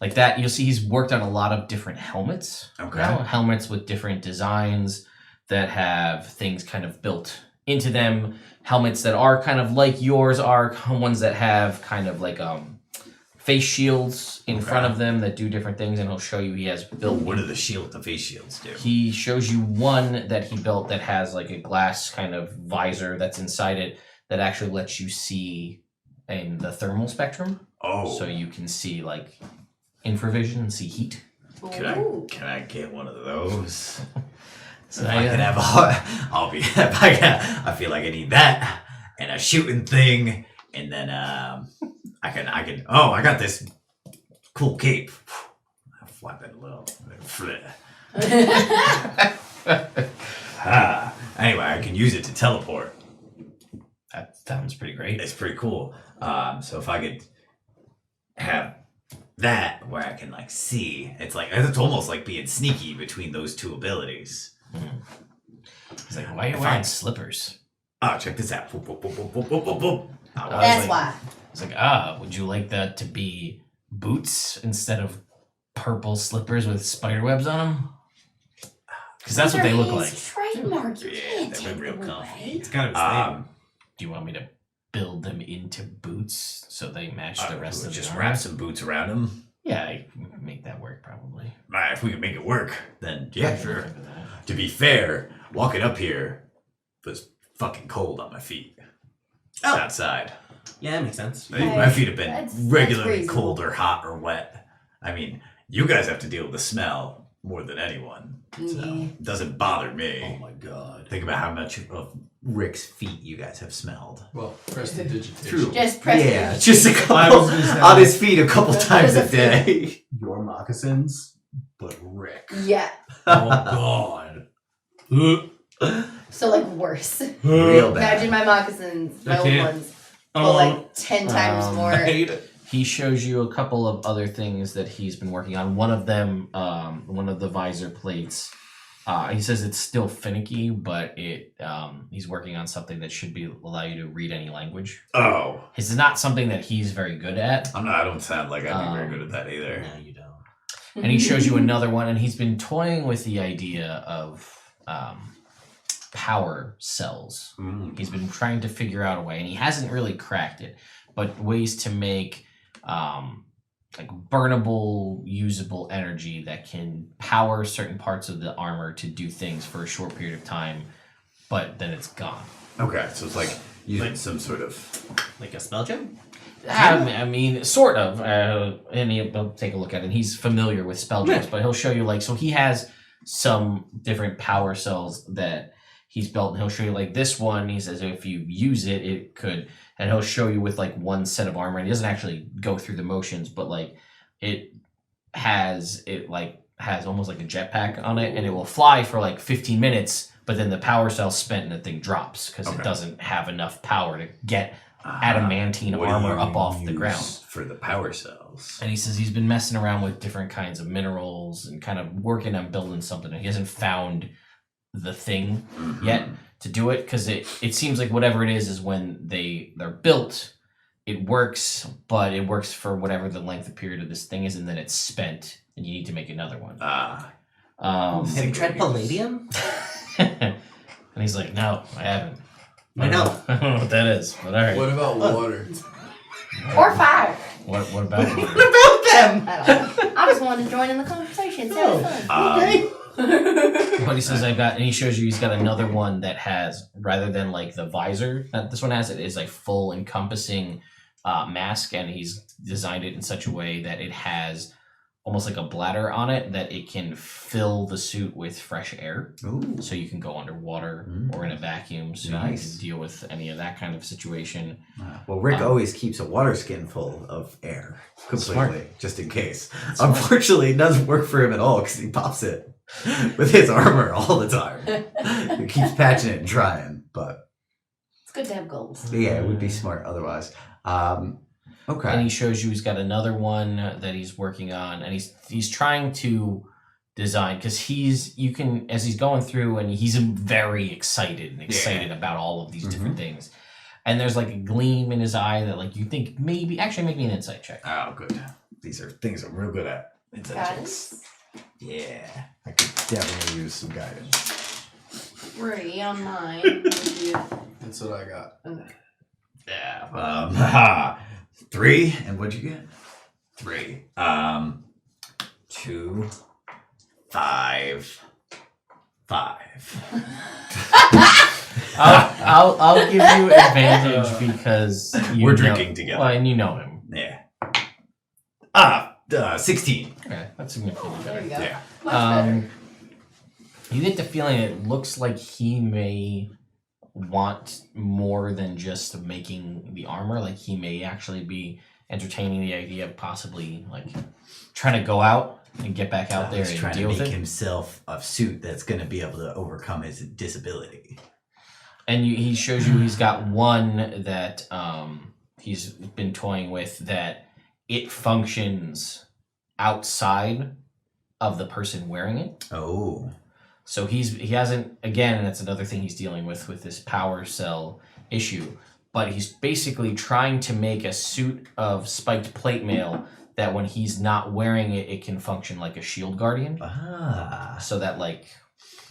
Speaker 2: Like that. You'll see he's worked on a lot of different helmets.
Speaker 1: Okay.
Speaker 2: Now, helmets with different designs that have things kind of built into them. Helmets that are kind of like yours are ones that have kind of like face shields in front of them that do different things, and he'll show you he has built.
Speaker 7: What do the face shields do?
Speaker 2: He shows you one that he built that has like a glass kind of visor that's inside it that actually lets you see in the thermal spectrum.
Speaker 7: Oh,
Speaker 2: So you can see like infravision and see heat.
Speaker 3: Ooh.
Speaker 7: can I get one of those?
Speaker 2: So
Speaker 7: If I can have I'll be. If I feel like I need that and a shooting thing, and then I can. Oh, I got this cool cape. I'll flap it a little. Anyway, I can use it to teleport.
Speaker 2: that sounds pretty great.
Speaker 7: It's pretty cool. So if I could have that where I can like see, it's almost like being sneaky between those two abilities.
Speaker 2: He's like, why are you
Speaker 7: If
Speaker 2: wearing
Speaker 7: I-
Speaker 2: slippers?
Speaker 7: Oh, check this out. Boop, boop, boop, boop, boop, boop, boop, boop.
Speaker 2: I was
Speaker 3: That's
Speaker 2: like-
Speaker 3: why.
Speaker 2: It's like, would you like that to be boots instead of purple slippers with spider webs on them? Because that's what they look like.
Speaker 3: Trademark. You
Speaker 7: Yeah,
Speaker 3: can't
Speaker 7: they've
Speaker 3: take
Speaker 7: been real
Speaker 3: them
Speaker 7: comfy.
Speaker 3: away.
Speaker 4: It's kind of his thing.
Speaker 2: Do you want me to build them into boots so they match the rest of the
Speaker 7: just
Speaker 2: armor?
Speaker 7: wrap some boots around them.
Speaker 2: Yeah, I can make that work probably.
Speaker 7: If we can make it work, then yeah, sure.
Speaker 2: Think of that.
Speaker 7: To be fair, walking up here was fucking cold on my feet.
Speaker 6: Oh.
Speaker 7: Outside.
Speaker 6: Yeah, that makes sense.
Speaker 7: My feet have been
Speaker 3: That's
Speaker 7: regularly
Speaker 3: reasonable.
Speaker 7: cold or hot or wet. I mean, you guys have to deal with the smell more than anyone. So
Speaker 3: Yeah.
Speaker 7: it doesn't bother me.
Speaker 4: Oh my god.
Speaker 7: Think about how much of Rick's feet you guys have smelled.
Speaker 5: Well, prestidigitation.
Speaker 7: True.
Speaker 3: Just press
Speaker 7: Yeah,
Speaker 3: it.
Speaker 7: just a
Speaker 4: I
Speaker 7: couple
Speaker 4: was gonna say-
Speaker 7: on his feet a couple times a day.
Speaker 4: Your moccasins, but Rick.
Speaker 3: Yeah.
Speaker 4: Oh god.
Speaker 3: So like worse.
Speaker 7: Real bad.
Speaker 3: Imagine my moccasins, my
Speaker 4: I
Speaker 3: old
Speaker 4: can't.
Speaker 3: ones, but like 10 times more.
Speaker 4: I hate it.
Speaker 2: He shows you a couple of other things that he's been working on. One of them, one of the visor plates. He says it's still finicky, but he's working on something that should allow you to read any language.
Speaker 7: Oh,
Speaker 2: This is not something that he's very good at.
Speaker 7: I don't sound like I'd be very good at that either.
Speaker 6: No, you don't.
Speaker 2: And he shows you another one, and he's been toying with the idea of power cells. He's been trying to figure out a way, and he hasn't really cracked it, but ways to make like burnable, usable energy that can power certain parts of the armor to do things for a short period of time, but then it's gone.
Speaker 7: Okay, so it's like using some sort of.
Speaker 6: Like a spell gem?
Speaker 2: I mean, sort of. And he'll take a look at it. And he's familiar with spell gems, but he'll show you like so. He has some different power cells that he's built, and he'll show you like this one. He says if you use it, it could, and he'll show you with like one set of armor. And he doesn't actually go through the motions, but like it has almost like a jetpack on it, and it will fly for like 15 minutes. But then the power cell's spent, and the thing drops because it doesn't have enough power to get adamantine
Speaker 7: What do
Speaker 2: armor
Speaker 7: you
Speaker 2: up off the
Speaker 7: use
Speaker 2: ground.
Speaker 7: for the power cells.
Speaker 2: And he says he's been messing around with different kinds of minerals and kind of working on building something. He hasn't found the thing yet to do it because it seems like whatever it is when they're built, it works, but it works for whatever the length of period of this thing is, and then it's spent, and you need to make another one.
Speaker 6: Have you tried palladium?
Speaker 2: And he's like, no, I haven't.
Speaker 6: I know.
Speaker 2: I don't know what that is, but all right.
Speaker 5: What about water?
Speaker 3: Or fire.
Speaker 2: What about water?
Speaker 6: What about them?
Speaker 3: I don't know. I just wanted to join in the conversation. Sounds fun.
Speaker 6: Okay.
Speaker 2: But he says and he shows you he's got another one that has, rather than like the visor that this one has, it is like full encompassing mask, and he's designed it in such a way that it has almost like a bladder on it that it can fill the suit with fresh air.
Speaker 1: Ooh.
Speaker 2: So you can go underwater or in a vacuum, so
Speaker 1: Nice.
Speaker 2: you can deal with any of that kind of situation.
Speaker 1: Well, Rick always keeps a water skin full of air completely,
Speaker 2: Smart.
Speaker 1: just in case. Unfortunately, it doesn't work for him at all because he pops it with his armor all the time. He keeps patching it and trying, but
Speaker 3: It's good to have goals.
Speaker 1: yeah, it would be smart otherwise. Okay.
Speaker 2: And he shows you he's got another one that he's working on, and he's trying to design because you can as he's going through, and he's very excited about all of these different things. and there's like a gleam in his eye that like you think maybe actually make me an insight check.
Speaker 7: Oh, good. These are things I'm real good at. Insight checks.
Speaker 3: Guys,
Speaker 7: Yeah.
Speaker 1: I could definitely use some guidance.
Speaker 3: 3 on mine. Would you-
Speaker 5: That's what I got.
Speaker 7: Yeah. 3. And what'd you get? 3. 2, 5. 5.
Speaker 2: I'll give you advantage because
Speaker 7: We're
Speaker 2: know-
Speaker 7: drinking together.
Speaker 2: Well, and you know him.
Speaker 7: Yeah. 16.
Speaker 2: Okay, that's significantly
Speaker 3: There
Speaker 2: better.
Speaker 3: you go.
Speaker 7: Yeah.
Speaker 3: Much better.
Speaker 2: You get the feeling it looks like he may want more than just making the armor. Like he may actually be entertaining the idea of possibly like trying to go out and get back out there
Speaker 1: He's
Speaker 2: and
Speaker 1: trying to
Speaker 2: deal with
Speaker 1: make
Speaker 2: it.
Speaker 1: himself a suit that's going to be able to overcome his disability.
Speaker 2: And he shows you he's got one that he's been toying with that it functions outside of the person wearing it.
Speaker 1: Oh.
Speaker 2: So he hasn't, again, and that's another thing he's dealing with this power cell issue, but he's basically trying to make a suit of spiked plate mail that when he's not wearing it, it can function like a shield guardian.
Speaker 1: Ah.
Speaker 2: So that like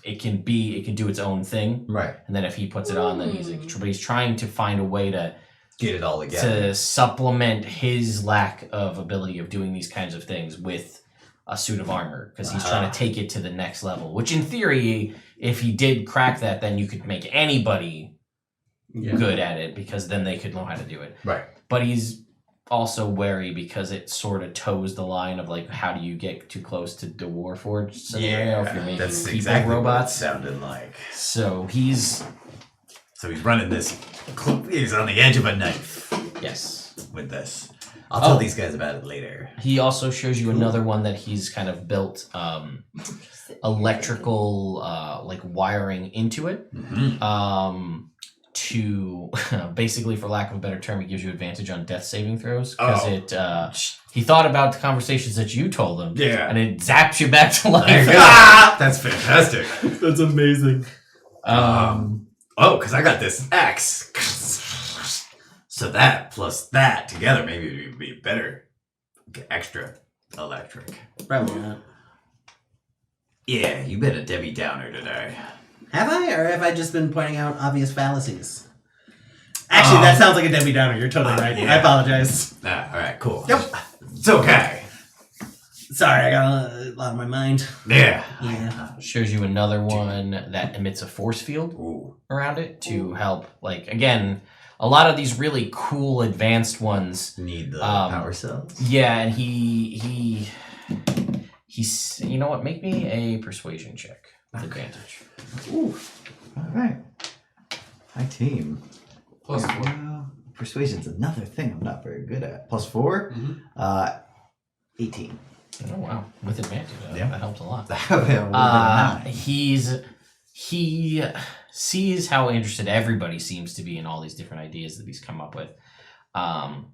Speaker 2: it can do its own thing.
Speaker 1: Right.
Speaker 2: And then if he puts it on, then but he's trying to find a way to
Speaker 1: Get it all together.
Speaker 2: to supplement his lack of ability of doing these kinds of things with a suit of armor, because he's trying to take it to the next level, which in theory, if he did crack that, then you could make anybody good at it, because then they could know how to do it.
Speaker 1: Right.
Speaker 2: But he's also wary because it sort of toes the line of like, how do you get too close to the Warforged scenario if you're making
Speaker 1: That's
Speaker 2: people
Speaker 1: exactly
Speaker 2: robots?
Speaker 1: what it sounded like.
Speaker 2: So he's
Speaker 7: So he's running this. He's on the edge of a knife
Speaker 2: yes.
Speaker 1: With this. I'll tell these guys about it later.
Speaker 2: He also shows you another one that he's kind of built electrical like wiring into it. To basically, for lack of a better term, it gives you advantage on death saving throws because he thought about the conversations that you told him,
Speaker 7: Yeah.
Speaker 2: and it zaps you back to life.
Speaker 7: There you go. That's fantastic.
Speaker 4: That's amazing.
Speaker 7: Because I got this X. So that plus that together, maybe it would be better. Get extra electric.
Speaker 6: Probably not.
Speaker 7: Yeah, you been a Debbie Downer today.
Speaker 6: Have I, or have I just been pointing out obvious fallacies? Actually, that sounds like a Debbie Downer. You're totally right.
Speaker 7: yeah.
Speaker 6: I apologize.
Speaker 7: All right, cool.
Speaker 6: Yep.
Speaker 7: It's okay.
Speaker 6: Sorry, I got a lot on my mind.
Speaker 7: Yeah.
Speaker 6: Yeah.
Speaker 2: Shows you another one that emits a force field
Speaker 7: Ooh.
Speaker 2: around it to help. Like again, a lot of these really cool advanced ones.
Speaker 1: Need the power cells.
Speaker 2: Yeah, and he's you know what? Make me a persuasion check with advantage.
Speaker 1: Ooh. All right. Hi, team.
Speaker 5: Plus 4.
Speaker 1: Well, persuasion's another thing I'm not very good at. Plus 4? 18.
Speaker 2: Oh wow, with advantage.
Speaker 1: Yeah.
Speaker 2: That helps a lot.
Speaker 1: That would've been a 9.
Speaker 2: He sees how interested everybody seems to be in all these different ideas that he's come up with, and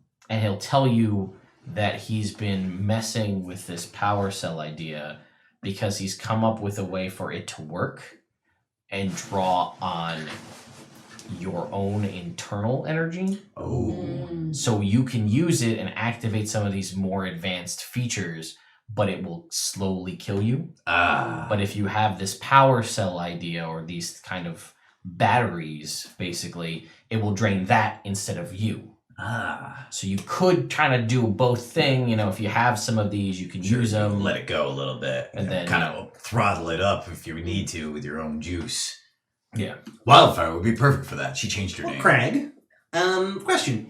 Speaker 2: he'll tell you that he's been messing with this power cell idea because he's come up with a way for it to work and draw on your own internal energy.
Speaker 1: Oh.
Speaker 2: So you can use it and activate some of these more advanced features, but it will slowly kill you. But if you have this power cell idea or these kind of batteries, basically, it will drain that instead of you. So you could kind of do both thing. You know, if you have some of these, you can use them.
Speaker 7: Let it go a little bit.
Speaker 2: And then,
Speaker 7: kind
Speaker 2: you
Speaker 7: of throttle it up if you need to with your own juice.
Speaker 2: Yeah.
Speaker 7: Wildfire would be perfect for that. She changed her
Speaker 6: Well,
Speaker 7: name.
Speaker 6: Craig, question.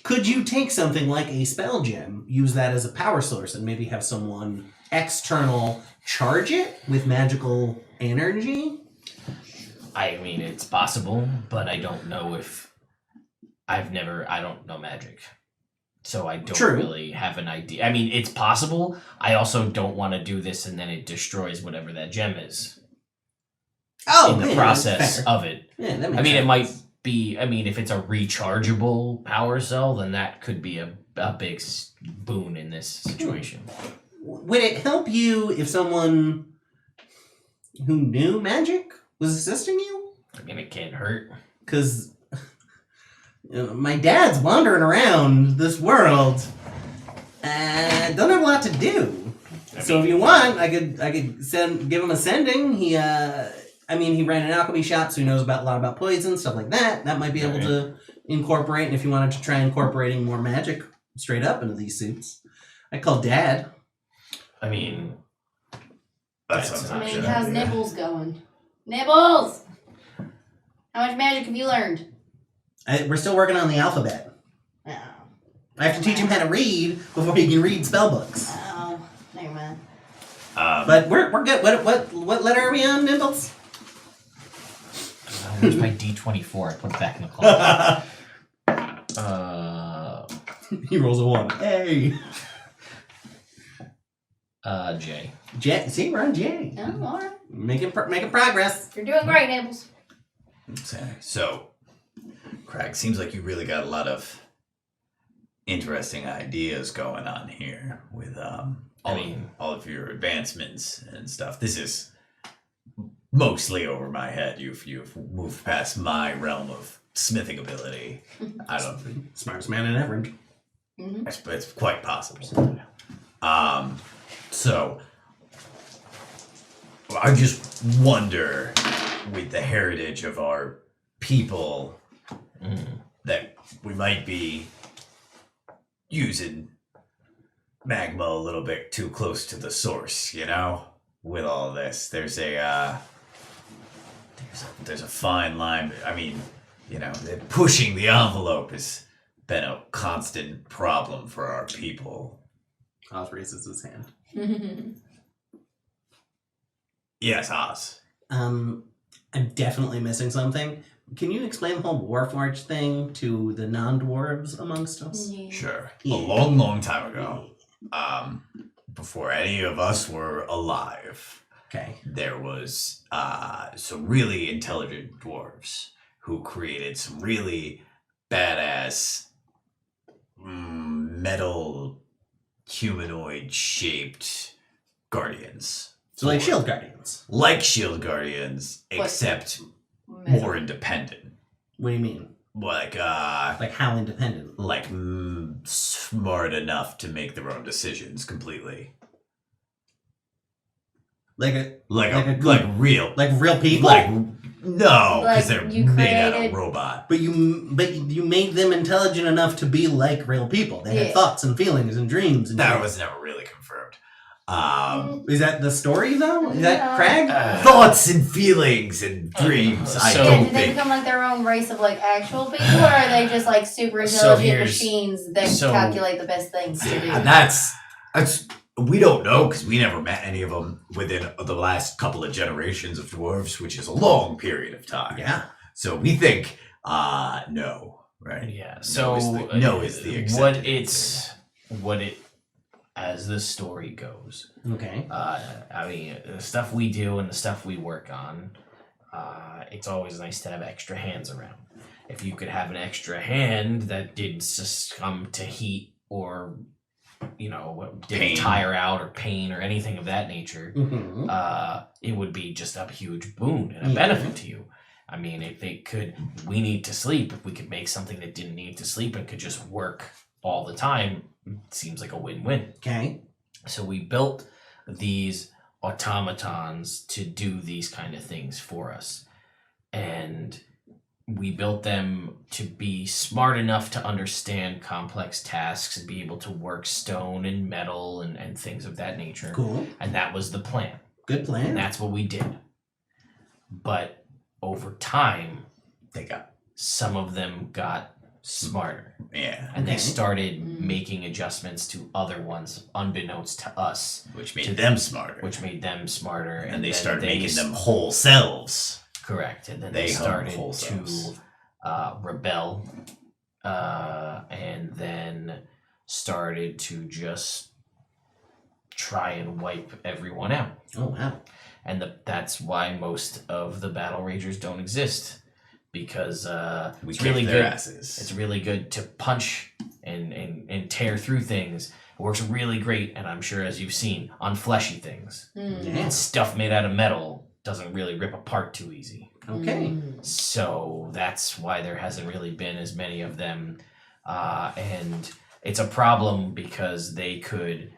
Speaker 6: Could you take something like a spell gem, use that as a power source, and maybe have someone external charge it with magical energy?
Speaker 2: I mean, it's possible, but I don't know if I don't know magic. So I don't
Speaker 6: True.
Speaker 2: really have an idea. I mean, it's possible. I also don't want to do this and then it destroys whatever that gem is in the
Speaker 6: yeah,
Speaker 2: process
Speaker 6: fair.
Speaker 2: of it.
Speaker 6: Yeah, that makes
Speaker 2: I mean,
Speaker 6: sense.
Speaker 2: it might be, if it's a rechargeable power cell, then that could be a big boon in this situation.
Speaker 6: Would it help you if someone who knew magic was assisting you?
Speaker 2: I mean, it can't hurt.
Speaker 6: Because My dad's wandering around this world. Don't have a lot to do. So if you want, I could give him a sending. He ran an alchemy shop, so he knows a lot about poison, stuff like that. That might be able to incorporate. And if you wanted to try incorporating more magic straight up into these suits, I call Dad.
Speaker 2: I mean,
Speaker 7: That sounds like a good
Speaker 3: how's
Speaker 7: idea.
Speaker 3: Nibbles going? Nibbles! How much magic have you learned?
Speaker 6: We're still working on the alphabet.
Speaker 3: Oh,
Speaker 6: I have to teach him how to read before he can read spell books.
Speaker 3: never mind.
Speaker 6: But we're good. What letter are we on, Nibbles?
Speaker 2: where's my D24? I put it back in the closet.
Speaker 6: He rolls a 1. Hey.
Speaker 2: J.
Speaker 6: J. See, we're on J.
Speaker 3: Oh, all right.
Speaker 6: Making progress.
Speaker 3: You're doing great, Nibbles.
Speaker 7: So, Crag, seems like you really got a lot of interesting ideas going on here with all of your advancements and stuff. This is mostly over my head. You've moved past my realm of smithing ability. I don't.
Speaker 6: Smartest man in Evrand.
Speaker 3: Mm-hmm.
Speaker 7: It's quite possible. So I just wonder, with the heritage of our people, that we might be using magma a little bit too close to the source, you know? With all this, there's a fine line. I mean, you know, pushing the envelope has been a constant problem for our people.
Speaker 6: Oz raises his hand.
Speaker 7: Yes, Oz.
Speaker 6: I'm definitely missing something. Can you explain the whole Warforged thing to the non-dwarves amongst us?
Speaker 7: Sure.
Speaker 6: Yeah.
Speaker 7: A long, long time ago, before any of us were alive,
Speaker 6: Okay.
Speaker 7: there was some really intelligent dwarves who created some really badass metal humanoid shaped guardians.
Speaker 6: So like shield guardians.
Speaker 7: Like shield guardians, except more independent.
Speaker 6: What do you mean?
Speaker 7: Like
Speaker 6: Like how independent?
Speaker 7: like smart enough to make their own decisions completely.
Speaker 6: Like
Speaker 7: real
Speaker 6: real people?
Speaker 7: like no,
Speaker 3: Like,
Speaker 7: because they're
Speaker 3: you
Speaker 7: made out of
Speaker 3: created-
Speaker 7: robot.
Speaker 6: But you made them intelligent enough to be like real people. They had
Speaker 3: Yeah.
Speaker 6: thoughts and feelings and dreams. And
Speaker 7: That
Speaker 6: shit.
Speaker 7: was never really confirmed.
Speaker 6: Is that the story though? Is that Crag?
Speaker 7: Thoughts and feelings and dreams. I
Speaker 2: So-
Speaker 3: Yeah,
Speaker 7: don't
Speaker 3: did they
Speaker 7: think.
Speaker 3: become like their own race of like actual people, or are they just like super
Speaker 2: So
Speaker 3: intelligent
Speaker 2: here's-
Speaker 3: machines that
Speaker 2: so-
Speaker 3: calculate the best things to do?
Speaker 7: That's we don't know because we never met any of them within the last couple of generations of dwarves, which is a long period of time.
Speaker 6: Yeah.
Speaker 7: So we think no, right?
Speaker 2: Yeah. So
Speaker 7: no is the
Speaker 2: what it as the story goes.
Speaker 6: Okay.
Speaker 2: I mean, the stuff we do and the stuff we work on, it's always nice to have extra hands around. If you could have an extra hand that didn't succumb to heat or, you know, didn't
Speaker 7: Pain.
Speaker 2: tire out or pain or anything of that nature,
Speaker 6: Mm-hmm.
Speaker 2: it would be just a huge boon and a
Speaker 6: Yeah.
Speaker 2: benefit to you. I mean, if they could, we need to sleep. If we could make something that didn't need to sleep and could just work all the time, it seems like a win-win.
Speaker 6: Okay.
Speaker 2: So we built these automatons to do these kind of things for us. And we built them to be smart enough to understand complex tasks and be able to work stone and metal and things of that nature.
Speaker 6: Cool.
Speaker 2: And that was the plan.
Speaker 6: Good
Speaker 2: And
Speaker 6: plan.
Speaker 2: that's what we did. But over time, some of them got smarter.
Speaker 7: Yeah,
Speaker 2: And they
Speaker 6: Okay.
Speaker 2: started
Speaker 3: Mm.
Speaker 2: making adjustments to other ones unbeknownst to us,
Speaker 7: which made them smarter.
Speaker 2: which made them smarter.
Speaker 7: and they
Speaker 2: then
Speaker 7: started making them whole selves.
Speaker 2: correct. And then
Speaker 7: They
Speaker 2: they
Speaker 7: hung
Speaker 2: started
Speaker 7: whole
Speaker 2: to
Speaker 7: selves.
Speaker 2: rebel, and then started to just try and wipe everyone out.
Speaker 6: Oh wow.
Speaker 2: And that's why most of the battleragers don't exist, because
Speaker 7: We
Speaker 2: it's
Speaker 7: kicked
Speaker 2: really
Speaker 7: their
Speaker 2: good.
Speaker 7: asses.
Speaker 2: It's really good to punch and tear through things. It works really great, and I'm sure as you've seen, on fleshy things.
Speaker 3: Mm.
Speaker 6: Yeah.
Speaker 2: And stuff made out of metal doesn't really rip apart too easy.
Speaker 6: Okay.
Speaker 2: So that's why there hasn't really been as many of them. And it's a problem because they could,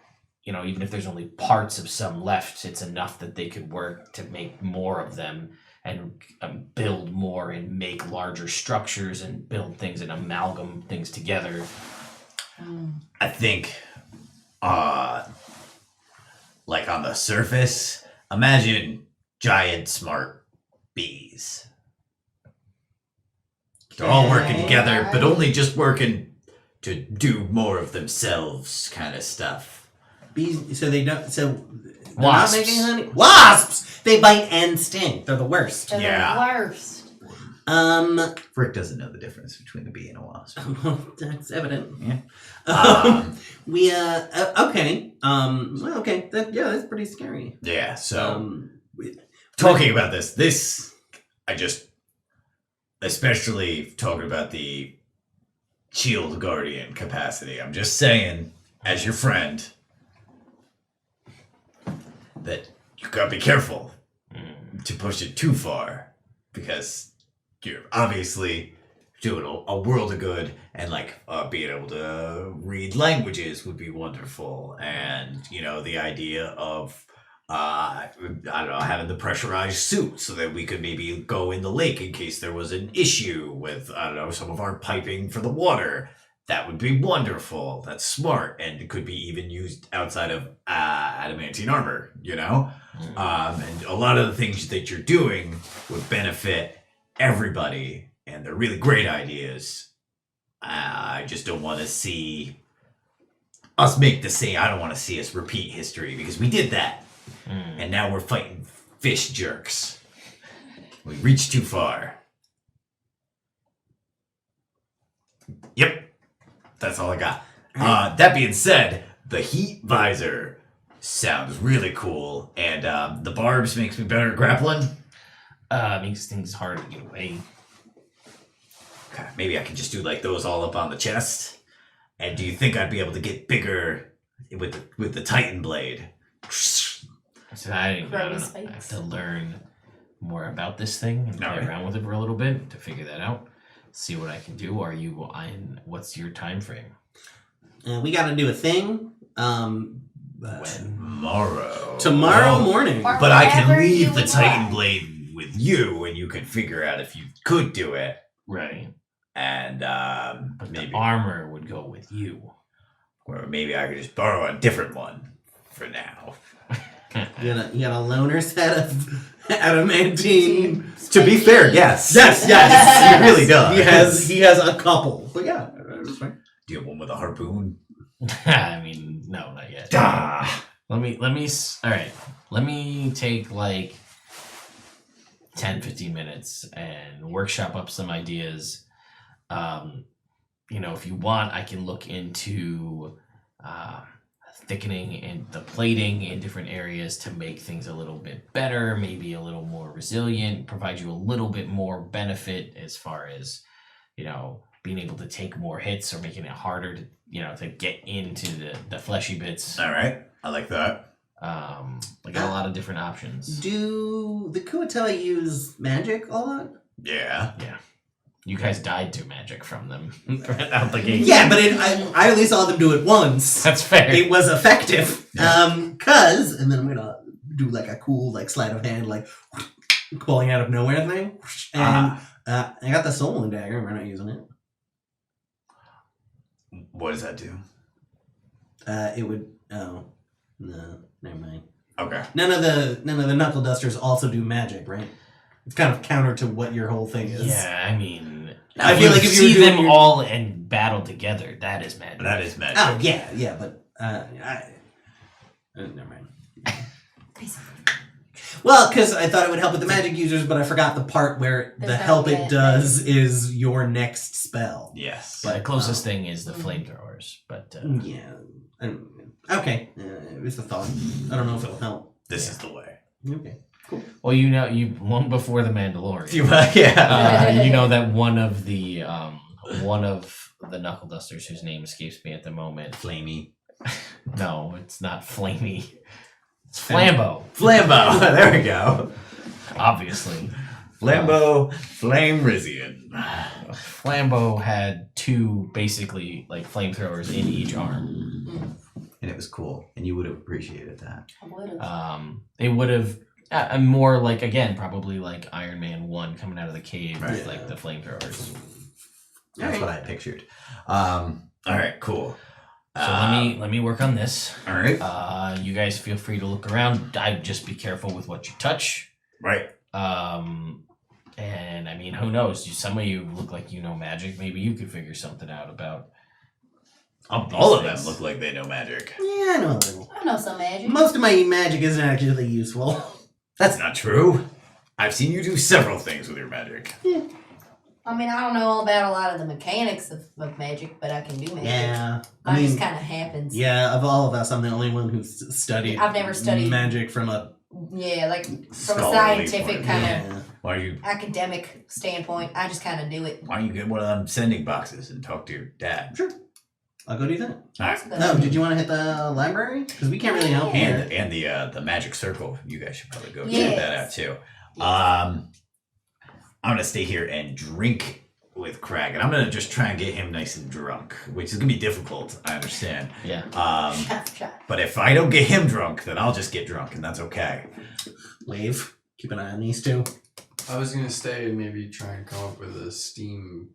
Speaker 2: even if there's only parts of some left, it's enough that they could work to make more of them and build more and make larger structures and build things and amalgam things together.
Speaker 7: I think, like on the surface, imagine giant smart bees. They're all working together, but only just working to do more of themselves kind of stuff.
Speaker 6: Bees, so they don't. So they're
Speaker 2: Wasps.
Speaker 6: not making honey. Wasps. They bite and sting. They're the worst.
Speaker 3: They're
Speaker 7: Yeah.
Speaker 3: the worst.
Speaker 1: Rick doesn't know the difference between a bee and a wasp.
Speaker 6: That's evident.
Speaker 1: Yeah.
Speaker 6: We okay. Well, okay. That's pretty scary.
Speaker 7: Yeah, so
Speaker 6: We-
Speaker 7: talking about this, I just, especially talking about the shield guardian capacity, I'm just saying, as your friend, that you gotta be careful to push it too far, because you're obviously doing a world of good, and being able to read languages would be wonderful, and the idea of I don't know, having the pressurized suit so that we could maybe go in the lake in case there was an issue with, I don't know, some of our piping for the water. That would be wonderful. That's smart, and it could be even used outside of adamantine armor, And a lot of the things that you're doing would benefit everybody, and they're really great ideas. I just don't want to see us make the same. I don't want to see us repeat history, because we did that. And now we're fighting fish jerks. We reached too far. Yep. That's all I got. That being said, the heat visor sounds really cool. And the barbs makes me better at grappling.
Speaker 2: Makes things harder to get away.
Speaker 7: Okay, maybe I can just do those all up on the chest. And do you think I'd be able to get bigger with the Titan blade?
Speaker 2: So I don't know. I have
Speaker 3: Spikes.
Speaker 2: to learn more about this thing and play
Speaker 7: Alright.
Speaker 2: around with it for a little bit to figure that out. See what I can do. What's your time frame?
Speaker 6: we got to do a thing.
Speaker 7: Tomorrow.
Speaker 6: Tomorrow morning.
Speaker 7: But I can
Speaker 3: Whatever
Speaker 7: leave
Speaker 3: you
Speaker 7: the Titan
Speaker 3: want.
Speaker 7: blade with you, and you can figure out if you could do it.
Speaker 2: Right.
Speaker 7: And
Speaker 2: But
Speaker 7: maybe,
Speaker 2: the armor would go with you.
Speaker 7: or maybe I could just borrow a different one for now.
Speaker 6: You got a loner set of adamantine.
Speaker 7: To be fair, yes.
Speaker 6: Yes,
Speaker 7: He really does.
Speaker 6: He has a couple. But yeah, that's fine.
Speaker 7: Do you have one with a harpoon?
Speaker 2: I mean, no, not yet.
Speaker 7: Ah.
Speaker 2: Let me all right. Let me take 10-15 minutes and workshop up some ideas. If you want, I can look into thickening and the plating in different areas to make things a little bit better, maybe a little more resilient, provide you a little bit more benefit as far as, being able to take more hits or making it harder to get into the fleshy bits.
Speaker 7: All right. I like that.
Speaker 2: I got a lot of different options.
Speaker 6: Do the Kuatela use magic a lot?
Speaker 7: Yeah.
Speaker 2: You guys died to magic from them out the gate.
Speaker 6: Yeah, but I only saw them do it once.
Speaker 2: That's fair.
Speaker 6: It was effective. And then I'm gonna do a cool sleight of hand, pulling out of nowhere thing. And I got the soul and dagger. We're not using it.
Speaker 7: What does that do?
Speaker 6: It would. Oh no, never mind.
Speaker 7: Okay.
Speaker 6: None of the knuckle dusters also do magic, right? It's kind of counter to what your whole thing is.
Speaker 2: Yeah, I mean,
Speaker 6: I feel like if you were
Speaker 2: see
Speaker 6: doing
Speaker 2: them
Speaker 6: your-
Speaker 2: all and battle together, that is magic.
Speaker 7: That is magic.
Speaker 6: Oh yeah, but never mind. Well, because I thought it would help with the magic users, but I forgot the part where the
Speaker 3: There's
Speaker 6: help
Speaker 3: no
Speaker 6: it
Speaker 3: get
Speaker 6: does is your next spell.
Speaker 7: Yes.
Speaker 2: But the closest thing is the flamethrowers. But
Speaker 6: Yeah. Okay. It was a thought. I don't know if it'll help.
Speaker 7: This is the way.
Speaker 6: Okay.
Speaker 2: well, you long before the Mandalorian.
Speaker 7: Yeah.
Speaker 2: You know that one of the knuckle dusters whose name escapes me at the moment.
Speaker 7: Flamey.
Speaker 2: No, it's not Flamey. It's Flambeau,
Speaker 7: Flambeau. There we go.
Speaker 2: obviously.
Speaker 7: Flambeau Flame Rizian.
Speaker 2: Flambeau had 2 basically like flamethrowers in each arm.
Speaker 1: And it was cool, and you would have appreciated that.
Speaker 3: I would've.
Speaker 2: They would have more like again probably like Iron Man 1 coming out of the cave with
Speaker 1: Right.
Speaker 2: like the flamethrowers.
Speaker 1: That's what I pictured.
Speaker 7: All right, cool.
Speaker 2: So let me work on this.
Speaker 7: All right.
Speaker 2: You guys feel free to look around. Just be careful with what you touch.
Speaker 7: Right.
Speaker 2: And I mean, who knows? Some of you look like you know magic. Maybe you could figure something out about.
Speaker 7: All of them
Speaker 2: things.
Speaker 7: look like they know magic.
Speaker 6: Yeah, I know a little.
Speaker 3: I know some magic.
Speaker 6: Most of my magic isn't actually useful.
Speaker 7: That's not true. I've seen you do several things with your magic.
Speaker 3: I mean, I don't know all about a lot of the mechanics of magic, but I can do magic.
Speaker 6: Yeah.
Speaker 3: It just kind of happens.
Speaker 6: Yeah, of all of us, I'm the only one who's studied.
Speaker 3: I've never studied-
Speaker 6: magic from a.
Speaker 3: Yeah, like from a
Speaker 7: Scholarly
Speaker 3: scientific
Speaker 7: point.
Speaker 3: kind of
Speaker 6: Yeah.
Speaker 7: Why don't you
Speaker 3: academic standpoint. I just kind of do it.
Speaker 7: get one of them sending boxes and talk to your dad?
Speaker 6: Sure. I'll go do that.
Speaker 7: All
Speaker 3: That's
Speaker 7: right.
Speaker 3: a good
Speaker 6: No,
Speaker 3: idea.
Speaker 6: did you want to hit the library? Because we can't really help here.
Speaker 7: And the magic circle. You guys should probably go check
Speaker 3: Yes.
Speaker 7: that out too. I'm gonna stay here and drink with Crag, and I'm gonna just try and get him nice and drunk, which is gonna be difficult. I understand.
Speaker 2: Yeah.
Speaker 3: Shot.
Speaker 7: But if I don't get him drunk, then I'll just get drunk, and that's okay.
Speaker 6: Wave. Keep an eye on these two.
Speaker 5: I was gonna stay and maybe try and come up with a steam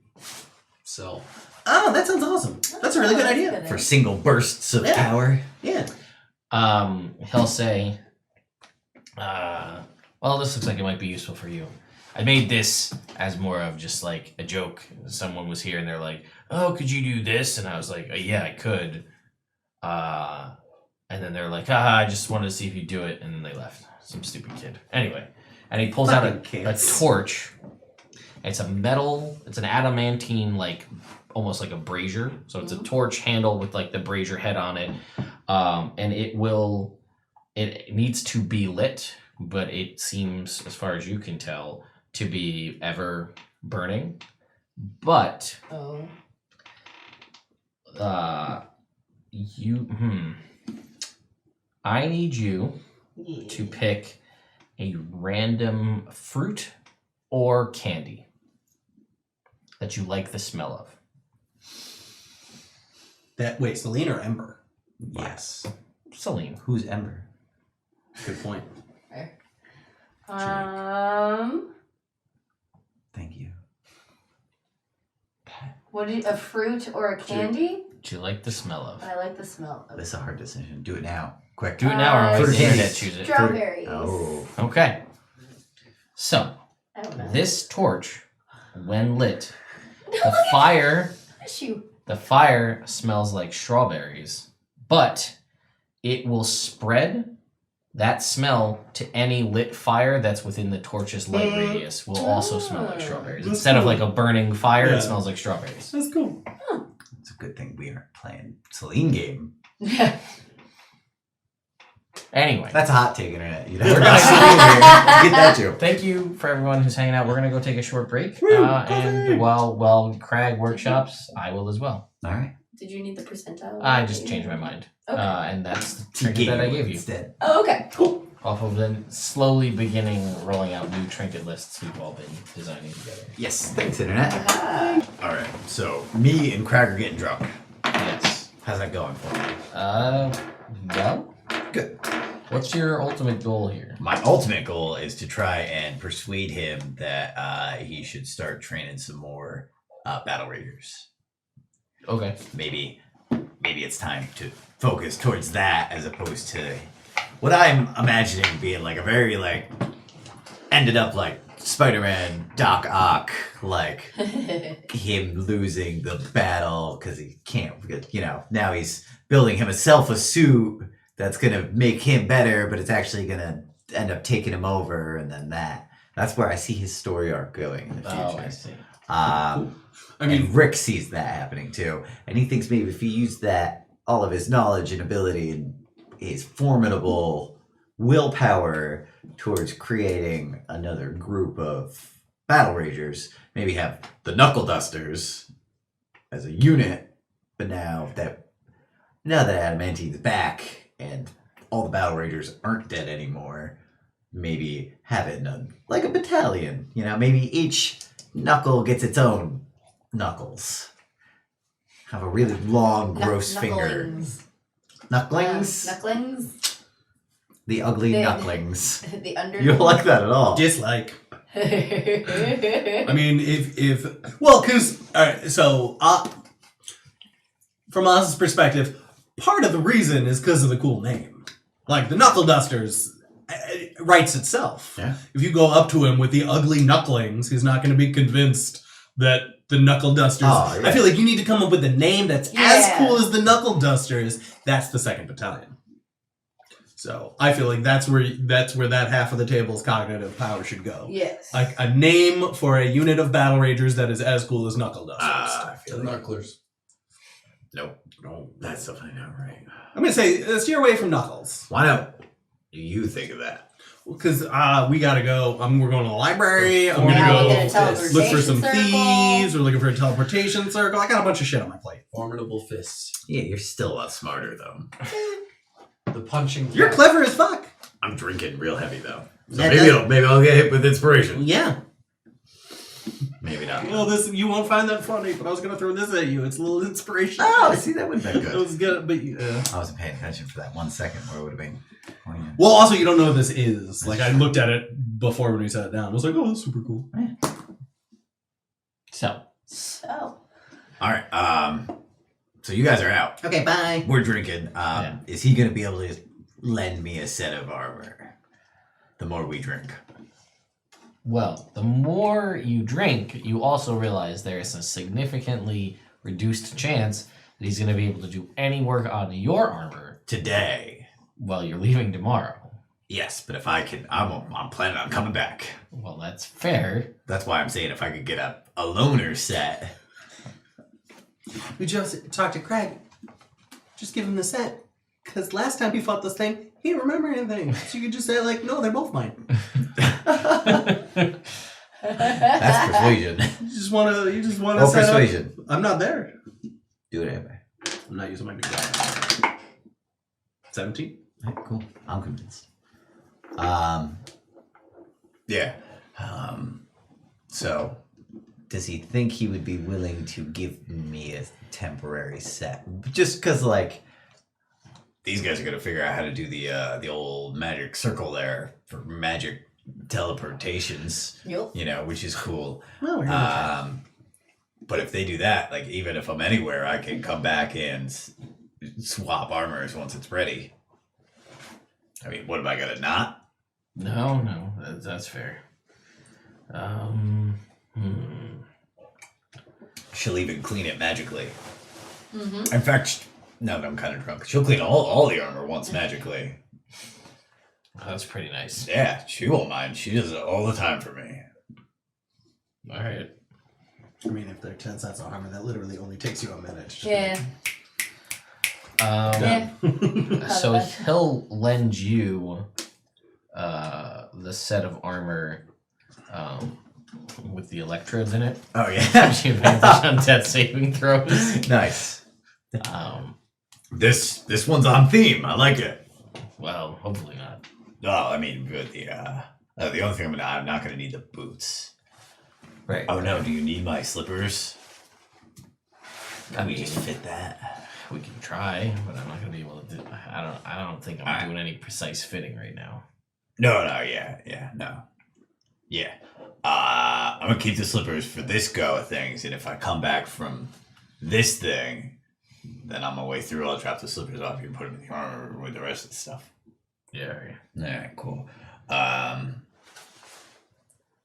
Speaker 5: cell.
Speaker 6: Oh, that sounds awesome. That's a really good idea.
Speaker 1: For single bursts of
Speaker 6: Yeah.
Speaker 1: power.
Speaker 6: Yeah.
Speaker 2: He'll say, well, this looks like it might be useful for you. I made this as more of just like a joke. Someone was here and they're like, oh, could you do this? And I was like, yeah, I could. And then they're like, I just wanted to see if you do it. And then they left. Some stupid kid. Anyway. And he pulls out
Speaker 6: Fucking
Speaker 2: a
Speaker 6: kids.
Speaker 2: torch. It's a metal, it's an adamantine, like almost like a brazier. So it's a torch handle with like the brazier head on it. And it needs to be lit, but it seems, as far as you can tell, to be ever burning. But
Speaker 3: Oh.
Speaker 2: I need you
Speaker 3: Yeah.
Speaker 2: to pick a random fruit or candy that you like the smell of.
Speaker 6: Wait, Celine or Ember?
Speaker 1: Yes.
Speaker 2: Celine.
Speaker 1: Who's Ember?
Speaker 6: Good point.
Speaker 1: Thank you.
Speaker 3: A fruit or a candy?
Speaker 2: What you like the smell of?
Speaker 3: I like the smell of
Speaker 1: This is a hard decision. Do it now. Quick.
Speaker 2: Do it now or
Speaker 1: Fruit
Speaker 2: the
Speaker 1: candy.
Speaker 2: internet choose it.
Speaker 3: strawberries.
Speaker 1: Oh.
Speaker 2: Okay. So,
Speaker 3: I don't know.
Speaker 2: this torch, when lit, the fire
Speaker 3: Shoot.
Speaker 2: the fire smells like strawberries, but it will spread that smell to any lit fire that's within the torch's light radius will also smell like strawberries.
Speaker 6: That's
Speaker 2: Instead of
Speaker 6: cool.
Speaker 2: like a burning fire,
Speaker 6: Yeah.
Speaker 2: it smells like strawberries.
Speaker 6: That's cool.
Speaker 1: It's a good thing we aren't playing Celine game.
Speaker 2: Anyway,
Speaker 1: That's a hot take, internet. You never got Celine here. Get that joke.
Speaker 2: thank you for everyone who's hanging out. We're gonna go take a short break, and while Crag workshops, I will as well.
Speaker 1: All right.
Speaker 3: Did you need the percentile?
Speaker 2: I just changed my mind,
Speaker 3: Okay.
Speaker 2: and that's the trinket that I gave you.
Speaker 1: Instead.
Speaker 3: Oh, okay. Cool.
Speaker 2: Off of then slowly beginning rolling out new trinket lists we've all been designing together.
Speaker 1: Yes. Thanks, internet.
Speaker 7: All right. So me and Crag are getting drunk.
Speaker 2: Yes.
Speaker 7: How's that going for me?
Speaker 2: Well,
Speaker 1: Good.
Speaker 2: what's your ultimate goal here?
Speaker 7: My ultimate goal is to try and persuade him that he should start training some more battle ragers.
Speaker 2: Okay.
Speaker 7: Maybe it's time to focus towards that as opposed to what I'm imagining being like a very like ended up like Spider-Man, Doc Ock, like him losing the battle because he can't, because now he's building himself a suit that's gonna make him better, but it's actually gonna end up taking him over, and then that's where I see his story arc going in the future.
Speaker 2: Oh, I see.
Speaker 6: I mean,
Speaker 1: And Rick sees that happening too, and he thinks maybe if he used that all of his knowledge and ability and his formidable willpower towards creating another group of battle ragers, maybe have the Knuckle Dusters as a unit, but now that Adamantine's back and all the battle ragers aren't dead anymore, maybe have it like a battalion. You know, maybe each knuckle gets its own knuckles. Have a really long, gross finger. Knucklings?
Speaker 3: Knucklings.
Speaker 1: The ugly
Speaker 3: The-
Speaker 1: knucklings.
Speaker 3: The under.
Speaker 1: You don't like that at all.
Speaker 4: Dislike. I mean, because all right, so from Oz's perspective, part of the reason is because of the cool name. Like the Knuckle Dusters writes itself.
Speaker 1: Yeah.
Speaker 4: If you go up to him with the ugly knucklings, he's not going to be convinced that the Knuckle Dusters.
Speaker 1: Oh, yeah.
Speaker 4: I feel like you need to come up with a name that's as
Speaker 3: Yeah.
Speaker 4: cool as the Knuckle Dusters. That's the 2nd Battalion. So I feel like that's where that half of the table's cognitive power should go.
Speaker 3: Yes.
Speaker 4: Like a name for a unit of battle ragers that is as cool as Knuckle Dusters.
Speaker 7: I
Speaker 5: The
Speaker 7: feel like
Speaker 5: Knucklers.
Speaker 7: nope. No, that's definitely not right.
Speaker 4: I'm gonna say steer away from Knuckles
Speaker 7: Why don't you think of that?
Speaker 4: because we gotta go. We're going to the library. I'm
Speaker 3: Yeah,
Speaker 4: gonna
Speaker 3: look at a
Speaker 4: go
Speaker 3: teleportation
Speaker 4: look for some
Speaker 3: circle.
Speaker 4: thieves. We're looking for a teleportation circle. I got a bunch of shit on my plate.
Speaker 5: Formidable fists.
Speaker 7: Yeah, you're still a lot smarter though.
Speaker 5: The punching.
Speaker 4: You're
Speaker 5: cat.
Speaker 4: clever as fuck.
Speaker 7: I'm drinking real heavy though. So
Speaker 6: That
Speaker 7: maybe
Speaker 6: does-
Speaker 7: maybe I'll get hit with inspiration.
Speaker 6: Yeah.
Speaker 7: Maybe not.
Speaker 4: Well, you won't find that funny, but I was gonna throw this at you. It's a little inspiration.
Speaker 1: Oh, see, that would have been
Speaker 4: It
Speaker 1: good.
Speaker 4: was good, but
Speaker 1: I wasn't paying attention for that 1 second where it would have been poignant.
Speaker 4: well, also you don't know what this is. Like I looked at it before when we sat down. I was like, oh, that's super cool.
Speaker 2: So,
Speaker 3: So.
Speaker 7: All right. So you guys are out.
Speaker 6: Okay, bye.
Speaker 7: We're drinking.
Speaker 2: Yeah.
Speaker 7: Is he gonna be able to lend me a set of armor? The more we drink.
Speaker 2: well, the more you drink, you also realize there is a significantly reduced chance that he's going to be able to do any work on your armor
Speaker 7: Today.
Speaker 2: while you're leaving tomorrow.
Speaker 7: Yes, but if I can, I'm planning on coming back.
Speaker 2: Well, that's fair.
Speaker 7: That's why I'm saying if I could get a loner set.
Speaker 6: We just talked to Crag. Just give him the set. Because last time he fought this thing, he didn't remember anything. So you could just say, like, no, they're both mine.
Speaker 1: That's persuasion.
Speaker 4: You just wanna
Speaker 1: Or
Speaker 4: set up.
Speaker 1: persuasion.
Speaker 4: I'm not there.
Speaker 1: Do it anyway.
Speaker 4: I'm not using my new guy. 17.
Speaker 1: Right, cool. I'm convinced.
Speaker 7: Yeah.
Speaker 1: So, does he think he would be willing to give me a temporary set? Just because, like,
Speaker 7: These guys are gonna figure out how to do the old magic circle there for magic teleportations.
Speaker 3: Yup.
Speaker 7: You know, which is cool.
Speaker 6: Well, we're gonna
Speaker 7: But if they do that, like even if I'm anywhere, I can come back and swap armors once it's ready. I mean, what am I gonna not?
Speaker 2: No, that's fair.
Speaker 7: She'll even clean it magically.
Speaker 3: Mm-hmm.
Speaker 7: In fact, now that I'm kind of drunk, she'll clean all the armor once magically.
Speaker 2: That's pretty nice.
Speaker 7: Yeah, she won't mind. She does it all the time for me.
Speaker 2: All right.
Speaker 4: I mean, if they're 10 sets of armor, that literally only takes you a minute.
Speaker 3: Yeah.
Speaker 2: Um,
Speaker 3: Yeah.
Speaker 2: So he'll lend you the set of armor with the electrodes in it.
Speaker 7: Oh yeah.
Speaker 2: Gives you advantage on death saving throws.
Speaker 1: nice.
Speaker 7: This one's on theme. I like it.
Speaker 2: Well, hopefully not.
Speaker 7: No, I mean, but the only thing I'm not gonna need the boots.
Speaker 2: Right.
Speaker 7: Oh no, do you need my slippers?
Speaker 2: I
Speaker 7: Can we
Speaker 2: mean,
Speaker 7: just fit that?
Speaker 2: we can try, but I'm not gonna be able to do. I don't think I'm
Speaker 7: Alright.
Speaker 2: doing any precise fitting right now.
Speaker 7: No, yeah, no. Yeah. I'm gonna keep the slippers for this go of things, and if I come back from this thing, then on my way through I'll drop the slippers off here and put them in the armor with the rest of the stuff.
Speaker 2: Yeah.
Speaker 7: Alright, cool.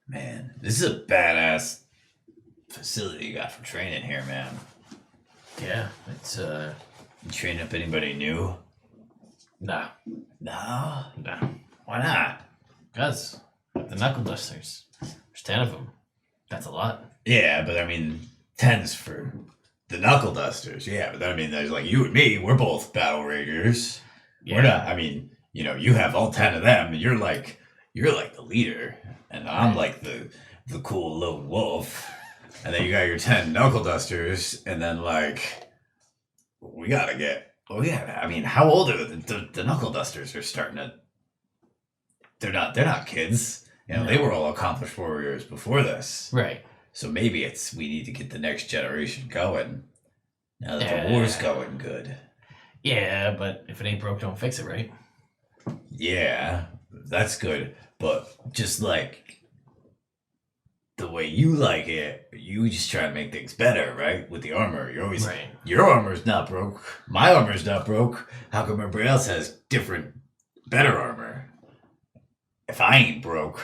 Speaker 7: Man, this is a badass facility you got for training here, man.
Speaker 2: Yeah. It's
Speaker 7: You train up anybody new?
Speaker 2: nah.
Speaker 7: No?
Speaker 2: Nah.
Speaker 7: Why not?
Speaker 2: Cause the knuckle dusters. There's 10 of them. That's a lot.
Speaker 7: Yeah, but I mean, 10's for the knuckle dusters. Yeah, but I mean, there's like you and me, we're both battle ragers. We're not, I mean, you know, you have all 10 of them, and you're like the leader, and I'm like the cool lone wolf. And then you got your 10 knuckle dusters, and then like we gotta I mean, how old are the knuckle dusters are starting to they're not kids. You know, they were all accomplished warriors before this.
Speaker 2: Right.
Speaker 7: So maybe we need to get the next generation going. Now that the war's going good.
Speaker 2: Yeah, but if it ain't broke, don't fix it, right?
Speaker 7: Yeah, that's good. But just like the way you like it, you just try to make things better, right? With the armor. You're always
Speaker 2: Right.
Speaker 7: Your armor's not broke. My armor's not broke. How come everybody else has different, better armor? If I ain't broke.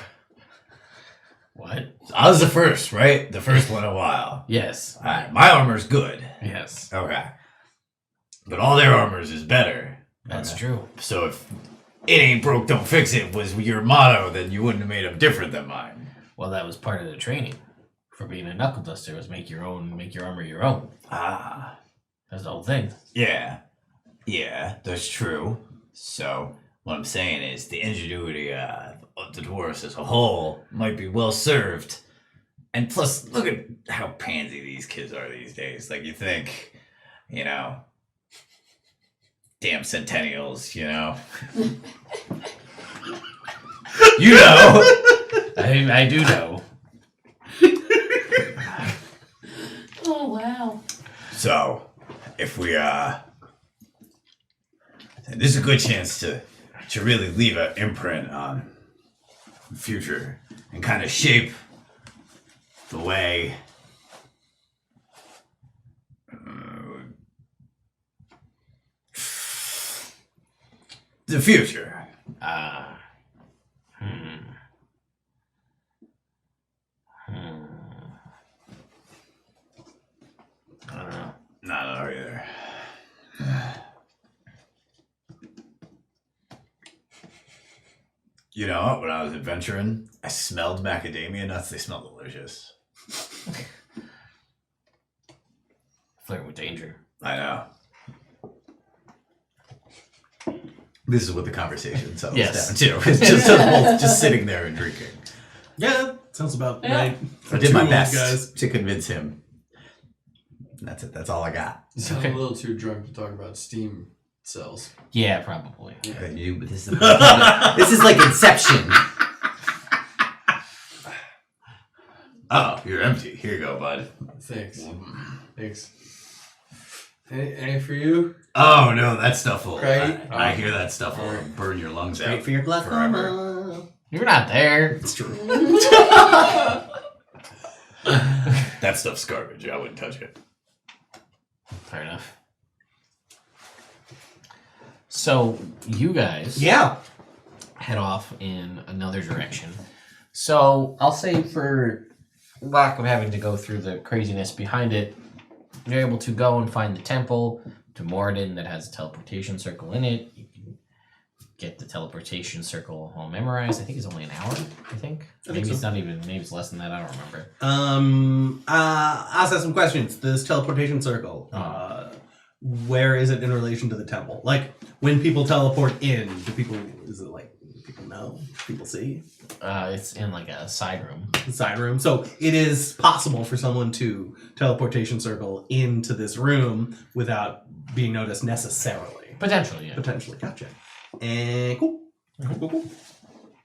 Speaker 2: What?
Speaker 7: I was the first, right? The first one in a while.
Speaker 2: Yes.
Speaker 7: Alright, my armor's good.
Speaker 2: Yes.
Speaker 7: Okay. But all their armors is better.
Speaker 2: That's
Speaker 7: Okay.
Speaker 2: true.
Speaker 7: So if it ain't broke, don't fix it was your motto, then you wouldn't have made them different than mine.
Speaker 2: Well, that was part of the training for being a knuckle duster, was make your armor your own.
Speaker 7: Ah.
Speaker 2: That's the whole thing.
Speaker 7: Yeah. Yeah, that's true. So what I'm saying is the ingenuity of the dwarves as a whole might be well served. And plus, look at how pansy these kids are these days. Like, you think, you know, damn centennials, you know. You know.
Speaker 2: I do know.
Speaker 3: Oh wow.
Speaker 7: So, if we this is a good chance to really leave an imprint on the future and kind of shape the way the future.
Speaker 2: I don't know.
Speaker 7: Not either. You know, when I was adventuring, I smelled macadamia nuts. They smell delicious.
Speaker 2: Flirt with danger.
Speaker 7: I know. This is what the conversation settles
Speaker 2: Yes.
Speaker 7: down to. It's just us both just sitting there and drinking.
Speaker 4: Yeah, sounds about
Speaker 3: Yeah.
Speaker 4: right.
Speaker 7: I did my
Speaker 4: Two old
Speaker 7: best
Speaker 4: guys.
Speaker 7: to convince him. That's it. That's all I got.
Speaker 5: You sound
Speaker 2: Okay.
Speaker 5: a little too drunk to talk about Steam cells.
Speaker 2: Yeah, probably.
Speaker 1: This is like Inception.
Speaker 7: Oh, you're empty. Here you go, bud.
Speaker 5: Thanks. Thanks. Any for you?
Speaker 7: Oh no, that stuff will.
Speaker 5: Right?
Speaker 7: I hear that stuff will burn your lungs out.
Speaker 6: Great for your
Speaker 7: forever.
Speaker 6: glaucoma.
Speaker 2: You're not there.
Speaker 7: It's true. That stuff's garbage. I wouldn't touch it.
Speaker 2: Fair enough. So you guys
Speaker 6: Yeah.
Speaker 2: head off in another direction. So I'll say, for lack of having to go through the craziness behind it, you're able to go and find the temple to Moradin that has a teleportation circle in it. You can get the teleportation circle all memorized. I think it's only an hour. Maybe it's not even. Maybe it's less than that. I don't remember.
Speaker 6: I'll ask some questions. This teleportation circle, where is it in relation to the temple? Like, when people teleport in, is it like, people know? People see?
Speaker 2: It's in like a side room.
Speaker 6: The side room. So it is possible for someone to teleportation circle into this room without being noticed necessarily.
Speaker 2: Potentially, yeah.
Speaker 6: Potentially. Gotcha. And cool. Cool.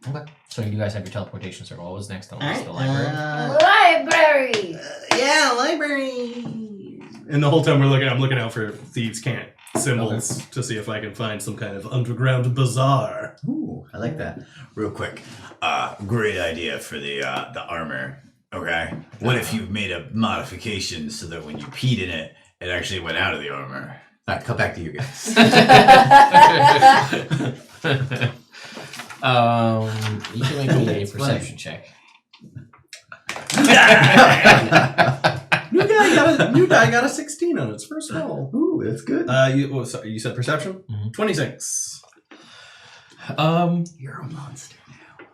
Speaker 2: Okay. So you guys have your teleportation circle. What was next on the list? The
Speaker 6: Alright,
Speaker 2: library.
Speaker 3: Library.
Speaker 6: yeah, library. And the whole time I'm looking out for thieves' can't symbols to see if I can find some kind of underground bazaar.
Speaker 1: Ooh, I like that.
Speaker 7: Real quick, great idea for the armor. Okay, what if you made a modification so that when you peed in it, it actually went out of the armor?
Speaker 1: All right, cut back to you guys.
Speaker 2: You can make me a perception check.
Speaker 6: New guy got a 16 on its first roll.
Speaker 1: Ooh, that's good.
Speaker 6: You said perception?
Speaker 2: Mhm.
Speaker 6: 26.
Speaker 1: You're a monster now.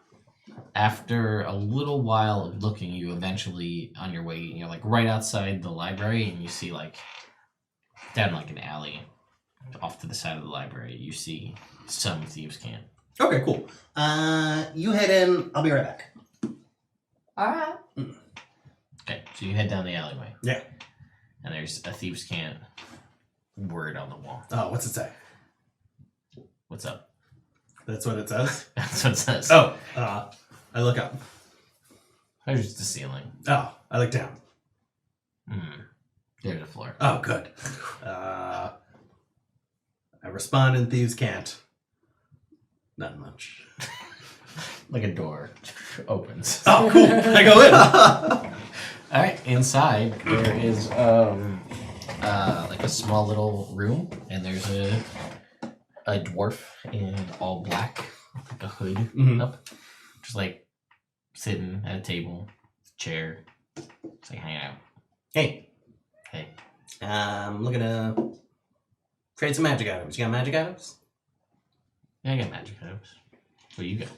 Speaker 2: After a little while of looking, you eventually, on your way, you're like right outside the library, and you see like down like an alley off to the side of the library, you see some thieves' camp.
Speaker 6: Okay, cool. You head in. I'll be right back.
Speaker 3: Alright.
Speaker 2: Okay, so you head down the alleyway.
Speaker 6: Yeah.
Speaker 2: And there's a thieves' camp word on the wall.
Speaker 6: Oh, what's it say?
Speaker 2: What's up?
Speaker 4: That's what it says?
Speaker 2: That's what it says.
Speaker 4: Oh, I look up.
Speaker 2: There's the ceiling.
Speaker 4: Oh, I look down.
Speaker 2: There's the floor.
Speaker 4: Oh, good. I respond in Thieves' Cant. Not much.
Speaker 2: Like a door opens.
Speaker 4: Oh, cool. I go in.
Speaker 2: All right, inside there is like a small little room, and there's a dwarf in all black, like a hood up, just like sitting at a table, chair, just like hanging out.
Speaker 6: Hey.
Speaker 2: Hey,
Speaker 6: I'm looking to trade some magic items. You got magic items?
Speaker 2: yeah, I got magic items. What do you got?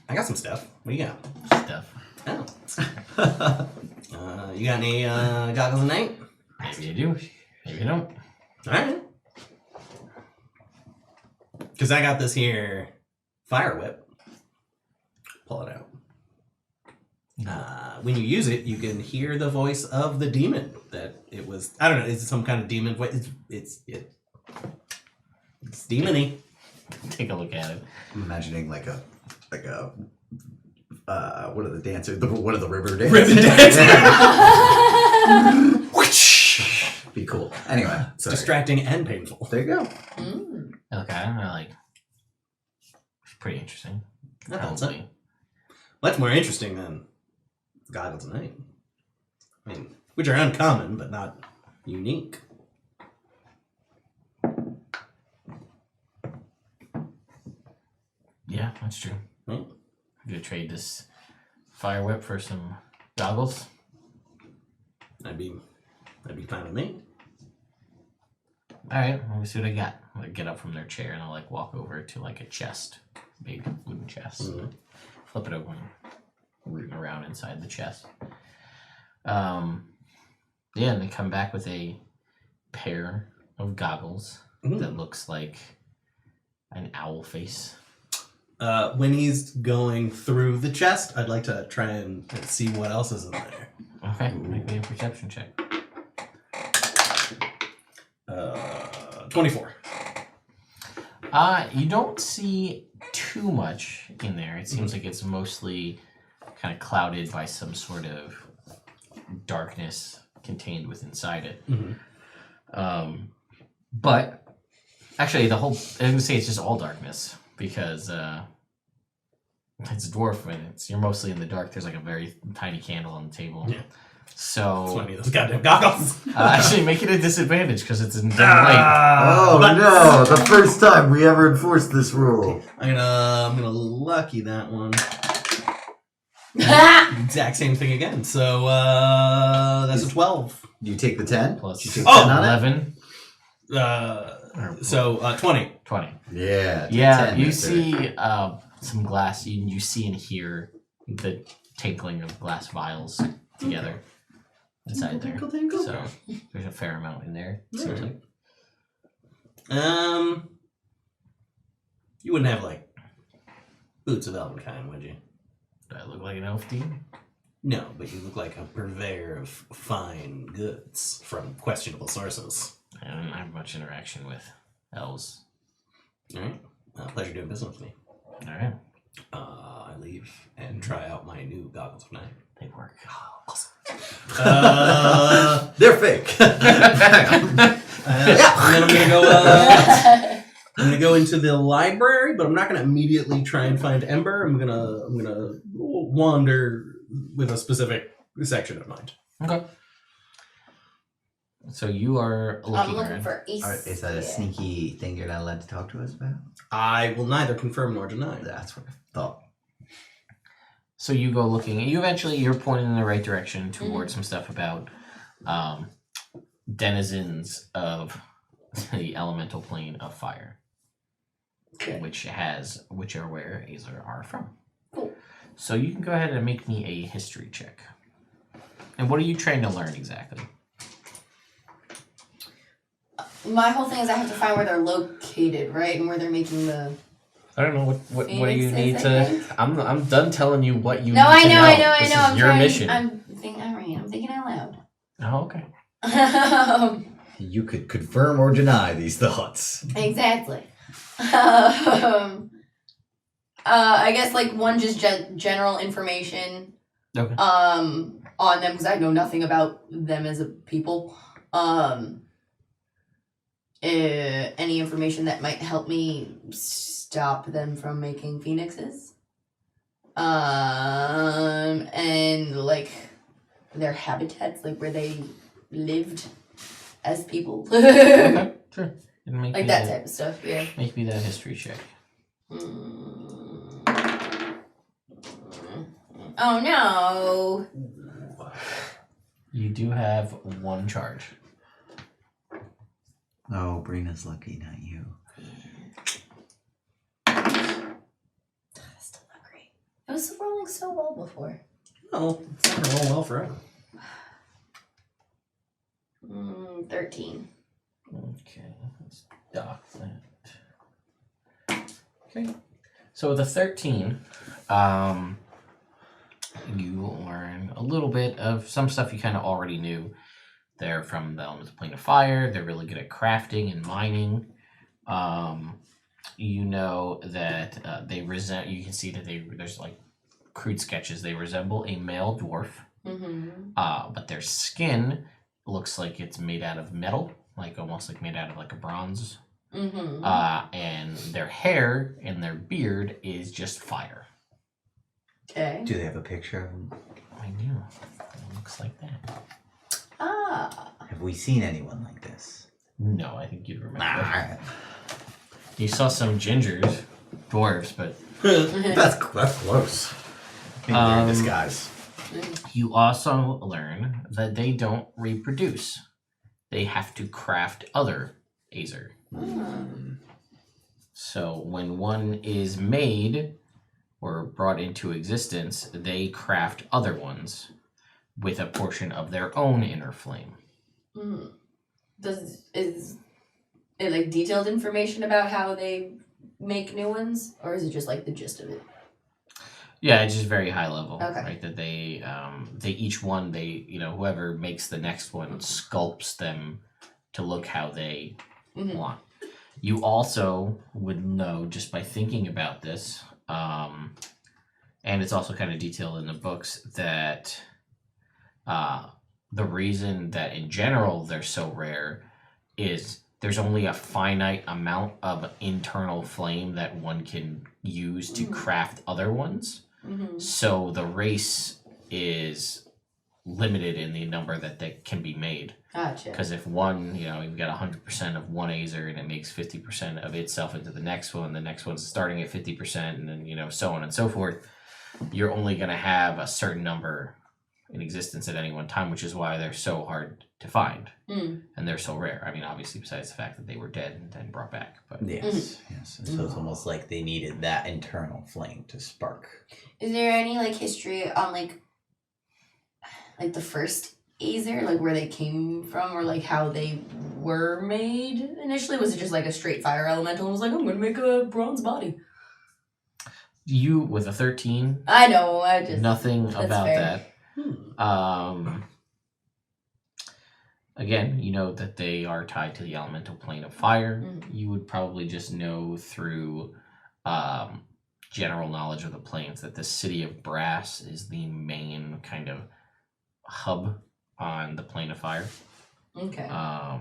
Speaker 6: I got some stuff. What do you got?
Speaker 2: Stuff.
Speaker 6: Oh. You got any goggles of night?
Speaker 2: Maybe you do. Maybe you don't.
Speaker 6: Alright. Because I got this here fire whip. Pull it out. When you use it, you can hear the voice of the demon that it was. I don't know. Is it some kind of demon voice? It's demon-y.
Speaker 2: Take a look at it.
Speaker 1: I'm imagining like a what are the dancers? What are the river dancers?
Speaker 6: Ribbon dance.
Speaker 1: Be cool. Anyway,
Speaker 6: It's
Speaker 1: sorry.
Speaker 6: distracting and painful.
Speaker 1: There you go.
Speaker 2: Okay, I like. It's pretty interesting.
Speaker 6: I thought so.
Speaker 2: Probably.
Speaker 6: Much more interesting than goggles of night. I mean, which are uncommon but not unique.
Speaker 2: Yeah, that's true.
Speaker 6: Right?
Speaker 2: I'm gonna trade this fire whip for some goggles.
Speaker 6: That'd be fine with me.
Speaker 2: All right, let me see what I got. I'm gonna get up from their chair and I'll like walk over to like a chest, big wooden chest. Flip it open, rooting around inside the chest. Yeah, and they come back with a pair of goggles that looks like an owl face.
Speaker 6: When he's going through the chest, I'd like to try and see what else is in there.
Speaker 2: Okay, make me a perception check.
Speaker 6: 24.
Speaker 2: You don't see too much in there. It seems like it's mostly kind of clouded by some sort of darkness contained within inside it. But actually, I was gonna say it's just all darkness because it's a dwarf and you're mostly in the dark. There's like a very tiny candle on the table.
Speaker 6: Yeah.
Speaker 2: So
Speaker 6: It's one of those goddamn goggles.
Speaker 2: actually, make it a disadvantage because it's in dim light.
Speaker 1: Oh no! The first time we ever enforced this rule.
Speaker 6: I'm gonna lucky that one. Exact same thing again. So that's a 12.
Speaker 1: Do you take the 10?
Speaker 2: Plus
Speaker 1: You take 10
Speaker 6: Oh!
Speaker 1: on it?
Speaker 2: 11.
Speaker 6: So 20.
Speaker 2: 20.
Speaker 1: Yeah. take
Speaker 2: Yeah,
Speaker 1: 10,
Speaker 2: you
Speaker 1: mister.
Speaker 2: see some glass. You see and hear the tinkling of glass vials together inside there.
Speaker 6: Tinkle, tinkle.
Speaker 2: So there's a fair amount in there. Seems like.
Speaker 6: You wouldn't have like boots of Elvenkind, would you?
Speaker 2: Do I look like an elf demon?
Speaker 6: No, but you look like a purveyor of fine goods from questionable sources.
Speaker 2: I don't have much interaction with elves.
Speaker 6: All right. Pleasure doing business with me.
Speaker 2: All right,
Speaker 6: I leave and try out my new goggles of night.
Speaker 2: they work.
Speaker 1: They're fake.
Speaker 6: Yeah, and then I'm gonna go. I'm gonna go into the library, but I'm not gonna immediately try and find Ember. I'm gonna wander with a specific section in mind.
Speaker 2: Okay. So you are
Speaker 3: I'm
Speaker 2: looking
Speaker 3: looking
Speaker 2: around.
Speaker 3: for Ace.
Speaker 1: Alright, is that a sneaky thing you're not allowed to talk to us about?
Speaker 6: I will neither confirm nor deny.
Speaker 1: That's what I thought.
Speaker 2: So you go looking. You're pointing in the right direction towards some stuff about denizens of the elemental plane of fire, which are where Azer are from.
Speaker 3: Cool.
Speaker 2: So you can go ahead and make me a history check. And what are you trying to learn exactly?
Speaker 3: My whole thing is I have to find where they're located, right, and where they're making the.
Speaker 2: I don't know what do you
Speaker 3: Phoenixes,
Speaker 2: need
Speaker 3: I
Speaker 2: to.
Speaker 3: think.
Speaker 2: I'm done telling you what you.
Speaker 3: No,
Speaker 2: need
Speaker 3: I
Speaker 2: to
Speaker 3: know.
Speaker 2: This is
Speaker 3: I'm
Speaker 2: your
Speaker 3: trying.
Speaker 2: mission.
Speaker 3: I'm thinking out loud.
Speaker 2: Oh, okay.
Speaker 1: You could confirm or deny these thoughts.
Speaker 3: Exactly. I guess like one just general information
Speaker 2: Okay.
Speaker 3: on them because I know nothing about them as a people. Any information that might help me stop them from making phoenixes. And like their habitats, like where they lived as people.
Speaker 2: Okay, sure. And make
Speaker 3: Like
Speaker 2: me
Speaker 3: that type of stuff, yeah.
Speaker 2: Make me that history check.
Speaker 3: Oh no!
Speaker 2: You do have one charge.
Speaker 1: Oh, Brina's lucky, not you.
Speaker 3: That's still not great. It was rolling so well before.
Speaker 4: No, it's not gonna roll well forever.
Speaker 3: 13.
Speaker 2: Okay, let's dock that. Okay, so with a 13, you learn a little bit of some stuff you kind of already knew. They're from the elements of plane of fire. They're really good at crafting and mining. You know that they resemble. You can see that there's like crude sketches. They resemble a male dwarf, but their skin looks like it's made out of metal, like almost like made out of like a bronze. And their hair and their beard is just fire.
Speaker 3: Okay.
Speaker 1: Do they have a picture of him?
Speaker 2: I knew. It looks like that.
Speaker 3: Ah.
Speaker 1: Have we seen anyone like this?
Speaker 2: No, I think you'd remember.
Speaker 1: Nah.
Speaker 2: You saw some gingers, dwarves, but
Speaker 1: That's close. Maybe they're in disguise.
Speaker 2: you also learn that they don't reproduce. They have to craft other Azer. So when one is made or brought into existence, they craft other ones with a portion of their own inner flame.
Speaker 3: Is it like detailed information about how they make new ones, or is it just like the gist of it?
Speaker 2: Yeah, it's just very high level,
Speaker 3: Okay.
Speaker 2: right? That they each one, whoever makes the next one sculpts them to look how they want. You also would know just by thinking about this, and it's also kind of detailed in the books that the reason that in general they're so rare is there's only a finite amount of internal flame that one can use to craft other ones. So the race is limited in the number that they can be made.
Speaker 3: Gotcha.
Speaker 2: Because if one, you've got 100% of one Azer and it makes 50% of itself into the next one's starting at 50%, and then, so on and so forth, you're only going to have a certain number in existence at any one time, which is why they're so hard to find. And they're so rare. I mean, obviously, besides the fact that they were dead and then brought back. But
Speaker 1: Yes. So it's almost like they needed that internal flame to spark.
Speaker 3: Is there any like history on like the first Azer, like where they came from, or like how they were made initially? Was it just like a straight fire elemental and was like, I'm gonna make a bronze body?
Speaker 2: you, with a 13,
Speaker 3: I know, I just
Speaker 2: nothing
Speaker 3: that's
Speaker 2: about
Speaker 3: fair.
Speaker 2: that. Again, you know that they are tied to the elemental plane of fire. You would probably just know through general knowledge of the planes that the city of Brass is the main kind of hub on the plane of fire.
Speaker 3: Okay.
Speaker 2: I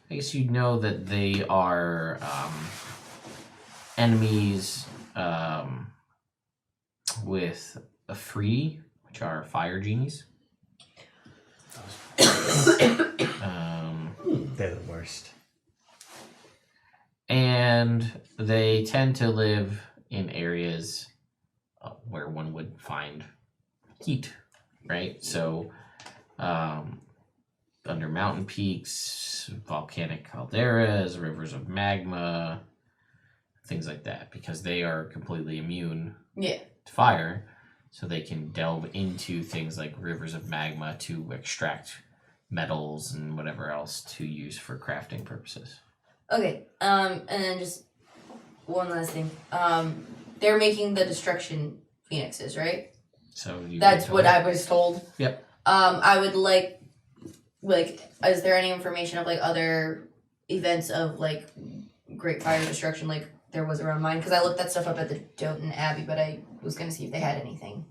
Speaker 2: guess you know that they are enemies with Evrand, which are fire genies.
Speaker 1: They're the worst.
Speaker 2: And they tend to live in areas where one would find heat, right? So, under mountain peaks, volcanic calderas, rivers of magma, things like that, because they are completely immune to fire. So they can delve into things like rivers of magma to extract metals and whatever else to use for crafting purposes.
Speaker 3: Okay. And then just one last thing. They're making the destruction phoenixes, right?
Speaker 2: So you
Speaker 3: That's
Speaker 2: can
Speaker 3: what
Speaker 2: tell-
Speaker 3: I was told.
Speaker 2: Yep.
Speaker 3: I would like, is there any information of like other events of like great fire destruction, like there was around mine, because I looked that stuff up at the Doton Abbey, but I was going to see if they had anything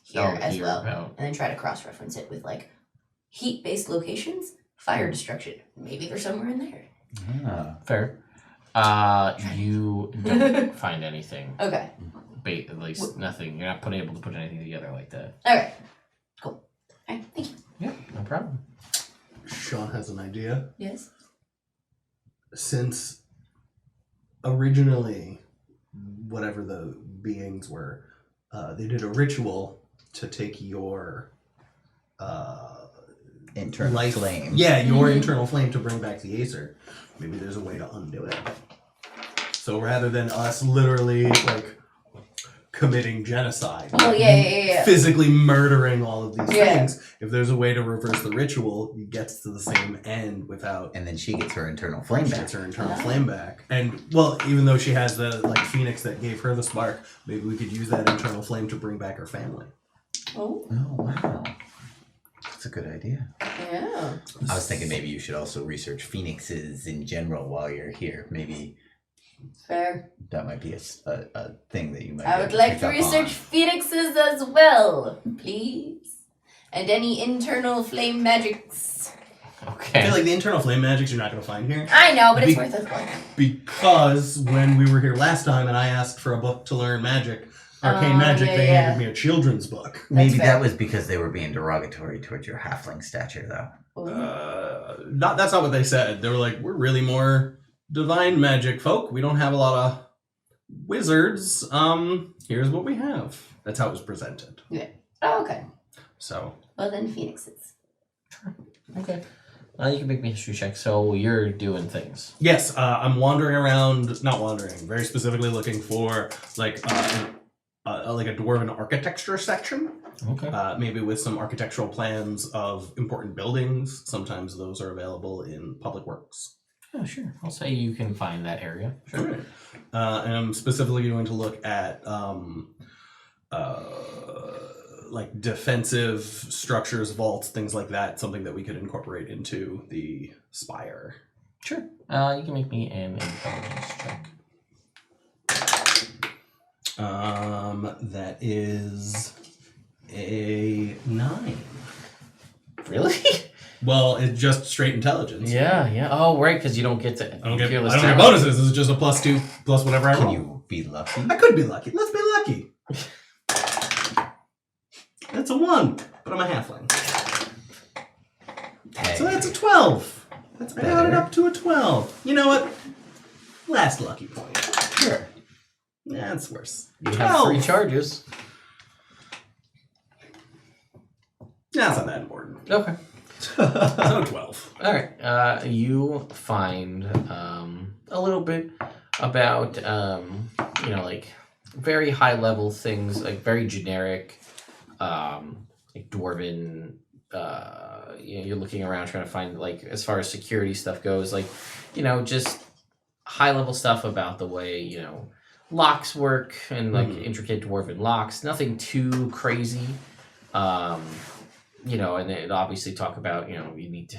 Speaker 3: here as
Speaker 2: here
Speaker 3: well.
Speaker 2: about-
Speaker 3: And then try to cross-reference it with, like, heat-based locations, fire destruction. Maybe they're somewhere in there.
Speaker 1: Ah.
Speaker 2: Fair. You don't find anything.
Speaker 3: Okay.
Speaker 2: At least nothing. You're not able to put anything together like that.
Speaker 3: Okay. Cool. All right, thank you.
Speaker 2: Yeah, no problem.
Speaker 4: Sean has an idea.
Speaker 3: Yes?
Speaker 4: Since originally, whatever the beings were, they did a ritual to take your
Speaker 1: Internal
Speaker 4: life
Speaker 1: flame.
Speaker 4: Yeah, your
Speaker 3: Mhm.
Speaker 4: internal flame to bring back the Acer. Maybe there's a way to undo it. So rather than us literally like committing genocide,
Speaker 3: Oh, yeah.
Speaker 4: physically murdering all of these
Speaker 3: Yeah.
Speaker 4: things, if there's a way to reverse the ritual, it gets to the same end without
Speaker 1: And then she gets her internal flame
Speaker 4: she
Speaker 1: back.
Speaker 4: gets her internal
Speaker 3: Ah.
Speaker 4: flame back. And well, even though she has the like phoenix that gave her the spark, maybe we could use that internal flame to bring back her family.
Speaker 3: Oh,
Speaker 1: Oh, wow. That's a good idea.
Speaker 3: yeah.
Speaker 1: I was thinking maybe you should also research phoenixes in general while you're here. Maybe
Speaker 3: Fair.
Speaker 1: that might be a thing that you might
Speaker 3: I
Speaker 1: be
Speaker 3: would
Speaker 1: able
Speaker 3: like
Speaker 1: pick
Speaker 3: to
Speaker 1: up
Speaker 3: research phoenixes as well, please. And any internal flame magics.
Speaker 4: I
Speaker 2: Okay.
Speaker 4: feel like the internal flame magics you're not going to find here.
Speaker 3: I know, but it's
Speaker 4: Be-
Speaker 3: worth a look.
Speaker 4: Because when we were here last time and I asked for a book to learn magic, arcane
Speaker 3: Oh,
Speaker 4: magic,
Speaker 3: yeah,
Speaker 4: they
Speaker 3: yeah.
Speaker 4: handed me a children's book.
Speaker 1: Maybe
Speaker 3: fair.
Speaker 1: that was because they were being derogatory towards your halfling stature, though.
Speaker 3: Ooh.
Speaker 4: That's not what they said. They were like, we're really more divine magic folk. We don't have a lot of wizards. Here's what we have. That's how it was presented.
Speaker 3: Oh, okay.
Speaker 4: So
Speaker 3: Well, then phoenixes.
Speaker 2: Okay. You can make me a history check. So you're doing things.
Speaker 4: yes, I'm wandering around, not wandering, very specifically looking for like a dwarven architecture section.
Speaker 2: Okay.
Speaker 4: Maybe with some architectural plans of important buildings. Sometimes those are available in public works.
Speaker 2: Oh, sure. I'll say you can find that area. Sure.
Speaker 4: Alright. And I'm specifically going to look at like defensive structures, vaults, things like that. Something that we could incorporate into the spire.
Speaker 2: Sure. You can make me an intelligence check.
Speaker 4: That is a 9.
Speaker 2: Really?
Speaker 4: Well, it's just straight intelligence.
Speaker 2: Yeah. Oh, right, because you don't get to.
Speaker 4: I don't get
Speaker 2: fearless
Speaker 4: bonuses.
Speaker 2: talent.
Speaker 4: This is just a +2 plus whatever I roll.
Speaker 1: Can you be lucky?
Speaker 4: I could be lucky. Let's be lucky. That's a 1, but I'm a halfling.
Speaker 1: Hey.
Speaker 4: So that's a 12. That's
Speaker 1: Better.
Speaker 4: brought it up to a 12. You know what? Last lucky point.
Speaker 1: Sure.
Speaker 4: Yeah, it's worse.
Speaker 2: You have 3
Speaker 4: 12.
Speaker 2: charges.
Speaker 4: Nah, it's not that important.
Speaker 2: Okay.
Speaker 4: So 12.
Speaker 2: All right. You find a little bit about like very high level things, like very generic, like dwarven. You're looking around trying to find, like, as far as security stuff goes, like, just high level stuff about the way locks work and like intricate dwarven locks. Nothing too crazy. And it obviously talk about, you need to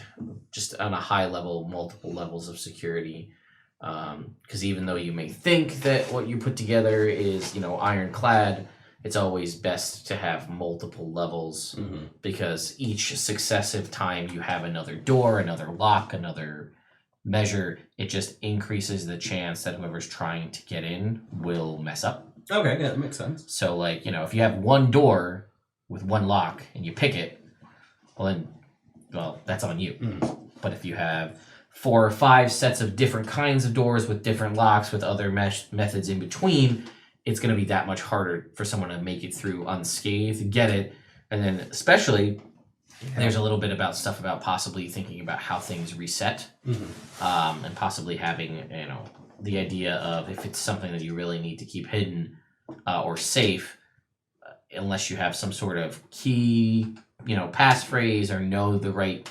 Speaker 2: just on a high level, multiple levels of security. Because even though you may think that what you put together is, ironclad, it's always best to have multiple levels because each successive time you have another door, another lock, another measure, it just increases the chance that whoever's trying to get in will mess up.
Speaker 4: Okay, yeah, that makes sense.
Speaker 2: So, like, if you have one door with one lock and you pick it, well, that's on you. But if you have 4 or 5 sets of different kinds of doors with different locks with other methods in between, it's going to be that much harder for someone to make it through unscathed, get it. And then especially, there's a little bit about stuff about possibly thinking about how things reset, and possibly having, the idea of if it's something that you really need to keep hidden or safe, unless you have some sort of key, passphrase or know the right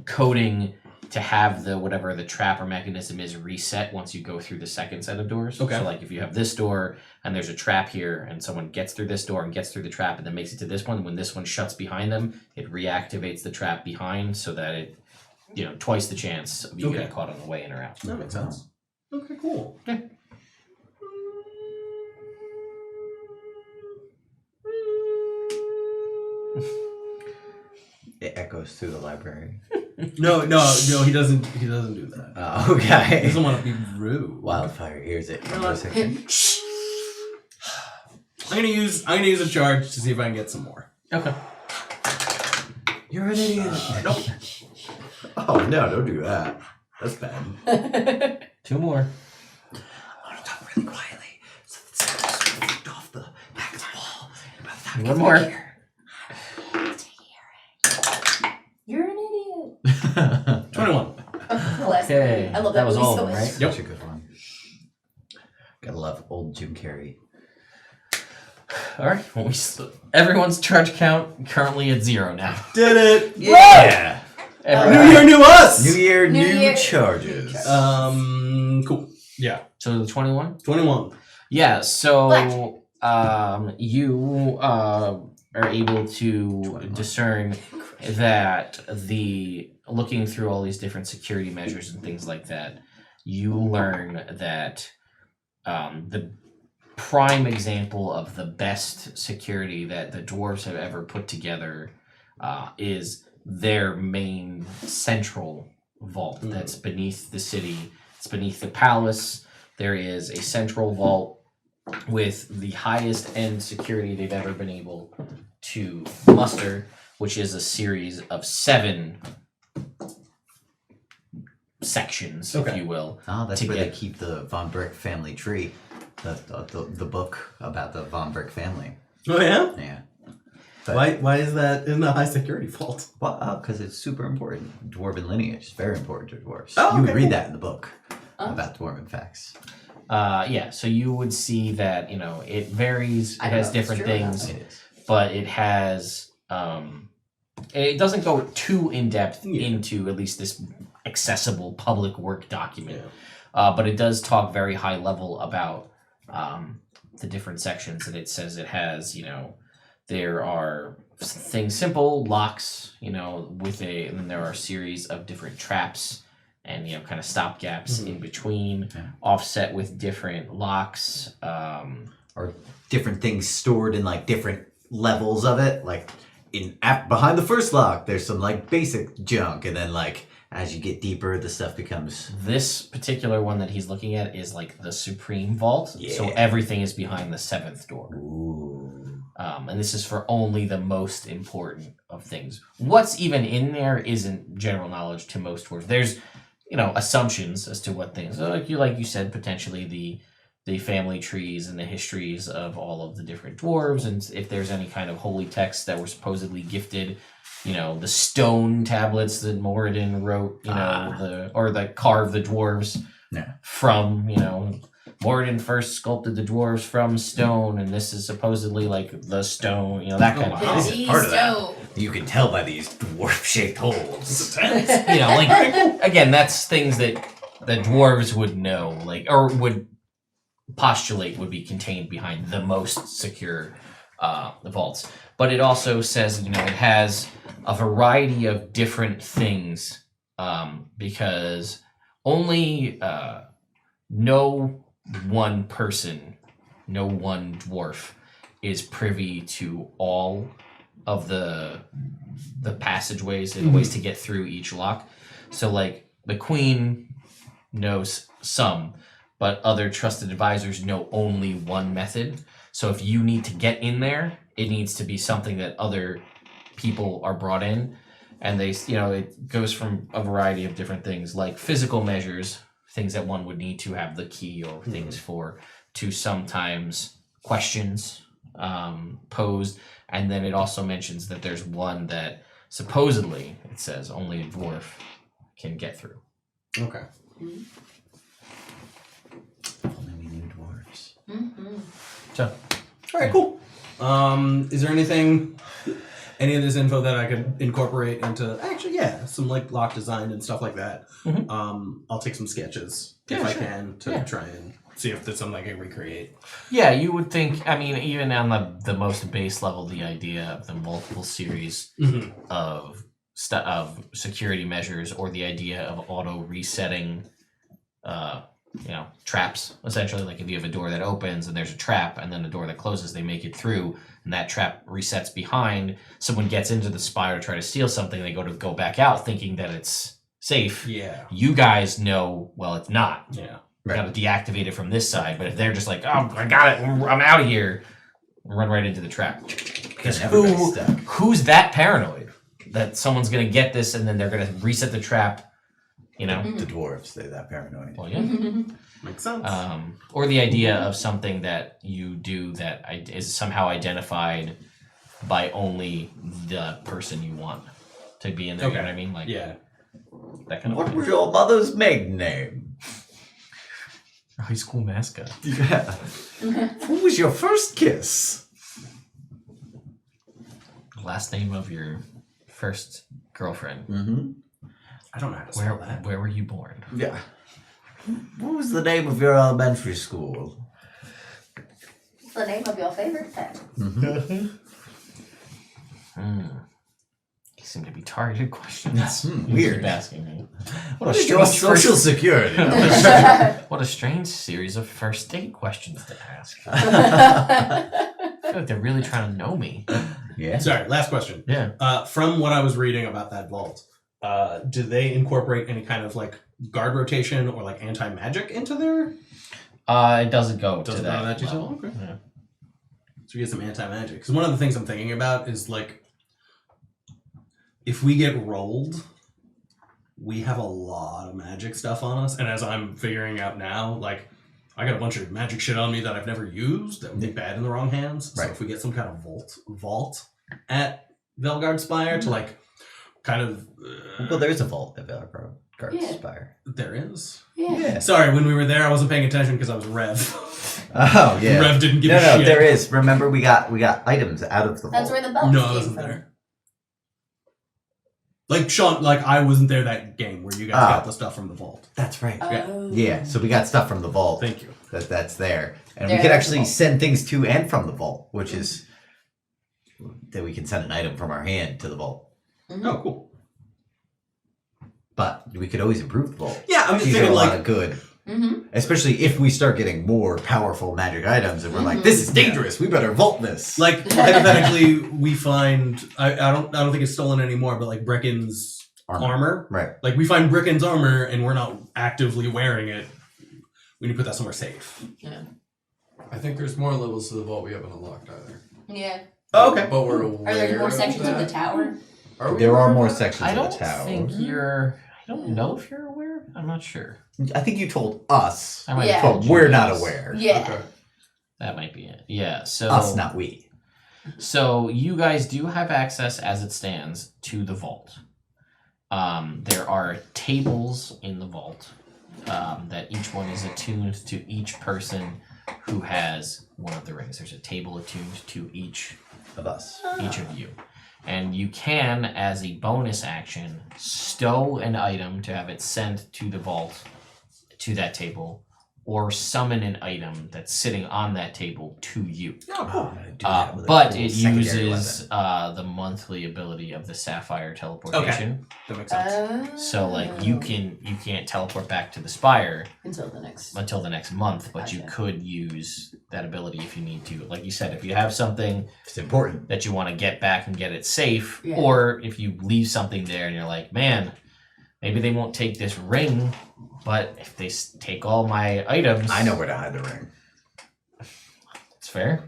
Speaker 2: coding to have whatever the trap or mechanism is reset once you go through the second set of doors.
Speaker 4: Okay.
Speaker 2: So, like, if you have this door and there's a trap here and someone gets through this door and gets through the trap and then makes it to this one, when this one shuts behind them, it reactivates the trap behind so that it, twice the chance of you getting caught on the way in or out.
Speaker 4: That makes sense. Okay, cool.
Speaker 2: Yeah.
Speaker 1: It echoes through the library.
Speaker 4: No, he doesn't. He doesn't do that.
Speaker 1: Oh,
Speaker 4: He
Speaker 1: okay.
Speaker 4: doesn't want to be rude.
Speaker 1: Wildfire hears it.
Speaker 4: I'm gonna use a charge to see if I can get some more.
Speaker 2: Okay.
Speaker 1: You're an idiot.
Speaker 4: Nope.
Speaker 1: Oh no! Don't do that. That's bad.
Speaker 2: 2 more.
Speaker 1: I want to talk really quietly so the sound is flicked off the back of the wall. And by the time it
Speaker 2: 1
Speaker 1: gets
Speaker 2: more.
Speaker 1: here-
Speaker 3: You're an idiot.
Speaker 4: 21.
Speaker 3: The last
Speaker 2: Okay,
Speaker 3: one. I love
Speaker 2: that was
Speaker 3: movie
Speaker 2: all
Speaker 3: so
Speaker 2: of them,
Speaker 3: much.
Speaker 2: right?
Speaker 1: Such a good one. Gotta love old Jim Carrey.
Speaker 2: All right. Well, everyone's charge count currently at 0 now.
Speaker 4: Did it.
Speaker 1: Yeah.
Speaker 2: Everyone-
Speaker 4: New year, new us.
Speaker 1: New year,
Speaker 3: New
Speaker 1: new
Speaker 3: year.
Speaker 1: charges.
Speaker 4: Cool. Yeah.
Speaker 2: So the 21.
Speaker 4: 21.
Speaker 2: Yeah. So
Speaker 3: Black.
Speaker 2: you are able to
Speaker 1: 21.
Speaker 2: discern that looking through all these different security measures and things like that, you learn that the prime example of the best security that the dwarves have ever put together is their main central vault that's beneath the city. It's beneath the palace. There is a central vault with the highest end security they've ever been able to muster, which is a series of 7 sections, if
Speaker 4: Okay.
Speaker 2: you will.
Speaker 1: Oh, that's
Speaker 2: To
Speaker 1: where they
Speaker 2: get-
Speaker 1: keep the Von Brick family tree. The book about the Von Brick family.
Speaker 4: Oh yeah.
Speaker 1: Yeah.
Speaker 4: Why is that in the high security vault?
Speaker 1: Well, because it's super important. Dwarven lineage is very important to dwarves.
Speaker 4: Oh,
Speaker 1: You
Speaker 4: okay,
Speaker 1: read
Speaker 4: cool.
Speaker 1: that in the book
Speaker 3: Oh.
Speaker 1: about dwarven facts.
Speaker 2: Yeah, so you would see that, it varies, it
Speaker 3: I don't
Speaker 2: has
Speaker 3: know if it's
Speaker 2: different
Speaker 3: true or not.
Speaker 2: things,
Speaker 1: It is.
Speaker 2: but it has, it doesn't go too in depth
Speaker 4: Yeah.
Speaker 2: into at least this accessible public work document.
Speaker 4: Yeah.
Speaker 2: But it does talk very high level about the different sections, and it says it has, there are things, simple locks, and then there are a series of different traps and, kind of stopgaps in between,
Speaker 1: Yeah.
Speaker 2: offset with different locks.
Speaker 1: Or different things stored in like different levels of it. Like behind the first lock, there's some like basic junk, and then like as you get deeper, the stuff becomes.
Speaker 2: This particular one that he's looking at is like the Supreme Vault, so
Speaker 1: Yeah.
Speaker 2: everything is behind the 7th door.
Speaker 1: Ooh.
Speaker 2: And this is for only the most important of things. What's even in there isn't general knowledge to most dwarves. There's, assumptions as to what things, like you said, potentially the family trees and the histories of all of the different dwarves, and if there's any kind of holy texts that were supposedly gifted, the stone tablets that Moradin wrote, that carved the dwarves
Speaker 1: Yeah.
Speaker 2: from, Moradin first sculpted the dwarves from stone, and this is supposedly like the stone, that kind of
Speaker 4: wow.
Speaker 2: thing.
Speaker 7: This is part of that. You can tell by these dwarf-shaped holes.
Speaker 2: Again, that's things that the dwarves would know, or would postulate would be contained behind the most secure vaults. But it also says, it has a variety of different things, because only no one person, no one dwarf is privy to all of the passageways and ways to get through each lock. So like the queen knows some, but other trusted advisors know only one method. So if you need to get in there, it needs to be something that other people are brought in, and they, it goes from a variety of different things, like physical measures, things that one would need to have the key or things for, to sometimes questions posed. And then it also mentions that there's one that supposedly, it says, only a dwarf can get through.
Speaker 4: Okay.
Speaker 1: If only we knew dwarves.
Speaker 3: Mm-hmm.
Speaker 2: So,
Speaker 4: All right. Cool. Is there any of this info that I could incorporate into? Actually, yeah, some like lock design and stuff like that.
Speaker 2: Mhm.
Speaker 4: I'll take some sketches
Speaker 2: Yeah,
Speaker 4: if I
Speaker 2: sure.
Speaker 4: can to
Speaker 2: Yeah.
Speaker 4: try and see if there's something I can recreate.
Speaker 2: yeah, you would think, even on the most base level, the idea of the multiple series of of security measures, or the idea of auto resetting traps, essentially. Like if you have a door that opens and there's a trap and then a door that closes, they make it through and that trap resets behind. Someone gets into the spire to try to steal something, they go back out thinking that it's safe.
Speaker 4: Yeah.
Speaker 2: You guys know, well, it's not.
Speaker 4: Yeah.
Speaker 2: You gotta deactivate it from this side, but if they're just like, oh, I got it, I'm out of here, run right into the trap. Because who's that paranoid that someone's gonna get this and then they're gonna reset the trap? The
Speaker 1: dwarves, they're that paranoid.
Speaker 2: Well, yeah.
Speaker 4: Makes sense.
Speaker 2: Or the idea of something that you do that is somehow identified by only the person you want to be in there. You know what I mean? Like,
Speaker 4: yeah.
Speaker 2: That kind of.
Speaker 1: What was your mother's maiden name?
Speaker 2: High school mascot.
Speaker 1: Yeah. Who was your first kiss?
Speaker 2: Last name of your first girlfriend.
Speaker 1: Mm-hmm.
Speaker 4: I don't know how to spell that.
Speaker 2: Where were you born?
Speaker 1: Yeah. What was the name of your elementary school?
Speaker 3: What's the name of your favorite pet?
Speaker 1: Mm-hmm.
Speaker 2: You seem to be targeted questions. You
Speaker 1: Weird.
Speaker 2: keep asking me.
Speaker 1: What a strange social security.
Speaker 2: What a strange series of first date questions to ask. I feel like they're really trying to know me.
Speaker 1: Yeah.
Speaker 4: Sorry, last question.
Speaker 2: Yeah.
Speaker 4: From what I was reading about that vault, do they incorporate any kind of like guard rotation or like anti-magic into there?
Speaker 2: It doesn't go
Speaker 4: Doesn't
Speaker 2: to
Speaker 4: go
Speaker 2: that.
Speaker 4: to that detail?
Speaker 2: level.
Speaker 4: Okay.
Speaker 2: Yeah.
Speaker 4: So we get some anti-magic. Because one of the things I'm thinking about is like, if we get rolled, we have a lot of magic stuff on us. And as I'm figuring out now, like, I got a bunch of magic shit on me that I've never used that would be bad in the wrong hands. So if we get some kind of vault at Velgard Spire to like kind of...
Speaker 1: well, there is a vault at Velgard
Speaker 3: Yeah.
Speaker 1: Spire.
Speaker 4: There is?
Speaker 3: Yeah.
Speaker 4: Sorry, when we were there, I wasn't paying attention because I was Rev.
Speaker 1: Oh, yeah.
Speaker 4: Rev didn't give
Speaker 1: no,
Speaker 4: a shit.
Speaker 1: there is. Remember, we got items out of the vault.
Speaker 3: That's where the belt
Speaker 4: No, I
Speaker 3: came
Speaker 4: wasn't
Speaker 3: from.
Speaker 4: there. Like, Sean, like, I wasn't there that game where you guys got the stuff from the vault.
Speaker 1: That's right.
Speaker 3: Oh.
Speaker 1: Yeah, so we got stuff from the vault.
Speaker 4: Thank you.
Speaker 1: That's there. And
Speaker 3: There
Speaker 1: we could
Speaker 3: is
Speaker 1: actually
Speaker 3: the vault.
Speaker 1: send things to and from the vault, which is that we can send an item from our hand to the vault.
Speaker 4: Oh, cool.
Speaker 1: But we could always improve the vault.
Speaker 4: Yeah, I'm just
Speaker 1: These are a
Speaker 4: thinking,
Speaker 1: lot
Speaker 4: like,
Speaker 1: of good.
Speaker 3: Mm-hmm.
Speaker 1: Especially if we start getting more powerful magic items and we're like, this is dangerous, we better vault this.
Speaker 4: like hypothetically, we find I don't think it's stolen anymore, but like Bricken's armor.
Speaker 1: Right.
Speaker 4: Like we find Bricken's armor and we're not actively wearing it. We need to put that somewhere safe.
Speaker 3: Yeah.
Speaker 5: I think there's more levels to the vault we haven't unlocked either.
Speaker 3: Yeah.
Speaker 4: Oh, okay.
Speaker 5: But we're aware
Speaker 3: Are there more
Speaker 5: of
Speaker 3: sections of the
Speaker 5: that.
Speaker 3: tower?
Speaker 5: Are we
Speaker 1: There
Speaker 5: aware
Speaker 1: are
Speaker 5: of
Speaker 1: more
Speaker 5: that?
Speaker 1: sections
Speaker 2: I
Speaker 1: of
Speaker 2: don't
Speaker 1: the tower.
Speaker 2: think you're... I don't know if you're aware. I'm not sure.
Speaker 1: I think you told us,
Speaker 2: I might
Speaker 3: Yeah.
Speaker 2: have
Speaker 1: but
Speaker 2: told you
Speaker 1: we're not
Speaker 2: guys.
Speaker 1: aware.
Speaker 3: Yeah.
Speaker 5: Okay.
Speaker 2: That might be it. Yeah, so...
Speaker 1: Us, not we.
Speaker 2: So you guys do have access, as it stands, to the vault. There are tables in the vault that each one is attuned to each person who has one of the rings. There's a table attuned to each
Speaker 1: Of us.
Speaker 2: of you. And you can, as a bonus action, stow an item to have it sent to the vault, to that table, or summon an item that's sitting on that table to you.
Speaker 1: Oh, I do that with a
Speaker 2: But
Speaker 1: cool
Speaker 2: it
Speaker 1: secondary
Speaker 2: uses
Speaker 1: weapon.
Speaker 2: the monthly ability of the Sapphire teleportation.
Speaker 4: That makes sense.
Speaker 2: So like you can't teleport back to the Spire
Speaker 3: until the next.
Speaker 2: until the next month, but you
Speaker 3: Gotcha.
Speaker 2: could use that ability if you need to. Like you said, if you have something
Speaker 1: It's important.
Speaker 2: that you want to get back and get it safe,
Speaker 3: Yeah.
Speaker 2: or if you leave something there and you're like, man, maybe they won't take this ring, but if they take all my items,
Speaker 1: I know where to hide the ring.
Speaker 2: it's fair.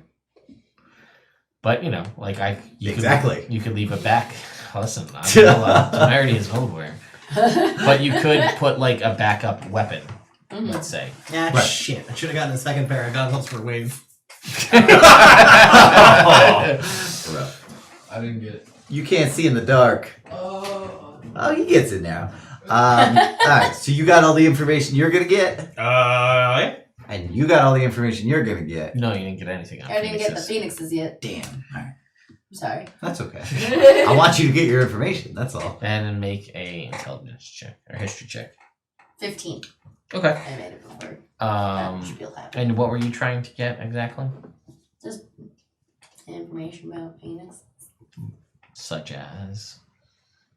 Speaker 2: But like
Speaker 1: Exactly.
Speaker 2: you could leave it back. Listen, familiarity is nowhere. But you could put like a backup weapon, let's say.
Speaker 4: Yeah,
Speaker 1: Right.
Speaker 4: shit. I should have gotten a second pair of goggles for Wave.
Speaker 5: I didn't get it.
Speaker 1: You can't see in the dark. Oh, he gets it now. Alright, so you got all the information you're gonna get,
Speaker 4: Yeah.
Speaker 1: and you got all the information you're gonna get.
Speaker 2: No, you didn't get anything.
Speaker 3: I didn't get the phoenixes yet.
Speaker 1: Damn. Alright.
Speaker 3: I'm sorry.
Speaker 1: That's okay. I want you to get your information, that's all.
Speaker 2: And then make a intelligence check or history check.
Speaker 3: 15.
Speaker 2: Okay.
Speaker 3: I made it before. That should feel happy.
Speaker 2: And what were you trying to get exactly?
Speaker 3: Just information about Phoenix.
Speaker 2: Such as.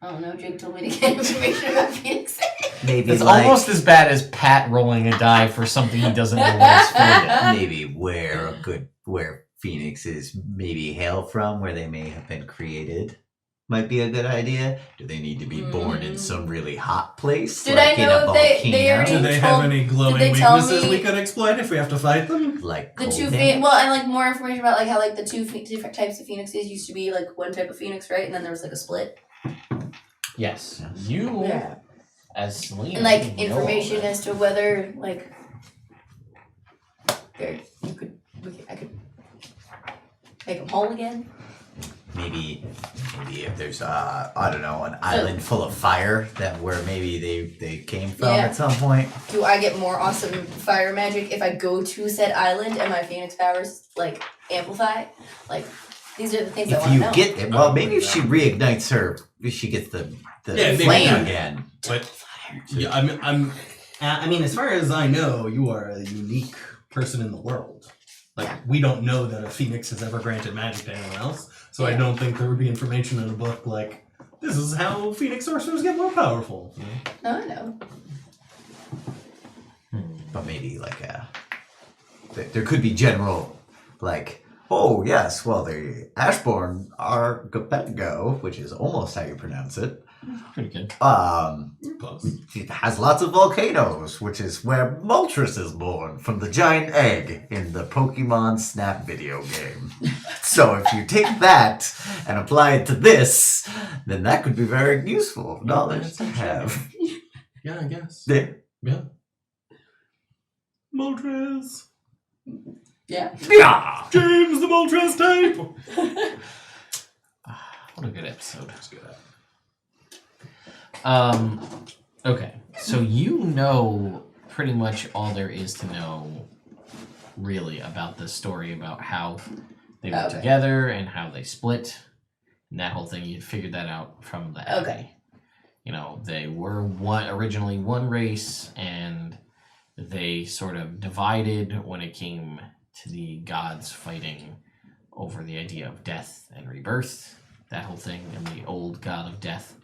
Speaker 3: I don't know. Jake told me to get information about Phoenix.
Speaker 1: maybe
Speaker 2: It's
Speaker 1: like
Speaker 2: almost as bad as Pat rolling a die for something he doesn't know where it's from.
Speaker 1: maybe where phoenixes maybe hail from, where they may have been created. Might be a good idea. Do they need to be born in some really hot place?
Speaker 3: Did I
Speaker 1: like in
Speaker 3: know
Speaker 1: a
Speaker 3: if they
Speaker 1: volcano?
Speaker 3: already
Speaker 4: Do they have any glowing
Speaker 3: did they tell
Speaker 4: weaknesses
Speaker 3: me-
Speaker 4: we could exploit if we have to fight them?
Speaker 1: Like
Speaker 3: The
Speaker 1: cold
Speaker 3: two
Speaker 1: damage?
Speaker 3: well, and like more information about like how like the two different types of phoenixes used to be like one type of phoenix, right? And then there was like a split.
Speaker 2: Yes. You, as Selena,
Speaker 3: And like
Speaker 2: know all
Speaker 3: information
Speaker 2: that.
Speaker 3: as to whether like I could make them whole again.
Speaker 1: Maybe if there's I don't know, an island full of fire that where maybe they came from
Speaker 3: Yeah.
Speaker 1: at some point.
Speaker 3: Do I get more awesome fire magic if I go to said island and my phoenix powers like amplify? Like these are the things I
Speaker 1: If
Speaker 3: want to
Speaker 1: you
Speaker 3: know.
Speaker 1: get it, well, maybe if she reignites her, if she gets the
Speaker 4: Yeah, maybe
Speaker 1: flame
Speaker 4: not.
Speaker 1: again.
Speaker 4: But yeah, I mean, as far as I know, you are a unique person in the world. Like we don't know that a phoenix has ever granted magic to anyone else, so I
Speaker 3: Yeah.
Speaker 4: don't think there would be information in a book like this is how phoenix sorcerers get more powerful.
Speaker 3: No, I know.
Speaker 1: But maybe like there could be general like, oh yes, well the Ashbourne are Gepetgo, which is almost how you pronounce it.
Speaker 2: Pretty good.
Speaker 4: Close.
Speaker 1: It has lots of volcanoes, which is where Moltres is born from the giant egg in the Pokemon Snap video game. So if you take that and apply it to this, then that could be very useful knowledge to have.
Speaker 4: Yeah, I guess.
Speaker 1: Yeah.
Speaker 4: Yeah. Moltres.
Speaker 3: Yeah.
Speaker 1: Yeah.
Speaker 4: James the Moltres type.
Speaker 2: What a good episode.
Speaker 4: Let's get that.
Speaker 2: Okay, so you know pretty much all there is to know, really, about the story about how they were
Speaker 3: Okay.
Speaker 2: together and how they split, and that whole thing. You figured that out from the
Speaker 3: Okay.
Speaker 2: You know, they were originally one race, and they sort of divided when it came to the gods fighting over the idea of death and rebirth. That whole thing, and the old god of death.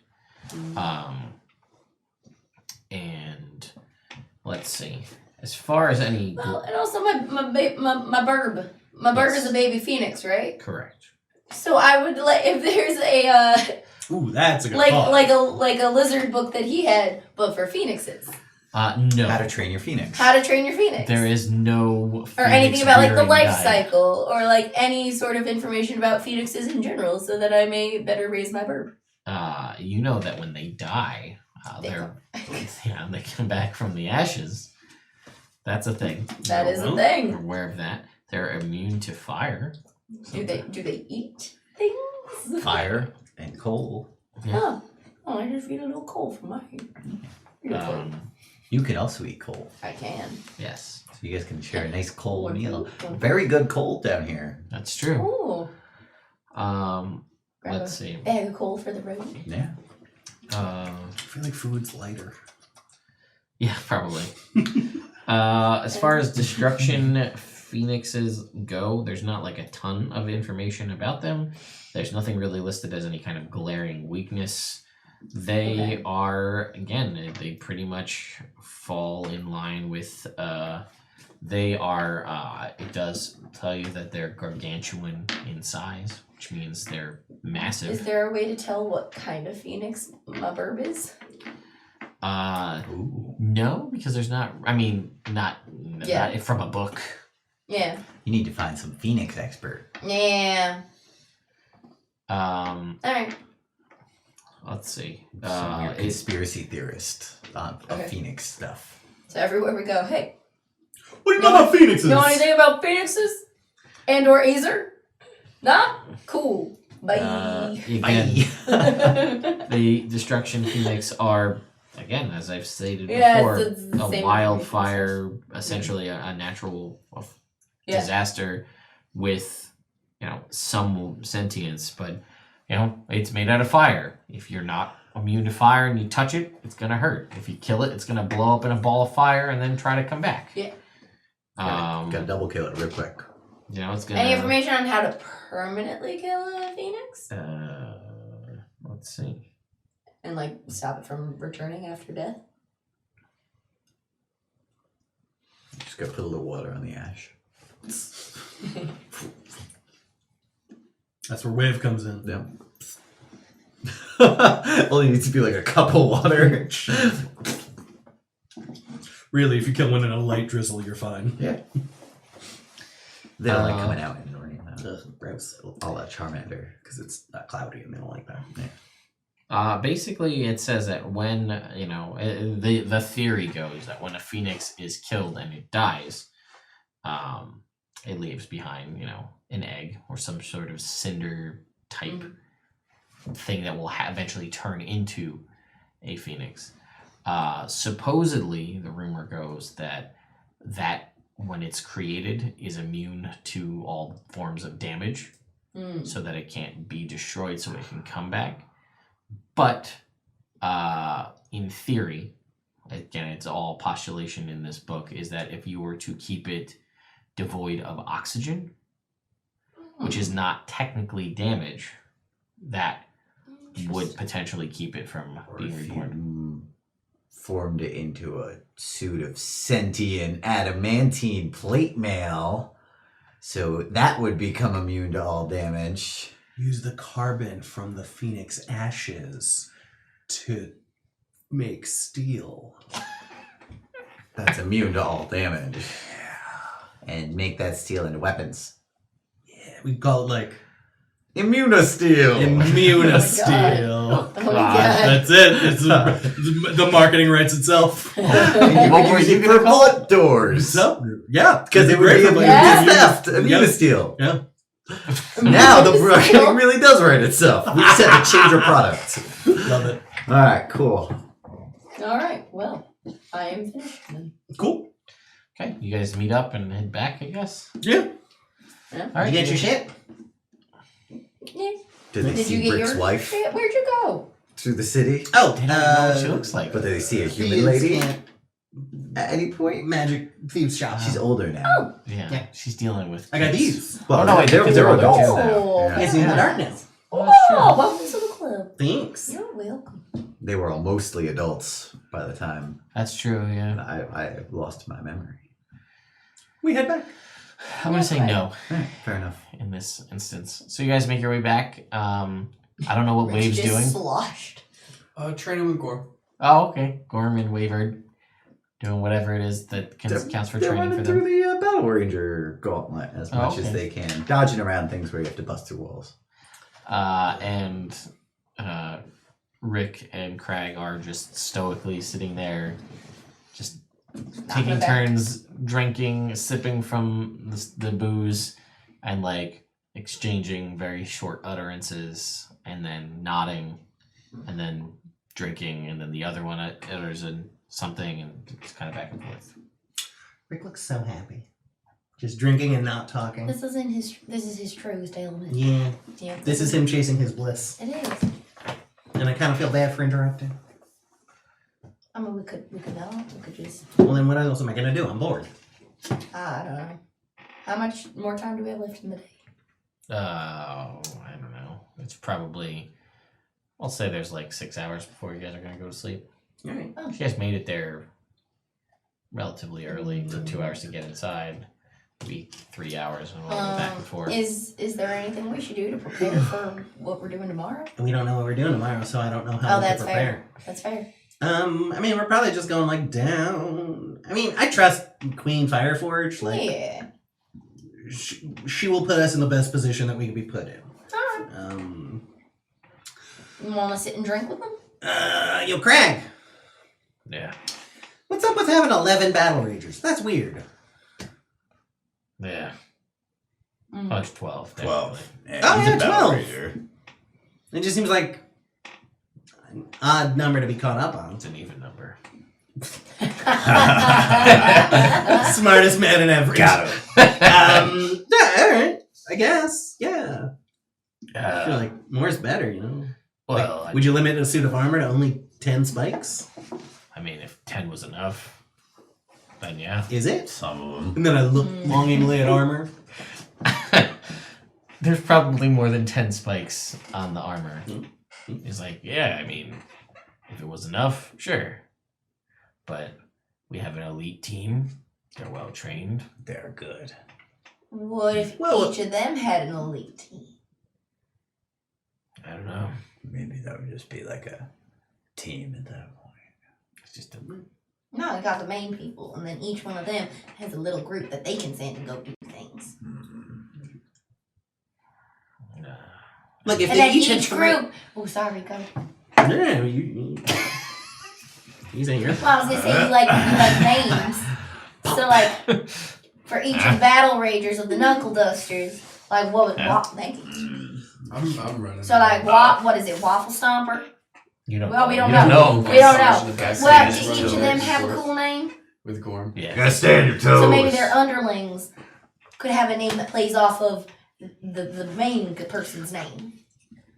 Speaker 2: And let's see. As far as any
Speaker 3: Well, and also my burb. My burb
Speaker 2: Yes.
Speaker 3: is a baby phoenix, right?
Speaker 2: correct.
Speaker 3: So I would like if there's a
Speaker 4: Ooh, that's a good
Speaker 3: like
Speaker 4: thought.
Speaker 3: like a lizard book that he had, but for phoenixes.
Speaker 2: No.
Speaker 1: How to Train Your Phoenix.
Speaker 3: How to Train Your Phoenix.
Speaker 2: There is no
Speaker 3: or anything about like the
Speaker 2: rearing
Speaker 3: life
Speaker 2: guide.
Speaker 3: cycle or like any sort of information about phoenixes in general, so that I may better raise my burb.
Speaker 2: You know that when they die, they're they come back from the ashes. That's a thing.
Speaker 3: That is a
Speaker 2: You're
Speaker 3: thing.
Speaker 2: aware of that. They're immune to fire.
Speaker 3: Do they eat things?
Speaker 1: Fire and coal.
Speaker 3: Oh, I just eat a little coal from my beautiful.
Speaker 1: You can also eat coal.
Speaker 3: I can.
Speaker 2: Yes,
Speaker 1: So you guys can share a nice coal
Speaker 3: Or
Speaker 1: meal.
Speaker 3: food.
Speaker 1: Very good coal down here.
Speaker 2: that's true.
Speaker 3: Ooh. Grab
Speaker 2: Let's
Speaker 3: a
Speaker 2: see.
Speaker 3: bag of coal for the road.
Speaker 1: Yeah.
Speaker 4: I feel like food's lighter.
Speaker 2: Yeah, probably. As far as destruction phoenixes go, there's not like a ton of information about them. There's nothing really listed as any kind of glaring weakness. They are, again, they pretty much fall in line with, they are, it does tell you that they're gargantuan in size, which means they're massive.
Speaker 3: Is there a way to tell what kind of phoenix my burb is?
Speaker 1: Ooh.
Speaker 2: No, because there's not, I mean, not from a book.
Speaker 3: Yeah.
Speaker 1: You need to find some Phoenix expert.
Speaker 3: Yeah.
Speaker 2: Um,
Speaker 3: Alright.
Speaker 2: let's see.
Speaker 1: Some
Speaker 2: It's
Speaker 1: conspiracy theorist of
Speaker 3: Okay.
Speaker 1: Phoenix stuff.
Speaker 3: So everywhere we go, hey,
Speaker 4: What do you know about phoenixes?
Speaker 3: you know anything about phoenixes? And or Aether? Nah? Cool. Bye.
Speaker 2: again, the destruction phoenix are, again, as I've stated
Speaker 3: Yeah,
Speaker 2: before,
Speaker 3: it's the
Speaker 2: a
Speaker 3: same
Speaker 2: wildfire, essentially a natural
Speaker 3: Yeah.
Speaker 2: disaster with, some sentience, but it's made out of fire. If you're not immune to fire and you touch it, it's gonna hurt. If you kill it, it's gonna blow up in a ball of fire and then try to come back.
Speaker 3: Yeah.
Speaker 1: Gotta double kill it real quick.
Speaker 2: It's gonna.
Speaker 3: Any information on how to permanently kill a phoenix?
Speaker 2: Let's see.
Speaker 3: And like stop it from returning after death?
Speaker 1: gotta put a little water on the ash.
Speaker 4: That's where wave comes in.
Speaker 1: Yeah. Only needs to be like a cup of water.
Speaker 4: Really, if you kill one in a light drizzle, you're fine.
Speaker 1: Yeah. They don't like coming out in the rain.
Speaker 6: Ugh, gross.
Speaker 1: All that Charmander.
Speaker 6: Because it's cloudy and they don't like that.
Speaker 2: Basically, it says that when, the theory goes that when a phoenix is killed and it dies, it leaves behind, an egg or some sort of cinder type thing that will eventually turn into a phoenix. Supposedly, the rumor goes that when it's created is immune to all forms of damage, so that it can't be destroyed, so it can come back. But in theory, again, it's all postulation in this book, is that if you were to keep it devoid of oxygen, which is not technically damage, that would potentially keep it from being reborn.
Speaker 1: You formed it into a suit of sentient adamantine plate mail, so that would become immune to all damage.
Speaker 4: Use the carbon from the phoenix ashes to make steel.
Speaker 1: That's immune to all damage. And make that steel into weapons.
Speaker 4: Yeah, we call it like
Speaker 1: Immunosteel.
Speaker 4: Immunosteel.
Speaker 3: Oh my god.
Speaker 4: That's it. It's the marketing writes itself.
Speaker 1: And you could use it for bullet doors.
Speaker 4: So, yeah,
Speaker 1: Because it would be immune
Speaker 3: Yeah.
Speaker 1: to theft. Immunosteel.
Speaker 4: Yeah.
Speaker 1: Now the marketing really does write itself. We just have to change our product.
Speaker 4: Love it.
Speaker 1: Alright, cool.
Speaker 3: Alright, well, I am finished then.
Speaker 4: Cool.
Speaker 2: Okay, you guys meet up and head back, I guess.
Speaker 4: Yeah.
Speaker 2: All right.
Speaker 6: You get your shit?
Speaker 3: Yeah.
Speaker 1: Did they
Speaker 3: Did
Speaker 1: see
Speaker 3: you get
Speaker 1: Rick's
Speaker 3: your
Speaker 1: wife
Speaker 3: shit? Where'd you go?
Speaker 1: through the city?
Speaker 6: Oh,
Speaker 2: They don't even know what she looks like.
Speaker 1: But did they see a human
Speaker 6: thieves
Speaker 1: lady
Speaker 6: can't-
Speaker 1: at any point?
Speaker 6: Magic thieves shop.
Speaker 1: She's older now.
Speaker 3: Oh.
Speaker 2: Yeah, she's dealing with.
Speaker 6: I got
Speaker 2: kids.
Speaker 6: these.
Speaker 1: Well,
Speaker 2: Oh, no, wait,
Speaker 1: they're
Speaker 2: because they're older
Speaker 1: adults
Speaker 2: too.
Speaker 1: now.
Speaker 3: Oh,
Speaker 1: Yeah.
Speaker 6: It's in the darkness.
Speaker 2: Oh, that's true.
Speaker 3: Oh, welcome to the club.
Speaker 6: Thanks.
Speaker 3: You're welcome.
Speaker 1: They were all mostly adults by the time
Speaker 2: That's true, yeah.
Speaker 1: I lost my memory.
Speaker 4: We head back.
Speaker 2: I'm going to say no
Speaker 1: Alright, fair enough.
Speaker 2: in this instance. So you guys make your way back. I don't know what
Speaker 3: Rich
Speaker 2: Wave's
Speaker 3: just
Speaker 2: doing.
Speaker 3: sloshed.
Speaker 5: Training with Gore.
Speaker 2: Oh, okay. Gorm and Waverd doing whatever it is that counts for
Speaker 1: They're
Speaker 2: training
Speaker 1: running
Speaker 2: for
Speaker 1: through
Speaker 2: them.
Speaker 1: the Battle Ranger gauntlet as much as
Speaker 2: okay.
Speaker 1: they can, dodging around things where you have to bust through walls.
Speaker 2: And Rick and Crag are just stoically sitting there, just taking
Speaker 3: it back.
Speaker 2: turns drinking, sipping from the booze, and like exchanging very short utterances, and then nodding, and then drinking, and then the other one utters something, and it's kind of back and forth.
Speaker 6: Rick looks so happy. Just drinking and not talking.
Speaker 3: This is his truest element.
Speaker 6: Yeah.
Speaker 3: Yeah.
Speaker 6: This is him chasing his bliss.
Speaker 3: It is.
Speaker 6: And I kind of feel bad for interrupting.
Speaker 3: I mean, we could not. We could just.
Speaker 6: Well, then what else am I going to do? I'm bored.
Speaker 3: I don't know. How much more time do we have left in the day?
Speaker 2: I don't know. It's probably, I'll say there's like 6 hours before you guys are gonna go to sleep.
Speaker 6: All right.
Speaker 3: Oh,
Speaker 2: You guys made it there relatively early. It took 2 hours to get inside. Maybe 3 hours and we'll go back and forth.
Speaker 3: Is there anything we should do to prepare for what we're doing tomorrow?
Speaker 6: We don't know what we're doing tomorrow, so I don't know how
Speaker 3: Oh,
Speaker 6: we
Speaker 3: that's
Speaker 6: can prepare.
Speaker 3: fair. That's fair.
Speaker 6: I mean, we're probably just going like down. I mean, I trust Queen Fireforge. Like,
Speaker 3: Yeah.
Speaker 6: she will put us in the best position that we can be put in.
Speaker 3: Alright. You want to sit and drink with them?
Speaker 6: Yo, Crag,
Speaker 2: Yeah.
Speaker 6: what's up with having 11 battle ragers? That's weird.
Speaker 2: Yeah.
Speaker 3: Mm.
Speaker 2: Punch 12.
Speaker 7: 12. Yeah,
Speaker 6: Oh,
Speaker 7: he's a
Speaker 6: yeah,
Speaker 7: battle
Speaker 6: 12.
Speaker 7: ranger.
Speaker 6: It just seems like an odd number to be caught up on.
Speaker 2: It's an even number.
Speaker 6: Smartest man in Evrand.
Speaker 7: Got him.
Speaker 6: Yeah, all right. I guess. Yeah. I feel like more's better, you know?
Speaker 2: Well,
Speaker 6: Like, would you limit a suit of armor to only 10 spikes?
Speaker 2: I mean, if 10 was enough, then yeah.
Speaker 6: Is it?
Speaker 7: Some of them.
Speaker 6: And then I look longingly at armor.
Speaker 2: There's probably more than 10 spikes on the armor. He's like, yeah, I mean, if it was enough, sure. But we have an elite team They're well trained.
Speaker 7: They're good.
Speaker 3: What if
Speaker 6: Well,
Speaker 3: each of them had an elite team?
Speaker 2: I don't know.
Speaker 7: Maybe that would just be like a team at that point.
Speaker 2: It's just a
Speaker 3: No, we got the main people, and then each one of them has a little group that they can send and go do things.
Speaker 6: Like if
Speaker 3: And
Speaker 6: they
Speaker 3: then
Speaker 6: each had
Speaker 3: each
Speaker 6: three.
Speaker 3: group. Oh, sorry, go.
Speaker 6: No, you he's in here.
Speaker 3: Well, I was gonna say you like names. So like for each of the battle-ragers of the Knuckle Dusters, like what would thank you.
Speaker 5: I'm running.
Speaker 3: So like what is it, Waffle Stomper?
Speaker 2: You don't.
Speaker 3: Well, we don't
Speaker 2: you
Speaker 3: know.
Speaker 2: know.
Speaker 3: We don't know.
Speaker 2: That's
Speaker 3: Well,
Speaker 2: it.
Speaker 3: do each of them have a cool name?
Speaker 5: With Gorm.
Speaker 2: Yeah.
Speaker 7: Gotta stand your toes.
Speaker 3: So maybe their underlings could have a name that plays off of the main person's name.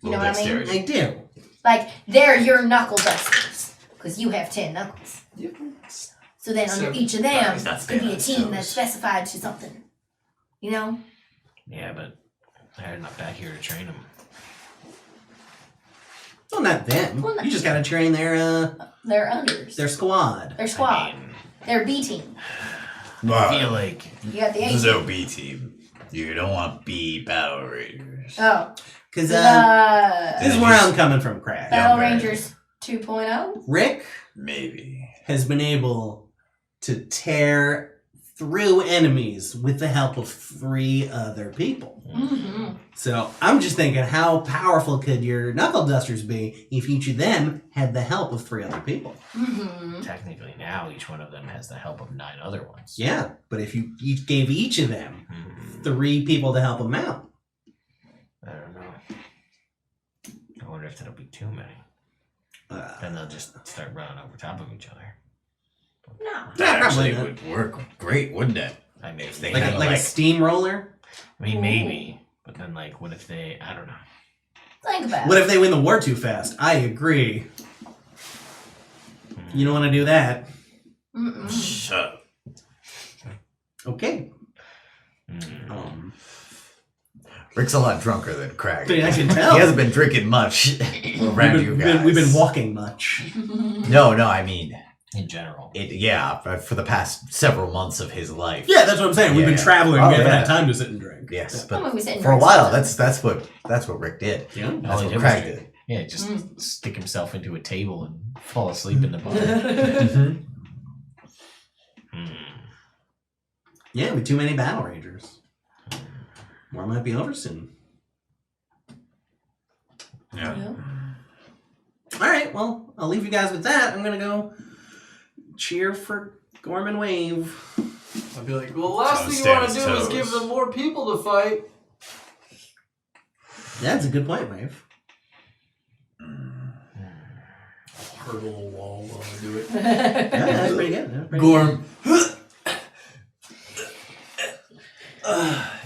Speaker 3: You know what I mean?
Speaker 6: I do.
Speaker 3: Like they're your Knuckle Dusters because you have 10 knuckles. So then under each of them
Speaker 7: He's not
Speaker 3: could be a
Speaker 7: standing
Speaker 3: team
Speaker 7: on his
Speaker 3: that's
Speaker 7: toes.
Speaker 3: specified to something. You know?
Speaker 2: Yeah, but they're not back here to train them.
Speaker 6: Well, not them.
Speaker 3: Well, no.
Speaker 6: You just gotta train
Speaker 3: They're unders.
Speaker 6: their squad.
Speaker 3: Their squad.
Speaker 2: I mean,
Speaker 3: Their B team.
Speaker 2: I feel like
Speaker 3: You got the A
Speaker 7: There's
Speaker 3: team.
Speaker 7: no B team. You don't want B battle raiders.
Speaker 3: Oh.
Speaker 6: Because
Speaker 3: The
Speaker 6: this is where I'm coming from, Crag.
Speaker 3: Battle
Speaker 7: right.
Speaker 3: Rangers 2.0.
Speaker 6: Rick
Speaker 7: Maybe.
Speaker 6: has been able to tear through enemies with the help of 3 other people.
Speaker 3: Mm-hmm.
Speaker 6: So I'm just thinking, how powerful could your Knuckle Dusters be if each of them had the help of 3 other people?
Speaker 3: Mm-hmm.
Speaker 2: technically now each one of them has the help of 9 other ones.
Speaker 6: Yeah, but if you each gave each of them
Speaker 2: Hmm.
Speaker 6: 3 people to help them out,
Speaker 2: I don't know. I wonder if that'll be too many. Then they'll just start running over top of each other.
Speaker 3: No.
Speaker 7: That
Speaker 6: Yeah, probably
Speaker 7: actually
Speaker 6: not.
Speaker 7: would work great, wouldn't it?
Speaker 2: I mean,
Speaker 7: If they
Speaker 6: like
Speaker 7: had
Speaker 6: a steamroller.
Speaker 2: I mean, maybe, but then like, what if they? I don't know.
Speaker 3: Think about
Speaker 6: What
Speaker 3: it.
Speaker 6: if they win the war too fast? I agree. You don't want to do that.
Speaker 3: Mm-mm.
Speaker 7: Shut up.
Speaker 6: Okay.
Speaker 2: Hmm.
Speaker 7: Rick's a lot drunker than Crag.
Speaker 6: I can tell.
Speaker 7: He hasn't been drinking much around you guys.
Speaker 6: We've been walking much.
Speaker 7: No, I mean,
Speaker 2: In general,
Speaker 7: for the past several months of his life.
Speaker 6: Yeah, that's what I'm saying. We've been
Speaker 7: Yeah.
Speaker 6: traveling.
Speaker 7: Oh,
Speaker 6: we haven't
Speaker 7: yeah.
Speaker 6: had time to sit and drink.
Speaker 7: Yes,
Speaker 3: Well,
Speaker 7: but
Speaker 3: we sit and
Speaker 7: for a
Speaker 3: drink
Speaker 7: while,
Speaker 3: sometimes.
Speaker 7: that's what Rick did.
Speaker 6: Yeah.
Speaker 7: That's
Speaker 2: All he
Speaker 7: what
Speaker 2: did
Speaker 7: Crag
Speaker 2: was
Speaker 7: did.
Speaker 2: yeah, just stick himself into a table and fall asleep in the bar.
Speaker 6: Yeah, with too many battle rangers. War might be over soon.
Speaker 7: Yeah.
Speaker 3: Yeah.
Speaker 6: All right, well, I'll leave you guys with that. I'm gonna go cheer for Gorman Wave.
Speaker 5: I'd be like, well, the last
Speaker 7: Don't
Speaker 5: thing you
Speaker 7: stand
Speaker 5: want to
Speaker 7: his
Speaker 5: do is
Speaker 7: toes.
Speaker 5: give them more people to fight.
Speaker 6: Yeah, that's a good point, Wave.
Speaker 5: Hurdle a wall while I do it.
Speaker 6: Yeah, that's pretty good. That's pretty
Speaker 5: Gorm.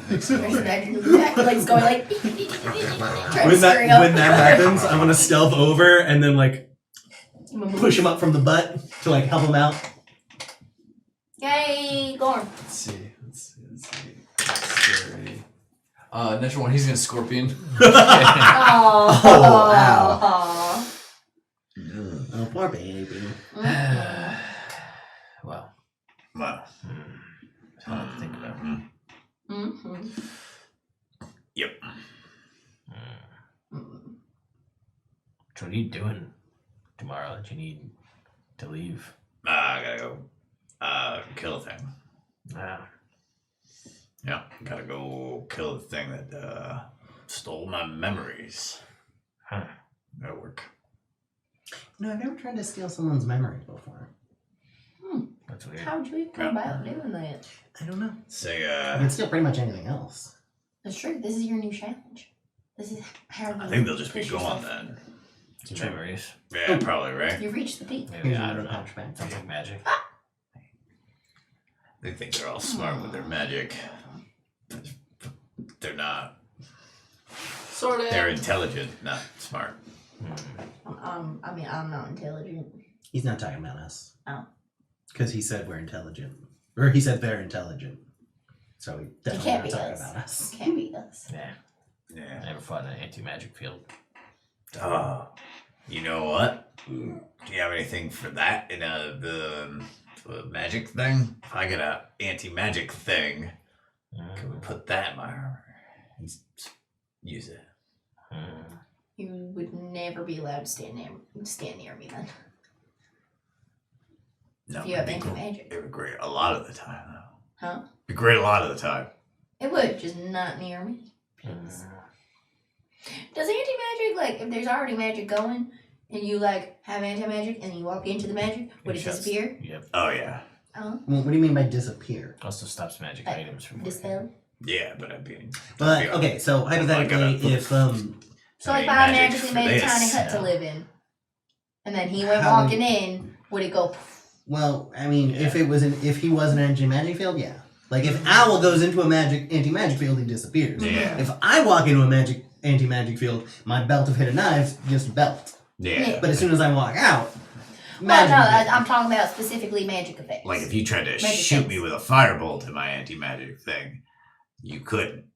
Speaker 3: Legs going like.
Speaker 6: good. When that happens, I'm gonna stealth over and then like push him up from the butt to like help him out.
Speaker 3: Yay, Gorm.
Speaker 5: Let's see. Scary. Natural one, he's gonna scorpion.
Speaker 3: Oh,
Speaker 6: ow. Oh, poor baby.
Speaker 2: Well,
Speaker 7: Well,
Speaker 2: it's hard to think about.
Speaker 3: Mm-hmm.
Speaker 7: yep.
Speaker 2: So what are you doing tomorrow that you need to leave?
Speaker 7: I gotta go kill a thing. Yeah, gotta go kill the thing that stole my memories.
Speaker 2: Huh.
Speaker 7: That'll work.
Speaker 6: No, I've never tried to steal someone's memory before.
Speaker 2: That's weird.
Speaker 3: How would you even go about doing that?
Speaker 6: I don't know.
Speaker 7: Say,
Speaker 6: I can steal pretty much anything else.
Speaker 3: That's true. This is your new challenge. This is how
Speaker 7: I
Speaker 3: you
Speaker 7: think they'll just be
Speaker 3: push
Speaker 7: gone
Speaker 3: yourself.
Speaker 7: then.
Speaker 2: Memories.
Speaker 7: Yeah, probably, right?
Speaker 3: You reached the peak.
Speaker 2: Maybe,
Speaker 6: Here's
Speaker 2: I
Speaker 6: your
Speaker 2: don't know.
Speaker 6: pouch back.
Speaker 2: Sounds like magic.
Speaker 7: They think they're all smart with their magic. They're not.
Speaker 5: Sort of.
Speaker 7: They're intelligent, not smart.
Speaker 3: I mean, I'm not intelligent.
Speaker 6: He's not talking about us.
Speaker 3: Oh.
Speaker 6: Because he said we're intelligent. Or he said they're intelligent. So he definitely
Speaker 3: can't
Speaker 6: not
Speaker 3: be
Speaker 6: talking
Speaker 3: us.
Speaker 6: about us.
Speaker 3: Can't be us.
Speaker 2: Yeah, I
Speaker 7: Yeah.
Speaker 2: never fought in an anti-magic field.
Speaker 7: Oh. You know what? Do you have anything for that in the magic thing? If I get a anti-magic thing, can we put that in my armor? And use it.
Speaker 3: You would never be allowed to stand near me then.
Speaker 7: No,
Speaker 3: If you have
Speaker 7: it'd be
Speaker 3: anti-magic.
Speaker 7: It would be great a lot of the time, though.
Speaker 3: Huh?
Speaker 7: Be great a lot of the time.
Speaker 3: It would, just not near me. Please. Does anti-magic, like, if there's already magic going, and you, like, have anti-magic, and you walk into the magic, would it disappear?
Speaker 2: Yep.
Speaker 7: Oh yeah.
Speaker 3: Oh.
Speaker 6: Well, what do you mean by disappear?
Speaker 2: Also stops magic
Speaker 3: Like,
Speaker 2: items from
Speaker 3: Dispel?
Speaker 2: working.
Speaker 7: Yeah, but I'd be.
Speaker 6: But okay, so hypothetically, if
Speaker 3: So,
Speaker 7: I
Speaker 3: like,
Speaker 7: mean,
Speaker 3: if I
Speaker 7: magic
Speaker 3: magically
Speaker 7: for
Speaker 3: made a
Speaker 7: this,
Speaker 3: tiny hut to
Speaker 2: yeah.
Speaker 3: live in, and then he went
Speaker 6: How
Speaker 3: walking in, would it go?
Speaker 6: well, I mean, if he was an anti-magic field, yeah. Like if Owl goes into a anti-magic field, he disappears.
Speaker 7: Yeah.
Speaker 6: If I walk into a anti-magic field, my belt of hidden knives just belt.
Speaker 7: Yeah.
Speaker 6: But as soon as I walk out,
Speaker 3: Well,
Speaker 6: magic
Speaker 3: no,
Speaker 6: effect.
Speaker 3: I'm talking about specifically magic effects.
Speaker 7: Like if you tried to
Speaker 3: Magic
Speaker 7: shoot
Speaker 3: effects.
Speaker 7: me with a firebolt in my anti-magic thing, you couldn't.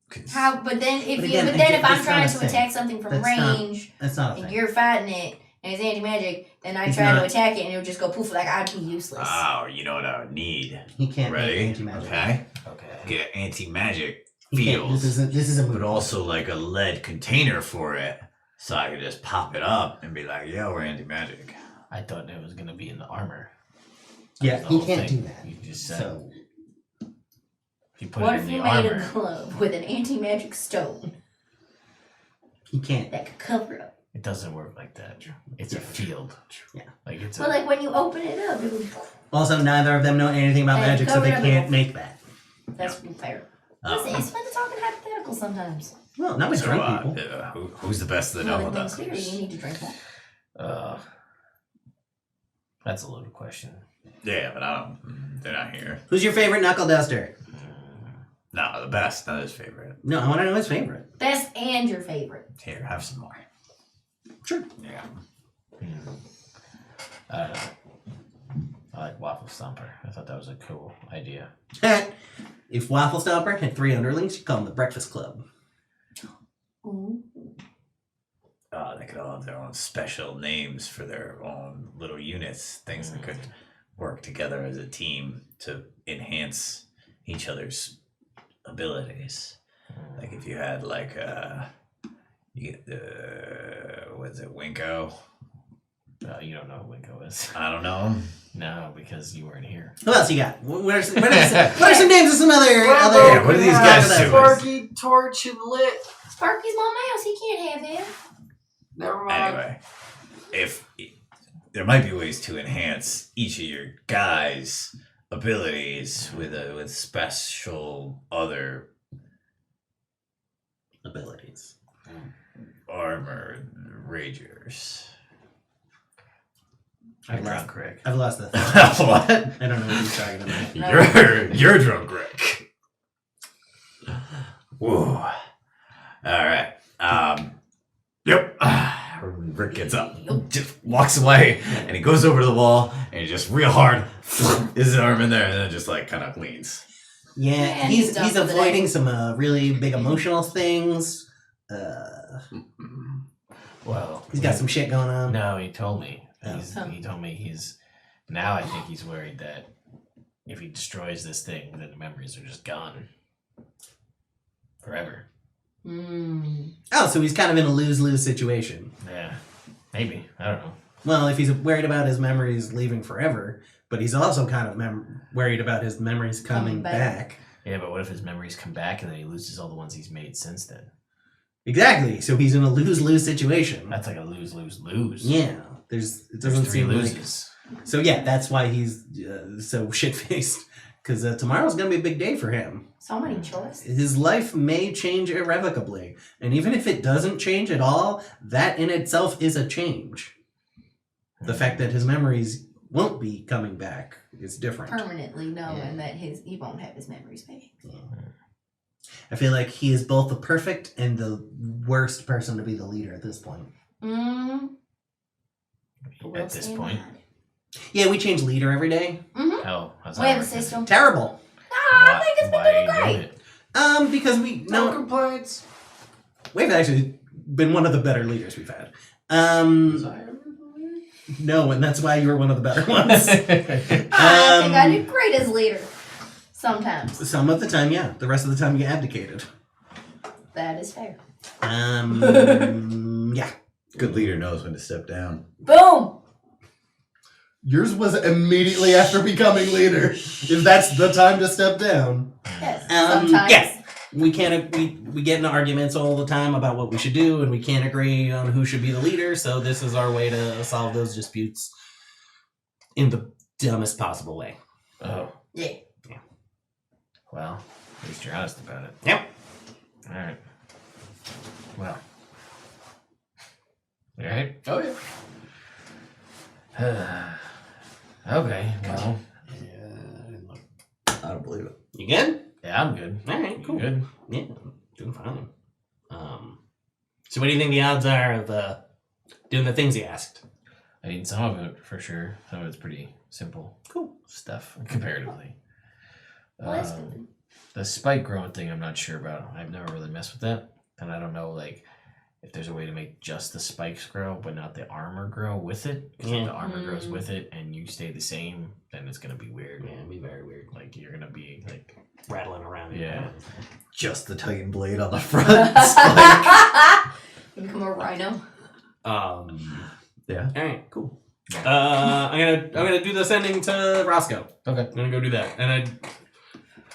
Speaker 7: 'Cause-
Speaker 3: How? But then if
Speaker 6: But
Speaker 3: you,
Speaker 6: again,
Speaker 3: but then if I'm
Speaker 6: that's not
Speaker 3: trying
Speaker 6: a
Speaker 3: to
Speaker 6: thing.
Speaker 3: attack something from
Speaker 6: That's not-
Speaker 3: range,
Speaker 6: That's not a
Speaker 3: and
Speaker 6: thing.
Speaker 3: you're fighting it, and it's anti-magic, then I
Speaker 6: It's
Speaker 3: try to
Speaker 6: not-
Speaker 3: attack it, and it would just go poof, like I'd be useless.
Speaker 7: Oh, you know what I would need?
Speaker 6: He can't make
Speaker 7: Ready?
Speaker 6: anti-magic.
Speaker 7: Okay.
Speaker 2: Okay.
Speaker 7: Get an anti-magic
Speaker 6: He can't.
Speaker 7: field,
Speaker 6: This is a movie.
Speaker 7: but also like a lead container for it, so I could just pop it up and be like, "Yo, we're anti-magic."
Speaker 2: I thought it was gonna be in the armor.
Speaker 6: Yeah,
Speaker 2: The
Speaker 6: he
Speaker 2: whole
Speaker 6: can't
Speaker 2: thing.
Speaker 6: do that.
Speaker 2: You just said
Speaker 6: So
Speaker 2: if you put
Speaker 3: What
Speaker 2: it
Speaker 3: if
Speaker 2: in
Speaker 3: you
Speaker 2: the
Speaker 3: made
Speaker 2: armor.
Speaker 3: a glove with an anti-magic stone
Speaker 6: he can't.
Speaker 3: that could cover it up?
Speaker 2: It doesn't work like that. It's a field.
Speaker 6: Yeah.
Speaker 2: Like it's
Speaker 3: Well,
Speaker 2: a.
Speaker 3: like when you open it up, it would.
Speaker 6: Also, neither of them know anything about
Speaker 3: Hey,
Speaker 6: magic, so
Speaker 3: cover
Speaker 6: they
Speaker 3: it up.
Speaker 6: can't make that.
Speaker 3: That's fair.
Speaker 7: Um,
Speaker 3: Listen, it's fun to talk in hypotheticals sometimes.
Speaker 6: Well, not with
Speaker 7: So,
Speaker 6: drunk people.
Speaker 7: who's the best of the
Speaker 3: Well,
Speaker 7: Noble
Speaker 3: in theory,
Speaker 7: Dusters?
Speaker 3: you need to drink more.
Speaker 2: That's a loaded question.
Speaker 7: Yeah, but I don't. They're not here.
Speaker 6: Who's your favorite knuckle duster?
Speaker 7: No, the best, not his favorite.
Speaker 6: No, I want to know his favorite.
Speaker 3: Best and your favorite.
Speaker 7: Here, have some more.
Speaker 6: Sure.
Speaker 7: Yeah.
Speaker 2: I don't know. I like Waffle Stomper. I thought that was a cool idea.
Speaker 6: If Waffle Stomper had 3 underlings, you call them the Breakfast Club.
Speaker 3: Ooh.
Speaker 7: They could all have their own special names for their own little units, things that could work together as a team to enhance each other's abilities. Like if you had like you get the what's it, Winko?
Speaker 2: You don't know who Winko is.
Speaker 7: I don't know.
Speaker 2: No, because you weren't here.
Speaker 6: Who else you got? What are some names of some other...
Speaker 7: Yeah, what are these guys doing?
Speaker 5: Sparky, Torch, and Lit.
Speaker 3: Sparky's my mouse. He can't have him.
Speaker 5: Never mind.
Speaker 7: Anyway, if there might be ways to enhance each of your guys' abilities with special other
Speaker 6: abilities.
Speaker 7: armor ragers.
Speaker 6: I've
Speaker 2: You're
Speaker 6: lost,
Speaker 2: drunk, Rick.
Speaker 6: I've lost the...
Speaker 7: What?
Speaker 6: I don't know what you're talking about.
Speaker 7: You're drunk, Rick. Whoa. All right. Yep. Rick gets up, just walks away, and he goes over to the wall, and he just real hard his arm in there, and then just like kind of leans.
Speaker 6: Yeah,
Speaker 3: Yeah,
Speaker 6: he's
Speaker 3: he's done for the
Speaker 6: avoiding
Speaker 3: day.
Speaker 6: some really big emotional things.
Speaker 2: Well,
Speaker 6: He's got some shit going on.
Speaker 2: No, he told me.
Speaker 6: Oh.
Speaker 2: He told me he's. Now I think he's worried that if he destroys this thing, then the memories are just gone forever.
Speaker 6: Oh, so he's kind of in a lose-lose situation.
Speaker 2: Yeah, maybe. I don't know.
Speaker 6: Well, if he's worried about his memories leaving forever, but he's also kind of worried about his memories coming
Speaker 3: Coming back.
Speaker 6: back.
Speaker 2: Yeah, but what if his memories come back and then he loses all the ones he's made since then?
Speaker 6: Exactly. So he's in a lose-lose situation.
Speaker 2: That's like a lose-lose-lose.
Speaker 6: Yeah. It doesn't
Speaker 2: There's 3
Speaker 6: seem
Speaker 2: loses.
Speaker 6: like. So yeah, that's why he's so shit-faced. Because tomorrow's gonna be a big day for him.
Speaker 3: So many choices.
Speaker 6: His life may change irrevocably, and even if it doesn't change at all, that in itself is a change. The fact that his memories won't be coming back is different.
Speaker 3: Permanently knowing that he won't have his memories back.
Speaker 6: I feel like he is both the perfect and the worst person to be the leader at this point.
Speaker 2: At this point.
Speaker 6: Yeah, we change leader every day.
Speaker 2: Oh, how's
Speaker 3: We
Speaker 2: that
Speaker 3: have a
Speaker 2: working?
Speaker 3: system.
Speaker 6: Terrible.
Speaker 3: I think it's been
Speaker 2: Why
Speaker 3: doing
Speaker 2: are you
Speaker 3: great.
Speaker 2: it?
Speaker 6: Because we
Speaker 5: No
Speaker 6: no,
Speaker 5: complaints.
Speaker 6: we've actually been one of the better leaders we've had. No, and that's why you were one of the better ones.
Speaker 3: I think I did great as leader. Sometimes.
Speaker 6: Some of the time, yeah. The rest of the time, you abdicated.
Speaker 3: That is fair.
Speaker 6: Yeah.
Speaker 1: Good leader knows when to step down.
Speaker 3: Boom!
Speaker 8: Yours was immediately after becoming leader. If that's the time to step down.
Speaker 3: Yes, sometimes.
Speaker 6: Yeah. We can't. We get into arguments all the time about what we should do, and we can't agree on who should be the leader. So this is our way to solve those disputes in the dumbest possible way.
Speaker 2: Oh,
Speaker 3: Yeah.
Speaker 2: well, at least you're honest about it.
Speaker 6: Yep.
Speaker 2: All right. Well. All right.
Speaker 5: Oh yeah.
Speaker 2: Okay. Well.
Speaker 1: I don't believe it.
Speaker 6: You good?
Speaker 2: Yeah, I'm good.
Speaker 6: All right. Cool.
Speaker 2: You good?
Speaker 6: Yeah, doing fine. So what do you think the odds are of doing the things you asked?
Speaker 2: I mean, some of it for sure. Some of it's pretty simple.
Speaker 6: Cool.
Speaker 2: Stuff comparatively.
Speaker 3: Well, that's good.
Speaker 2: The spike growing thing, I'm not sure about. I've never really messed with that, and I don't know like if there's a way to make just the spikes grow, but not the armor grow with it. Because if the armor grows with it, and you stay the same, then it's gonna be weird.
Speaker 6: Yeah, it'd be very weird.
Speaker 2: Like you're gonna be like,
Speaker 6: Rattling around.
Speaker 2: yeah.
Speaker 1: Just the Titan blade on the front. Spike.
Speaker 3: You become a rhino.
Speaker 1: Yeah.
Speaker 6: All right. Cool. I'm gonna do the sending to Roscoe.
Speaker 2: Okay.
Speaker 6: I'm gonna go do that, and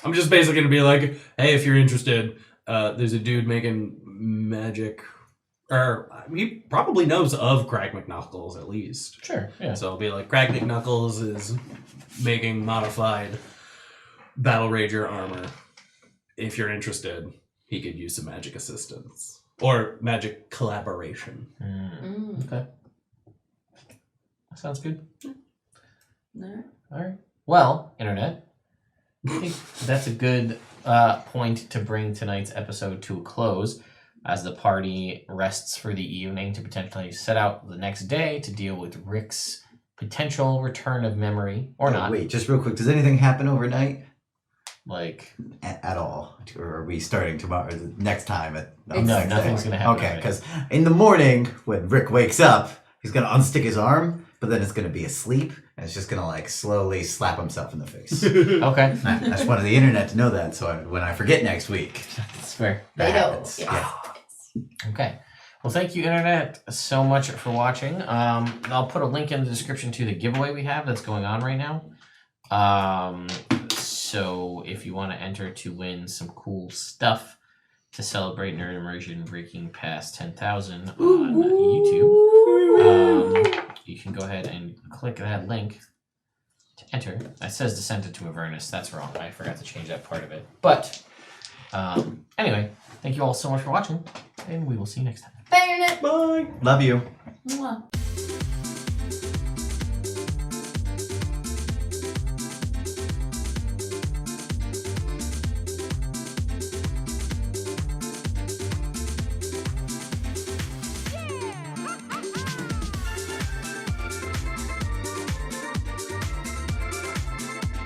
Speaker 6: I'm just basically gonna be like, hey, if you're interested, there's a dude making magic, or he probably knows of Crag McKnuckles at least.
Speaker 2: Sure. Yeah.
Speaker 6: So I'll be like, Crag McKnuckles is making modified battle rager armor. If you're interested, he could use some magic assistance or magic collaboration.
Speaker 2: Okay. That sounds good.
Speaker 3: No.
Speaker 2: All right. Well, internet. I think that's a good point to bring tonight's episode to a close, as the party rests for the evening to potentially set out the next day to deal with Rick's potential return of memory, or not.
Speaker 1: Wait, just real quick. Does anything happen overnight?
Speaker 2: Like,
Speaker 1: At all? Or are we starting tomorrow? Next time?
Speaker 2: no, nothing's gonna happen.
Speaker 1: Okay,
Speaker 2: overnight.
Speaker 1: because in the morning when Rick wakes up, he's gonna unstick his arm, but then it's gonna be asleep, and it's just gonna like slowly slap himself in the face.
Speaker 2: Okay,
Speaker 1: I just wanted the internet to know that, so when I forget next week,
Speaker 2: that's fair.
Speaker 3: They
Speaker 1: that
Speaker 3: know.
Speaker 1: happens.
Speaker 3: Yes.
Speaker 1: Yeah.
Speaker 2: Okay. Well, thank you, internet, so much for watching. I'll put a link in the description to the giveaway we have that's going on right now. So if you want to enter to win some cool stuff to celebrate Nerd Immersion breaking past 10,000 on YouTube, you can go ahead and click that link to enter. That says to send it to Avernus. That's wrong. I forgot to change that part of it. But anyway, thank you all so much for watching, and we will see you next time.
Speaker 3: Bye, internet.
Speaker 6: Bye.
Speaker 1: Love you.
Speaker 3: Mwah.